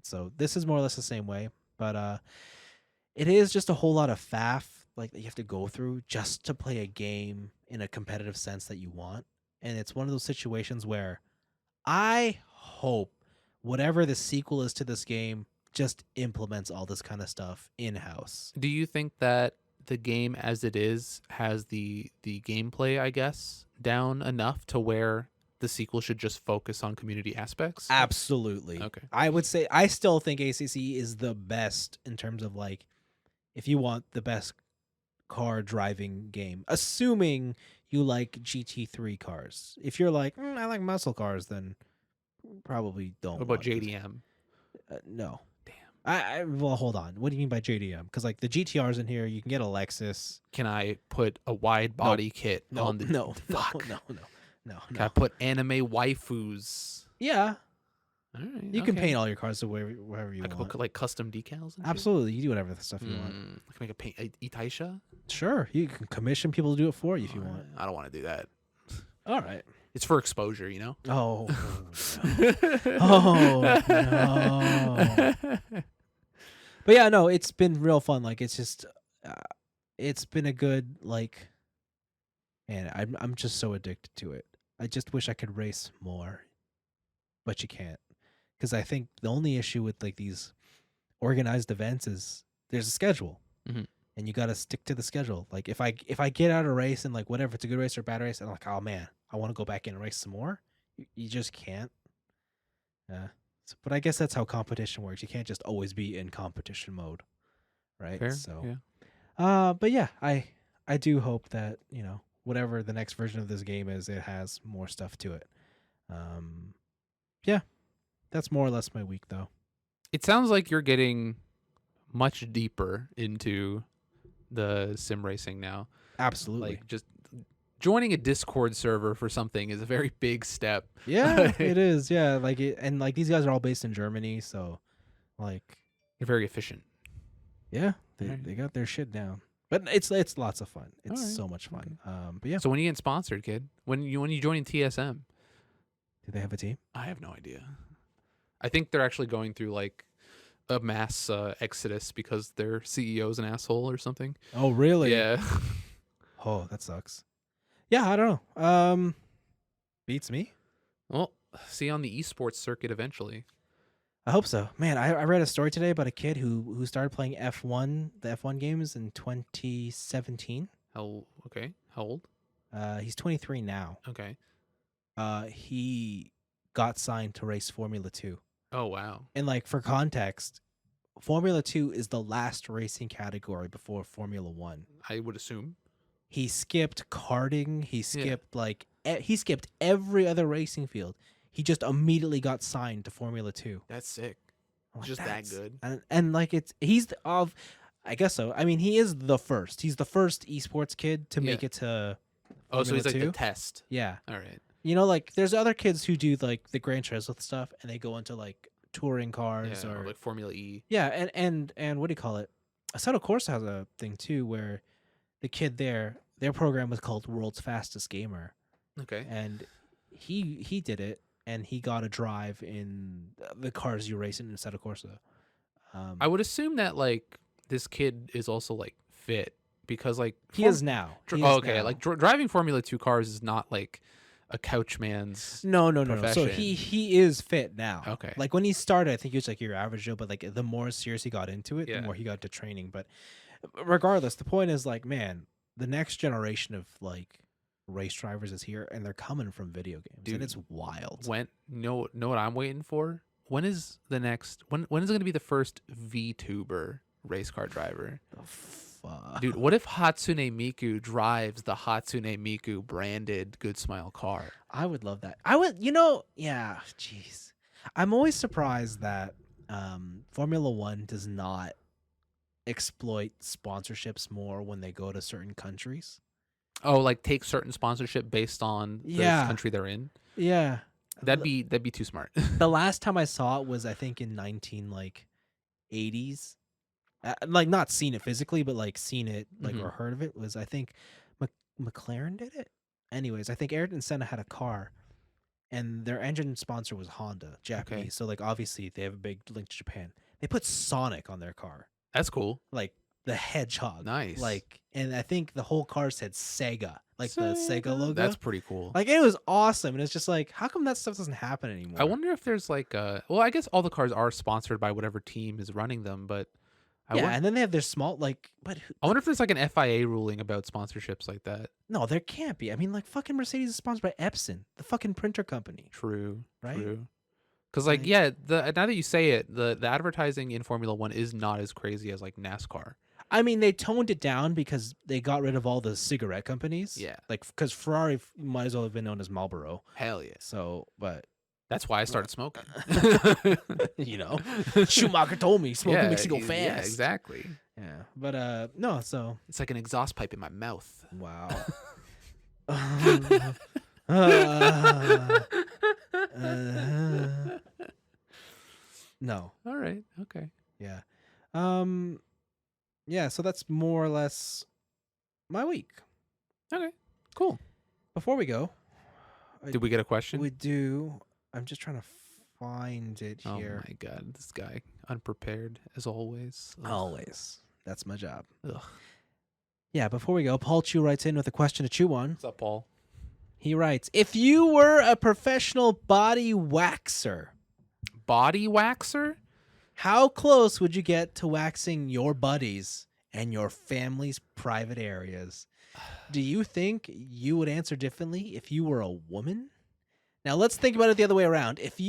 So this is more or less the same way. But it is just a whole lot of faff, like, that you have to go through just to play a game in a competitive sense that you want. And it's one of those situations where I hope whatever the sequel is to this game just implements all this kind of stuff in-house. Do you think that the game as it is has the gameplay, I guess, down enough to where the sequel should just focus on community aspects? Absolutely. Okay. I would say I still think ACC is the best in terms of like if you want the best car driving game, assuming you like GT3 cars. If you're like, I like muscle cars, then probably don't. What about want this. JDM? No. Damn. Well, hold on. What do you mean by JDM? Because like the GTRs in here, you can get a Lexus. Can I put a wide body kit on the no, fuck? no. Can I put anime waifus? Yeah, All right, you can okay. paint all your cars to wherever you I could want. put like custom decals. And shit? Absolutely, you do whatever the stuff you want. I can make a paint Itaisha. Sure, you can commission people to do it for you if you All want. right, I don't want to do that. All right. It's for exposure, you know. Oh. Oh no. But yeah, no, it's been real fun. Like it's just, it's been a good like. Man, I'm just so addicted to it. I just wish I could race more, but you can't, because I think the only issue with like these organized events is there's a schedule, Mhm. and you got to stick to the schedule. Like if I get out a race and like whatever, it's a good race or a bad race, and I'm like, oh man, I want to go back in and race some more. You just can't. Yeah. But I guess that's how competition works. You can't just always be in competition mode, right? Fair. So, Yeah. but yeah, I do hope that whatever the next version of this game is, it has more stuff to it. Yeah, that's more or less my week though. It sounds like you're getting much deeper into the sim racing now. Absolutely. Like just joining a Discord server for something is a very big step. Yeah, it is. Yeah, and like these guys are all based in Germany, so like You're very efficient. yeah, Right. they got their shit down. But it's lots of fun. It's Alright, so much fun. okay. But yeah, So when you get sponsored, kid, when you join TSM, do they have a team? I have no idea. I think they're actually going through like a mass exodus because their CEO's an asshole or something. Oh, really? Yeah. Oh, that sucks. Yeah, I don't know. Beats me. Well, see you on the esports circuit eventually. I hope so. Man, I read a story today about a kid who started playing the F1 games in 2017. Okay. How old? He's 23 now. Okay. He got signed to race Formula 2. Oh wow. And like for context, Formula 2 is the last racing category before Formula 1. I would assume. He skipped karting, he skipped he skipped every other racing field. He just immediately got signed to Formula 2. That's sick. I'm like, Just that "That's-" good. And like I guess so. I mean, he is the first. He's the first esports kid to make it to Oh, so he's like Formula the 2? test. Yeah. All right. Like there's other kids who do like the Gran Turismo stuff and they go into like touring cars Yeah, or like Formula E. yeah, and what do you call it? Assetto Corsa has a thing too where the kid their program was called World's Fastest Gamer, Okay. and he did it and he got a drive in the cars you race in Assetto Corsa. I would assume that like this kid is also like fit because like He is now. He is okay, now. like driving Formula 2 cars is not like a couch man's. No. So profession. he is fit now. Okay. Like when he started, I think he was like your average Joe, but like the more serious he got into it, Yeah. the more he got into training. But regardless, the point is like, man, the next generation of like race drivers is here, and they're coming from video games, Dude, and it's wild. When know what I'm waiting for? When is the next? When is it going to be the first VTuber race car driver? The fuck? Dude, what if Hatsune Miku drives the Hatsune Miku branded Good Smile car? I would love that. I would, yeah. Jeez, I'm always surprised that Formula One does not exploit sponsorships more when they go to certain countries. Oh, like take certain sponsorship based on the Yeah. country they're in. Yeah, That'd be too smart. the last time I saw it was I think in 80s. Like not seen it physically, but like seen it like Mhm. or heard of it was I think McLaren did it. Anyways, I think Ayrton Senna had a car, and their engine sponsor was Honda, Japanese. Okay. So like obviously they have a big link to Japan. They put Sonic on their car, That's cool. like the Hedgehog. Nice. Like, and I think the whole car said Sega, like the Sega logo. That's pretty cool. like it was awesome, and it's just like, how come that stuff doesn't happen anymore? I wonder if there's like well, I guess all the cars are sponsored by whatever team is running them, but Yeah, and then they have their small but I wonder if there's like an FIA ruling about sponsorships like that. no, there can't be. I mean, like fucking Mercedes is sponsored by Epson, the fucking printer company. True. Right? True. Because Like- yeah, now that you say it, the advertising in Formula One is not as crazy as like NASCAR. I mean, they toned it down because they got rid of all the cigarette companies. Yeah. Like, because Ferrari might as well have been known as Marlboro. Hell yeah. So, but That's why I started smoking. you know, Schumacher told me smoking makes you go fast. Yeah, exactly. Yeah, but no. So It's like an exhaust pipe in my mouth. wow. No. All right. Okay. Yeah. Yeah. So that's more or less my week. Okay. Cool. Before we go, Did we get a question? we do. I'm just trying to find it Oh here. my god, this guy unprepared as always. Ugh. Always. That's my job. Ugh. Yeah, before we go, Paul Chu writes in with a question to chew on. What's up, Paul? He writes, if you were a professional body waxer, Body waxer? how close would you get to waxing your buddies and your family's private areas? Do you think you would answer differently if you were a woman? Now let's think about it the other way around. If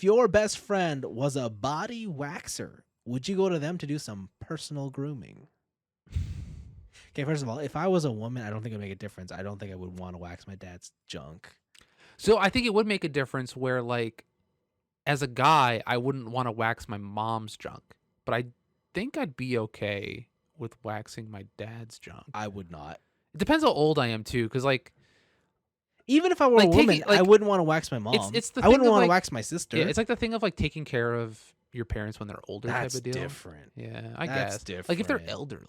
your best friend was a body waxer, would you go to them to do some personal grooming? Okay, first of all, if I was a woman, I don't think it'd make a difference. I don't think I would want to wax my dad's junk. So I think it would make a difference where, like, as a guy, I wouldn't want to wax my mom's junk, but I think I'd be okay with waxing my dad's junk. I would not. It depends how old I am too, because like, Even if I were Like, a woman, taking- like, I wouldn't want to wax my mom. it's the I wouldn't thing of, want to like- wax my sister. yeah, it's like the thing of like taking care of your parents when they're older That's type of deal. different. Yeah, I That's guess. Like if they're different. elderly.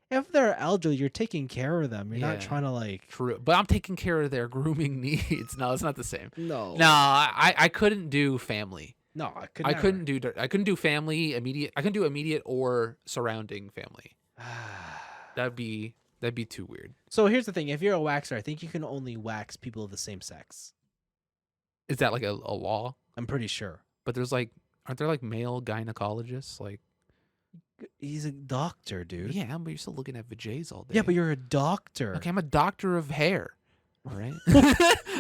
If they're elderly, you're taking care of them. You're not Yeah. trying to like. True, but I'm taking care of their grooming needs. No, it's not the same. No. No, I couldn't do family. No, I could. I couldn't do family immediate. I couldn't do immediate or surrounding family. That'd be too weird. So here's the thing: if you're a waxer, I think you can only wax people of the same sex. Is that like a law? I'm pretty sure. But there's like, aren't there like male gynecologists? Like, He's a doctor, dude. yeah, but you're still looking at vajays all day. Yeah, but you're a doctor. okay. I'm a doctor of hair. All right.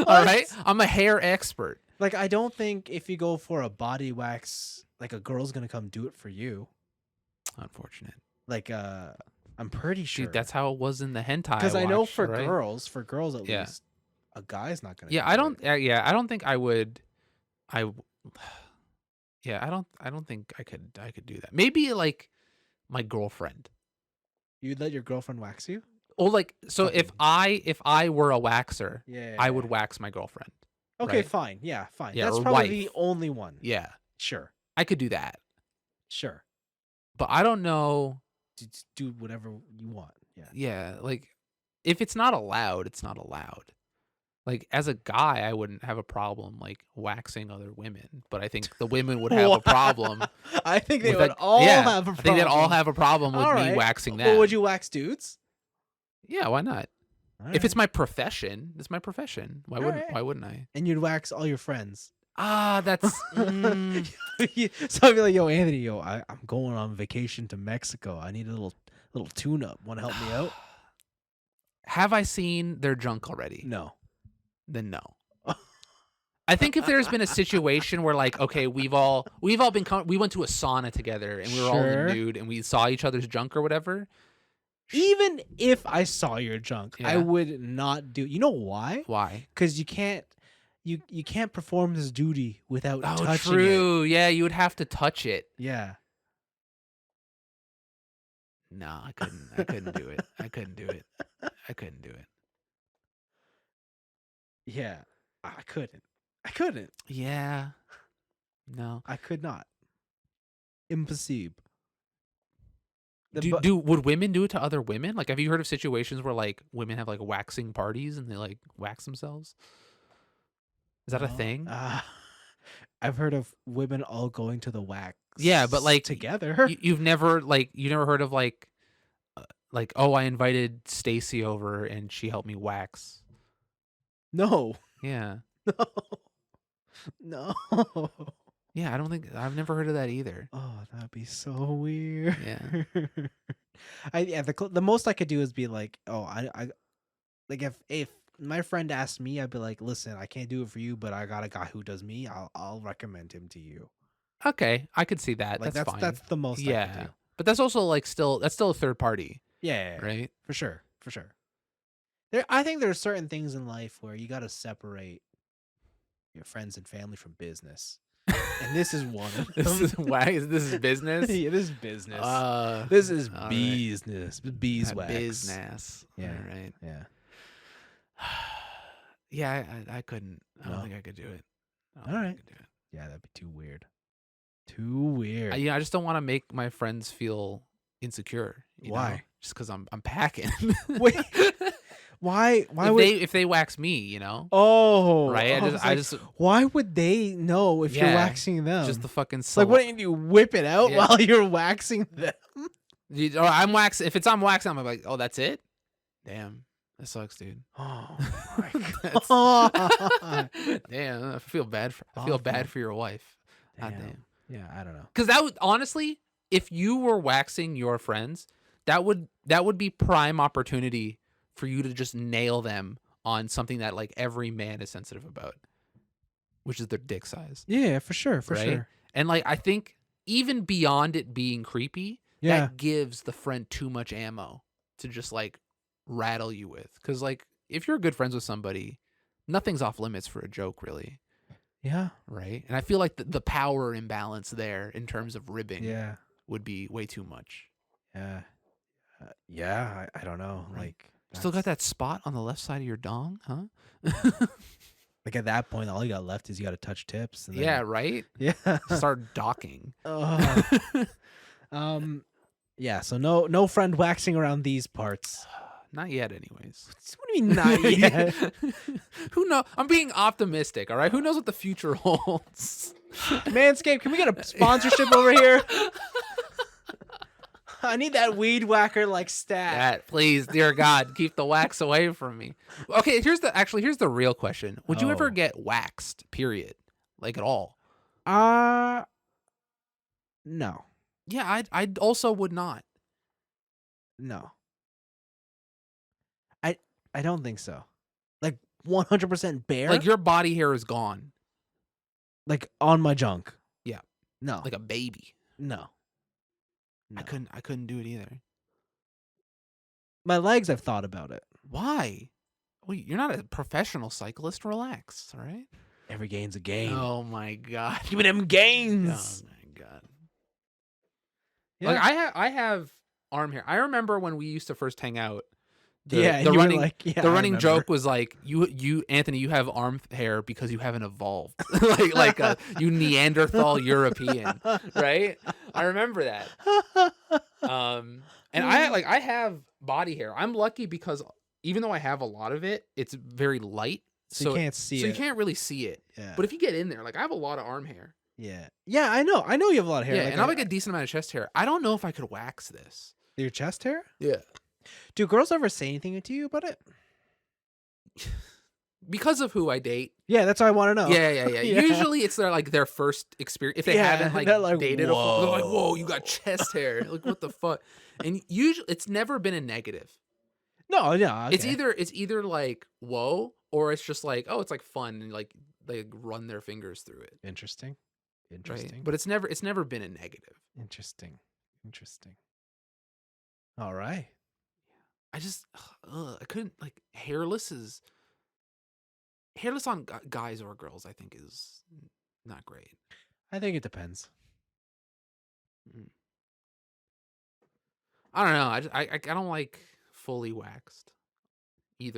All right. I'm a hair expert. Like, I don't think if you go for a body wax, like a girl's gonna come do it for you. Unfortunate. Like, I'm pretty sure. Dude, that's how it was in the hentai. because I know watched, for right? girls at Yeah. least, a guy's not gonna. Yeah, do I it. don't. Yeah, I don't think I would. Yeah, I don't think I could do that. Maybe like my girlfriend. You'd let your girlfriend wax you? Or like, so if I were a waxer, Yeah. I would wax my girlfriend. Okay, right? fine. Yeah, fine. Yeah, That's or probably wife. the only one. Yeah, Sure. I could do that. Sure. But I don't know. Just do whatever you want. Yeah. Yeah, like if it's not allowed, it's not allowed. Like as a guy, I wouldn't have a problem like waxing other women, but I think the women would have a problem. I think they with would that- all yeah, have a problem. I think they'd all have a problem with All me right. waxing them. Well, would you wax dudes? Yeah, why not? All If right. it's my profession, it's my profession. Why wouldn't Alright. Why wouldn't I? And you'd wax all your friends. Ah, that's So I'd be like, yo, Anthony, I'm going on vacation to Mexico. I need a little tune up. Want to help me out? Have I seen their junk already? No. Then no. I think if there's been a situation where like, okay, we've all been we went to a sauna together and we were all in Sure. the nude and we saw each other's junk or whatever. Even if I saw your junk, I Yeah. would not do. You know why? Why? Because you can't perform this duty without Oh, touching it. true. Yeah, you would have to touch it. Yeah. No, I couldn't. I couldn't do it. I couldn't do it. I couldn't do it. Yeah. I couldn't. Yeah. No. I could not. Impossible. Would women do it to other women? Like, have you heard of situations where like women have like waxing parties and they like wax themselves? Is that a thing? I've heard of women all going to the wax. Yeah, but, like, together. You've never heard of like oh, I invited Stacy over and she helped me wax. No. Yeah. No. No. Yeah, I don't think I've never heard of that either. Oh, that'd be so weird. Yeah. The most I could do is be like, oh, I like if my friend asked me, I'd be like, listen, I can't do it for you, but I got a guy who does me. I'll recommend him to you. Okay, I could see that. Like That's fine. that's the most I could Yeah, do. but that's also like that's still a third party, Yeah, right? for sure. I think there's certain things in life where you got to separate your friends and family from business, and this is one of This them. is why this is business. Yeah, this is business. Uh, This is all right. business. Beeswax. Business. Yeah. All right. Yeah. Yeah, I couldn't. I don't No? think I could do it. I don't All think I right. could do it. Yeah, that'd be too weird. Too weird. Yeah, I just don't want to make my friends feel insecure. You know? Why? Just because I'm packing. Wait. Why would if they wax me, you know? Oh, Right? I was like, why would they know if you're Yeah, waxing them? just the fucking like, what do you whip it out Yeah. while you're waxing them? Or I'm waxing. If I'm waxing, I'm like, oh, that's it. Damn, that sucks, dude. Oh my That's- god! Damn, I feel bad Awful. for your wife. God Damn. damn. Yeah, I don't know. Because that would honestly, if you were waxing your friends, that would be prime opportunity for you to just nail them on something that like every man is sensitive about, which is their dick size. Yeah, for sure, right? sure. And like I think even beyond it being creepy, Yeah, that gives the friend too much ammo to just like rattle you with. Because like if you're good friends with somebody, nothing's off limits for a joke, really. yeah, Right? And I feel like the power imbalance there in terms of ribbing yeah, would be way too much. yeah, yeah. I don't know. Right. Like, Still got that's- that spot on the left side of your dong, huh? Like at that point, all you got left is you got to touch tips. And then, Yeah, right? yeah. Start docking. Yeah. So no friend waxing around these parts. Not yet, anyways. What do you mean not yet? Who knows? I'm being optimistic, all right? Who knows what the future holds? Manscaped, can we get a sponsorship over here? I need that weed whacker like stat. That, please, dear God, keep the wax away from me. Okay, here's the real question. Would you ever Oh. get waxed, period? Like at all? No. Yeah, I also would not. No. I don't think so. Like 100% bare? Like your body hair is gone. Like on my junk. Yeah. No. Like a baby. no. I couldn't do it either. My legs, I've thought about it. Why? Well, you're not a professional cyclist. Relax, all right? Every gain's a gain. Oh my God. Give me them Oh gains. my God. Yeah. Like I have arm hair. I remember when we used to first hang out. The you were running like, yeah, the I running remember. joke was like you Anthony, you have arm hair because you haven't evolved. like you Neanderthal European, right? I remember that. And I have body hair. I'm lucky because even though I have a lot of it, it's very light. So you can't see so it. you can't really see it. Yeah. But if you get in there, like I have a lot of arm hair. Yeah. Yeah, I know. I know you have a lot of hair. Yeah, and I have like a decent amount of chest hair. I don't know if I could wax this. your chest hair? Yeah. Do girls ever say anything to you about it? Because of who I date. Yeah, that's what I want to know. Yeah. Yeah. Usually it's their first experience. If they Yeah, haven't they're like, dated a full, they're like, "Whoa." whoa, you got chest hair. Like what the fuck? And usually it's never been a negative. No, yeah. It's either like, whoa, or it's just like, oh, it's like fun and like they run their fingers through it. Interesting. Right? Interesting. But it's never been a negative. Interesting. All right. I just I couldn't like hairless on guys or girls, I think is not great. I think it depends. I don't know. I don't like fully waxed in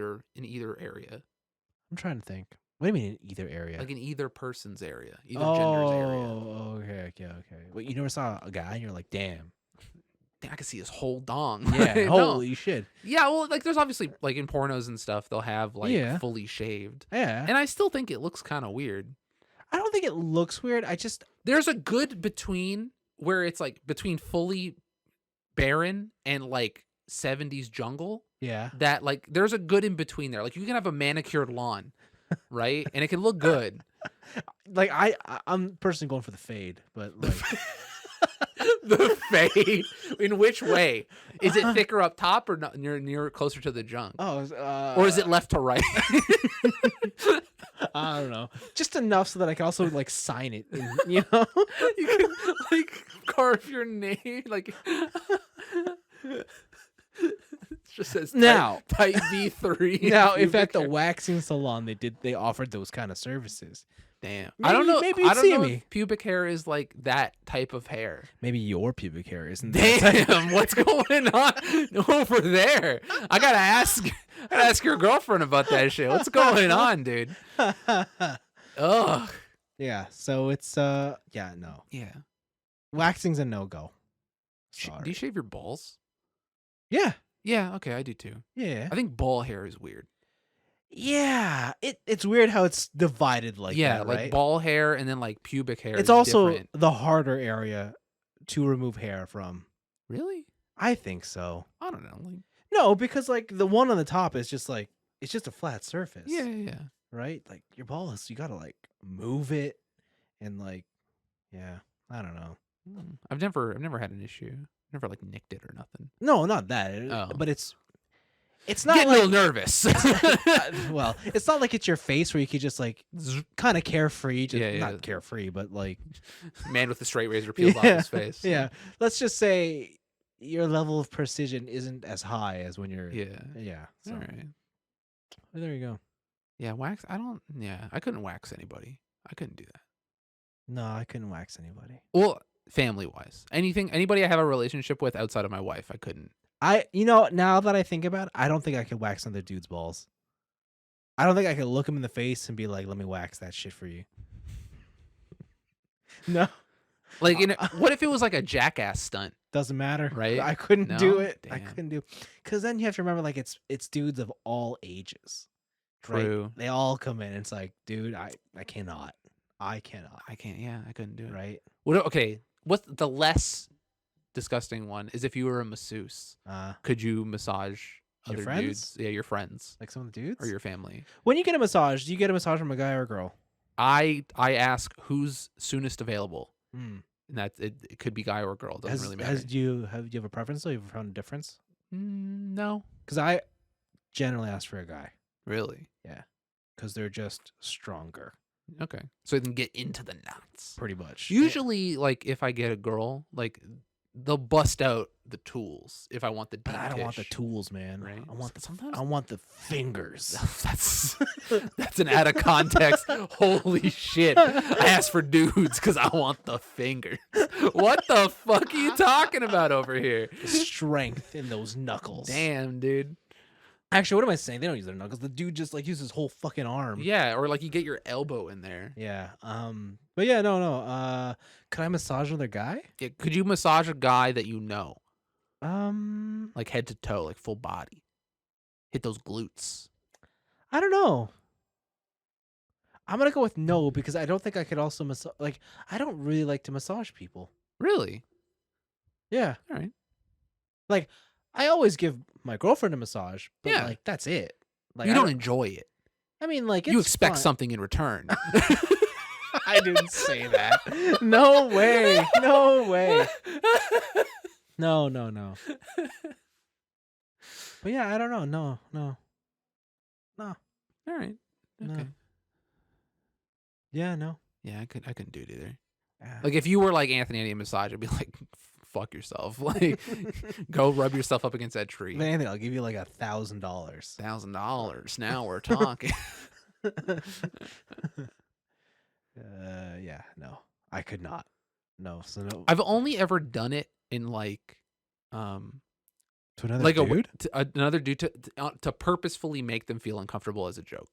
either area. I'm trying to think. What do you mean in either area? Like in either person's area, either gender's area. Oh, okay. Wait, you never saw a guy and you're like, damn. I could see his whole dong. Yeah, No. holy shit. Yeah, well, like there's obviously like in pornos and stuff, they'll have like Yeah. fully shaved. Yeah. And I still think it looks kind of weird. I don't think it looks weird. I just There's a good between where it's like between fully barren and like 70s jungle. yeah. That like there's a good in between there. Like you can have a manicured lawn, right? And it can look good. Like I'm personally going for the fade, but like The fade. In which way? Is it thicker up top or not near closer to the junk? Or is it left to right? I don't know, just enough so that I can also like sign it. And, you know, You can like carve your name like. It just says Now. type V3. now if at pubic the hair. waxing salon they offered those kind of services, Damn. maybe, I don't know. Maybe I you'd don't see know me. if pubic hair is like that type of hair. Maybe your pubic hair isn't. That type. Damn, what's going on over there? I gotta ask your girlfriend about that shit. What's going on, dude? Ugh. Yeah. So it's no. Yeah. Waxing's a no-go. Do you Sorry. shave your balls? Yeah. Yeah, okay, I do too. Yeah. I think ball hair is weird. Yeah. It's weird how it's divided like Yeah, that, like right? ball hair and then like pubic hair. It's is also different. the harder area to remove hair from. Really? I think so. I don't know. Like, No, because like the one on the top is just like it's just a flat surface. yeah. Right? Like your balls, you gotta like move it and like, yeah. I don't know. I've never had an issue. Never like nicked it or nothing. No, not that. Oh. But it's not Getting like a little nervous. well, it's not like it's your face where you could just like kind of carefree, just Yeah. not carefree, but like Man with the straight razor peeled off his face. Yeah. Let's just say your level of precision isn't as high as when you're Yeah. So All right. well, there you go. Yeah, wax. I couldn't wax anybody. I couldn't do that. No, I couldn't wax anybody. Well, family wise, anybody I have a relationship with outside of my wife, I couldn't. Now that I think about it, I don't think I could wax another dude's balls. I don't think I could look him in the face and be like, "Let me wax that shit for you." No, Like, what if it was like a jackass stunt? doesn't matter. Right? I couldn't do No? it. I Damn. couldn't do, because then you have to remember, like it's dudes of all ages. right? True. They all come in. It's like, dude, I cannot. I cannot. I can't. Yeah, I couldn't do it. Right? What? Okay. What's the less disgusting one? Is if you were a masseuse, could you massage Your other friends? dudes? Yeah, your friends Like some of the dudes? or your family. When you get a massage, do you get a massage from a guy or a girl? I ask who's soonest available, Mm. and that it could be guy or girl. It doesn't really matter. Do you have a preference though? Have you found a difference? No, Because I generally ask for a guy really. because they're just stronger, Okay, so they can get into the knots. pretty much. Usually, like if I get a girl, like they'll bust out the tools if I want the deep But I don't want the tools. tools, man. Right. I want the Sometimes- I want the fingers. that's an out of context. Holy shit! I asked for dudes because I want the fingers. What the fuck are you talking about over here? The strength in those knuckles. Damn, dude. Actually, what am I saying? They don't use their knuckles. The dude just like uses his whole fucking arm. Yeah, or like you get your elbow in there. Yeah. But yeah, no. Could I massage another guy? Yeah, could you massage a guy that you know, Um, like head to toe, like full body? Hit those glutes. I don't know. I'm gonna go with no because I don't think I could also massage. Like, I don't really like to massage people. Really? Yeah. All right. Like, I always give my girlfriend a massage, but Yeah. like that's it. Like, You I don't enjoy it. I mean, like You it's expect fun. something in return. I didn't say that. No way. No way. No. But yeah, I don't know. No. All right. No. Okay. Yeah, no. Yeah, I couldn't do it either. Yeah. Like if you were like Anthony Eddie massage, I'd be like, fuck yourself. Like, go rub yourself up against that tree. If anything, I'll give you like $1,000. $1,000. Now we're talking. Yeah, no. I could not. No, so no. I've only ever done it in like, To another like dude? another dude to purposefully make them feel uncomfortable as a joke.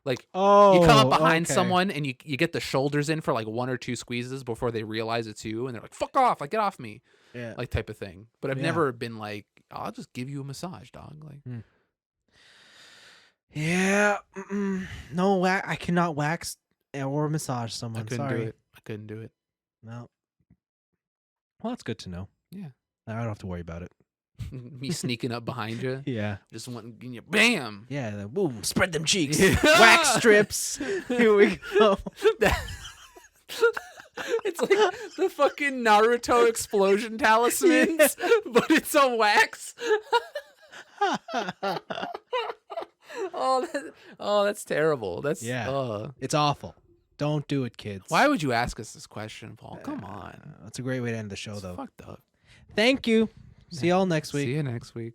Like Oh, you come up behind okay. someone and you get the shoulders in for like one or two squeezes before they realize it's you, and they're like, "Fuck off! Like get off me!" Yeah. Like type of thing. But I've Yeah. never been like, "I'll just give you a massage, dog." Like, Yeah. No, I cannot wax or massage someone. I couldn't Sorry. do it. I couldn't do it. No. Well, that's good to know. Yeah. I don't have to worry about it. Me sneaking up behind you. Yeah. Just wanting, bam. Yeah. Boom. Spread them cheeks. Yeah. Wax strips. Here we go. It's like the fucking Naruto explosion talismans, but it's on wax. That's terrible. That's It's awful. Don't do it, kids. Why would you ask us this question, Paul? Come on. That's a great way to end the show, It's though. fucked up. Thank you. See y'all next week. See you next week.